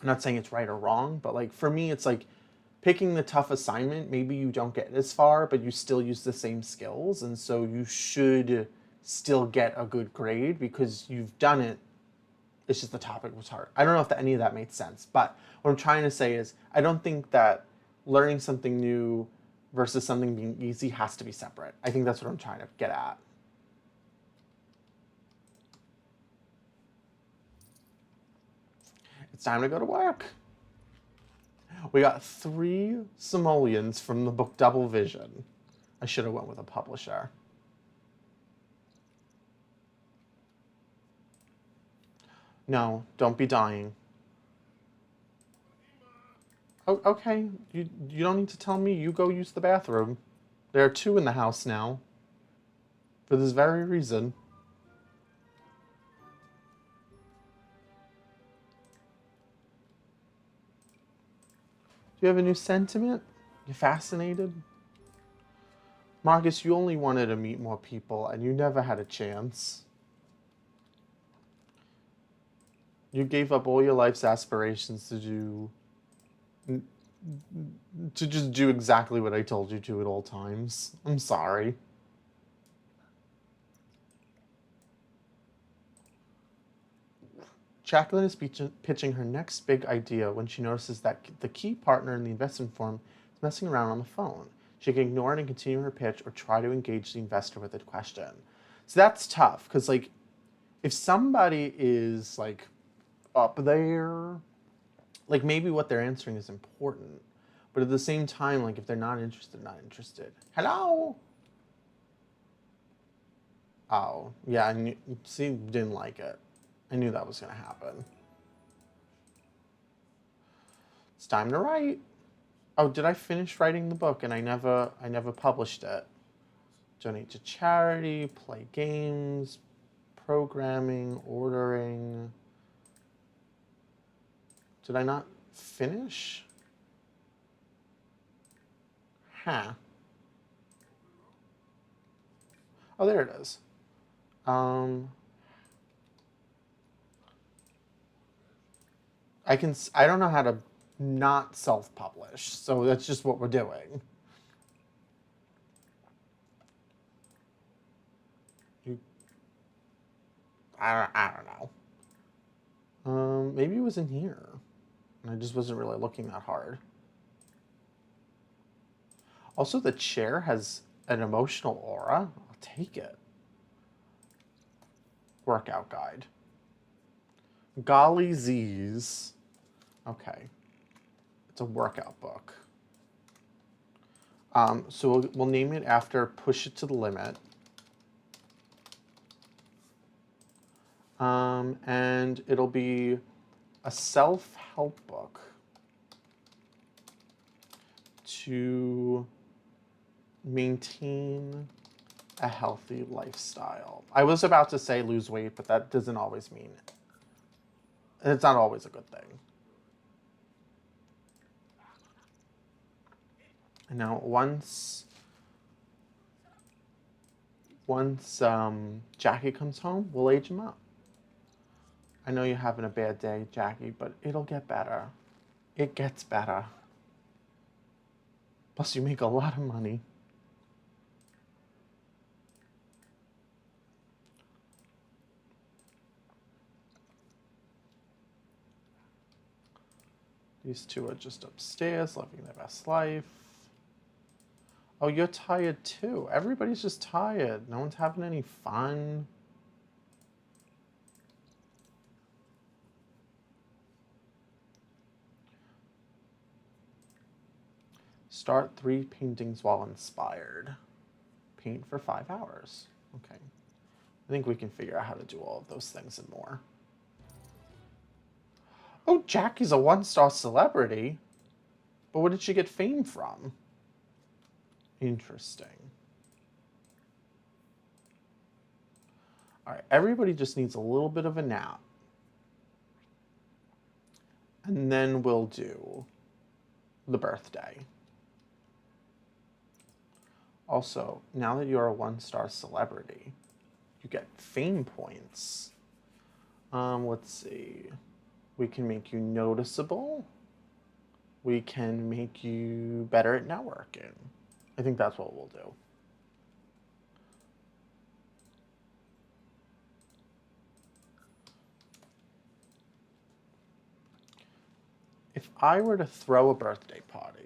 I'm not saying it's right or wrong, but like for me, it's like picking the tough assignment. Maybe you don't get as far, but you still use the same skills, and so you should still get a good grade because you've done it. It's just the topic was hard. I don't know if any of that made sense, but what I'm trying to say is I don't think that learning something new versus something being easy has to be separate. I think that's what I'm trying to get at. It's time to go to work. We got 3 simoleons from the book Double Vision. I should have went with a publisher. No, don't be dying. Oh, okay, you don't need to tell me. You go use the bathroom. There are 2 in the house now. For this very reason. Do you have a new sentiment? You fascinated? Marcus, you only wanted to meet more people, and you never had a chance. You gave up all your life's aspirations to just do exactly what I told you to at all times. I'm sorry. Jacqueline is pitching her next big idea when she notices that the key partner in the investment firm is messing around on the phone. She can ignore it and continue her pitch or try to engage the investor with a question. So that's tough because, like, if somebody is like up there, like maybe what they're answering is important, but at the same time, like if they're not interested, not interested. Hello. Oh yeah, I knew, see, didn't like it. I knew that was gonna happen. It's time to write. Oh, did I finish writing the book and I never published it? Donate to charity, play games, programming, ordering. Did I not finish? Huh. Oh, there it is. Um, I don't know how to not self-publish, so that's just what we're doing. You, I don't know. Maybe it was in here. And I just wasn't really looking that hard. Also, the chair has an emotional aura. I'll take it. Workout guide. Golly Z's. Okay. It's a workout book. So we'll name it after Push It to the Limit. And it'll be a self-help book to maintain a healthy lifestyle. I was about to say lose weight, but that doesn't always mean it. It's not always a good thing. And now once Jackie comes home, we'll age him up. I know you're having a bad day, Jackie, but it'll get better. It gets better. Plus, you make a lot of money. These two are just upstairs, living their best life. Oh, you're tired too. Everybody's just tired. No one's having any fun. Start 3 paintings while inspired. Paint for 5 hours. Okay. I think we can figure out how to do all of those things and more. Oh, Jackie's a 1-star celebrity. But where did she get fame from? Interesting. All right, everybody just needs a little bit of a nap. And then we'll do the birthday. Also, now that you're a 1-star celebrity, you get fame points. Let's see. We can make you noticeable. We can make you better at networking. I think that's what we'll do. If I were to throw a birthday party,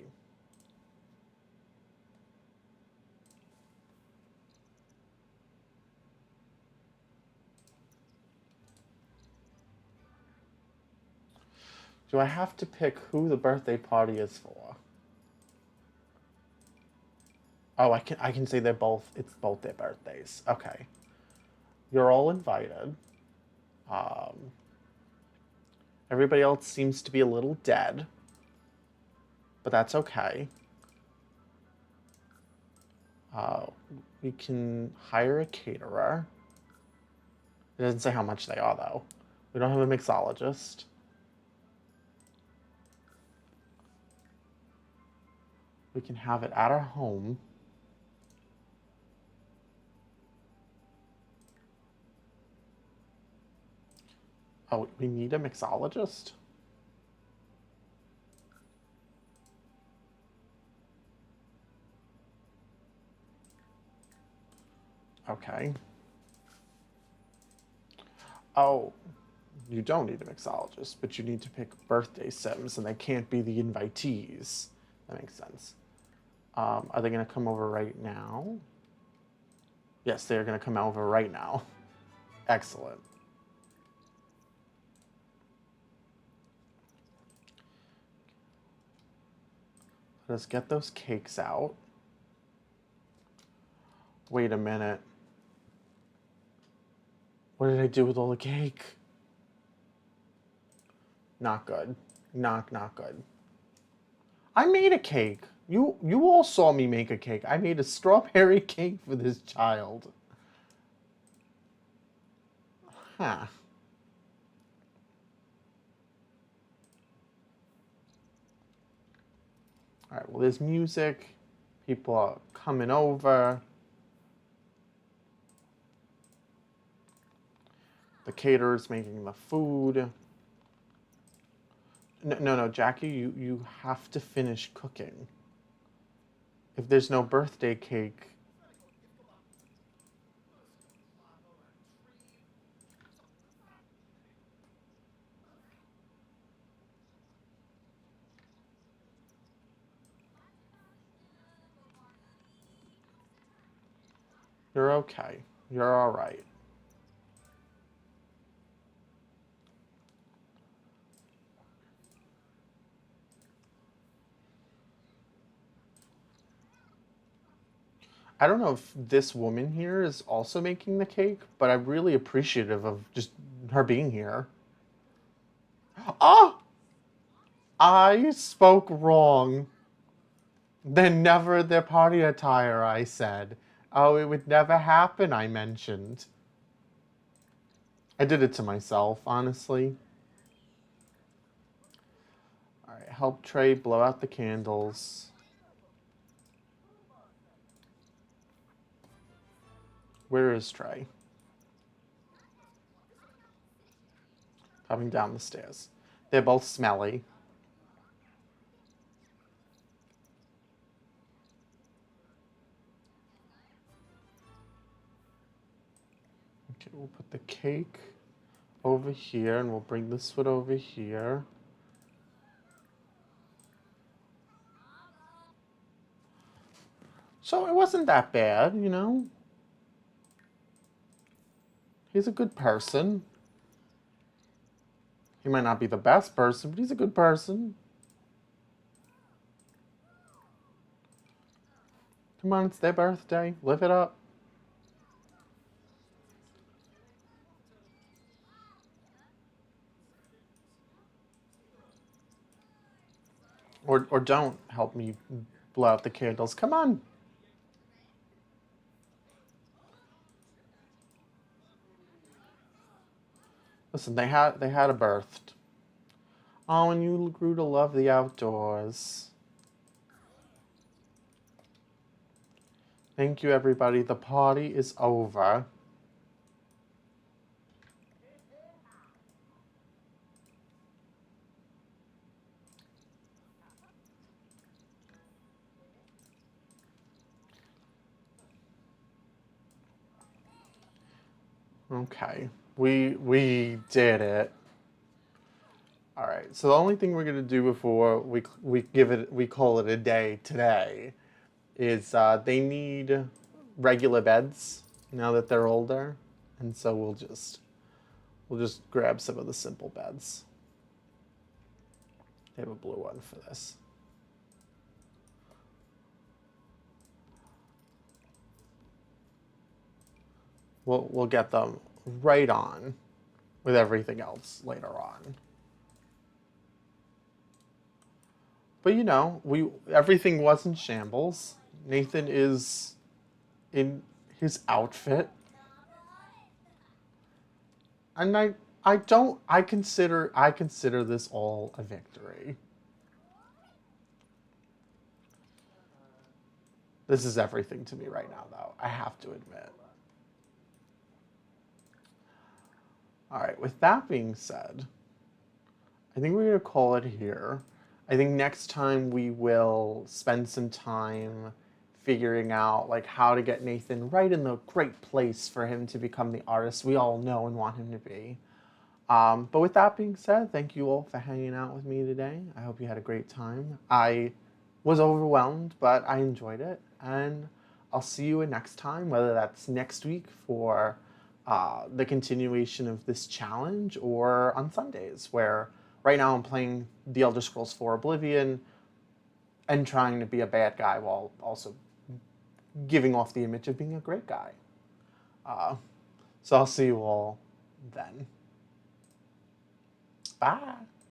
do I have to pick who the birthday party is for? Oh, I can say it's both their birthdays. Okay. You're all invited. Um, Everybody else seems to be a little dead, but that's okay. Uh, we can hire a caterer. It doesn't say how much they are, though. We don't have a mixologist. We can have it at our home. Oh, we need a mixologist? Okay. Oh, you don't need a mixologist, but you need to pick birthday sims, and they can't be the invitees. That makes sense. Are they going to come over right now? Yes, they're going to come over right now. Excellent. Let us get those cakes out. Wait a minute. What did I do with all the cake? Not good. Not good. I made a cake. You all saw me make a cake. I made a strawberry cake for this child. Huh. All right, well, there's music. People are coming over. The caterer's making the food. No, Jackie, you have to finish cooking. If there's no birthday cake... You're okay. You're all right. I don't know if this woman here is also making the cake, but I'm really appreciative of just her being here. Oh, I spoke wrong. Then never their party attire, I said. Oh, it would never happen, I mentioned. I did it to myself, honestly. All right, help Trey blow out the candles. Where is Trey? Coming down the stairs. They're both smelly. Okay, we'll put the cake over here and we'll bring this one over here. So it wasn't that bad, you know? He's a good person. He might not be the best person, but he's a good person. Come on, it's their birthday. Live it up. Or don't help me blow out the candles. Come on. Listen, they had a birth. Oh, and you grew to love the outdoors. Thank you, everybody. The party is over. Okay, we did it. All right. So the only thing we're gonna do before we call it a day today is they need regular beds now that they're older, and so we'll just grab some of the simple beds. They have a blue one for this. We'll get them right on with everything else later on. But you know, we everything was in shambles. Nathan is in his outfit, and I don't I consider this all a victory. This is everything to me right now, though. I have to admit. All right. With that being said, I think we're gonna call it here. I think next time we will spend some time figuring out like how to get Nathan right in the great place for him to become the artist we all know and want him to be. But with that being said, thank you all for hanging out with me today. I hope you had a great time. I was overwhelmed, but I enjoyed it. And I'll see you next time, whether that's next week for the continuation of this challenge or on Sundays, where right now I'm playing The Elder Scrolls 4 Oblivion and trying to be a bad guy while also giving off the image of being a great guy. Uh, so I'll see you all then. Bye.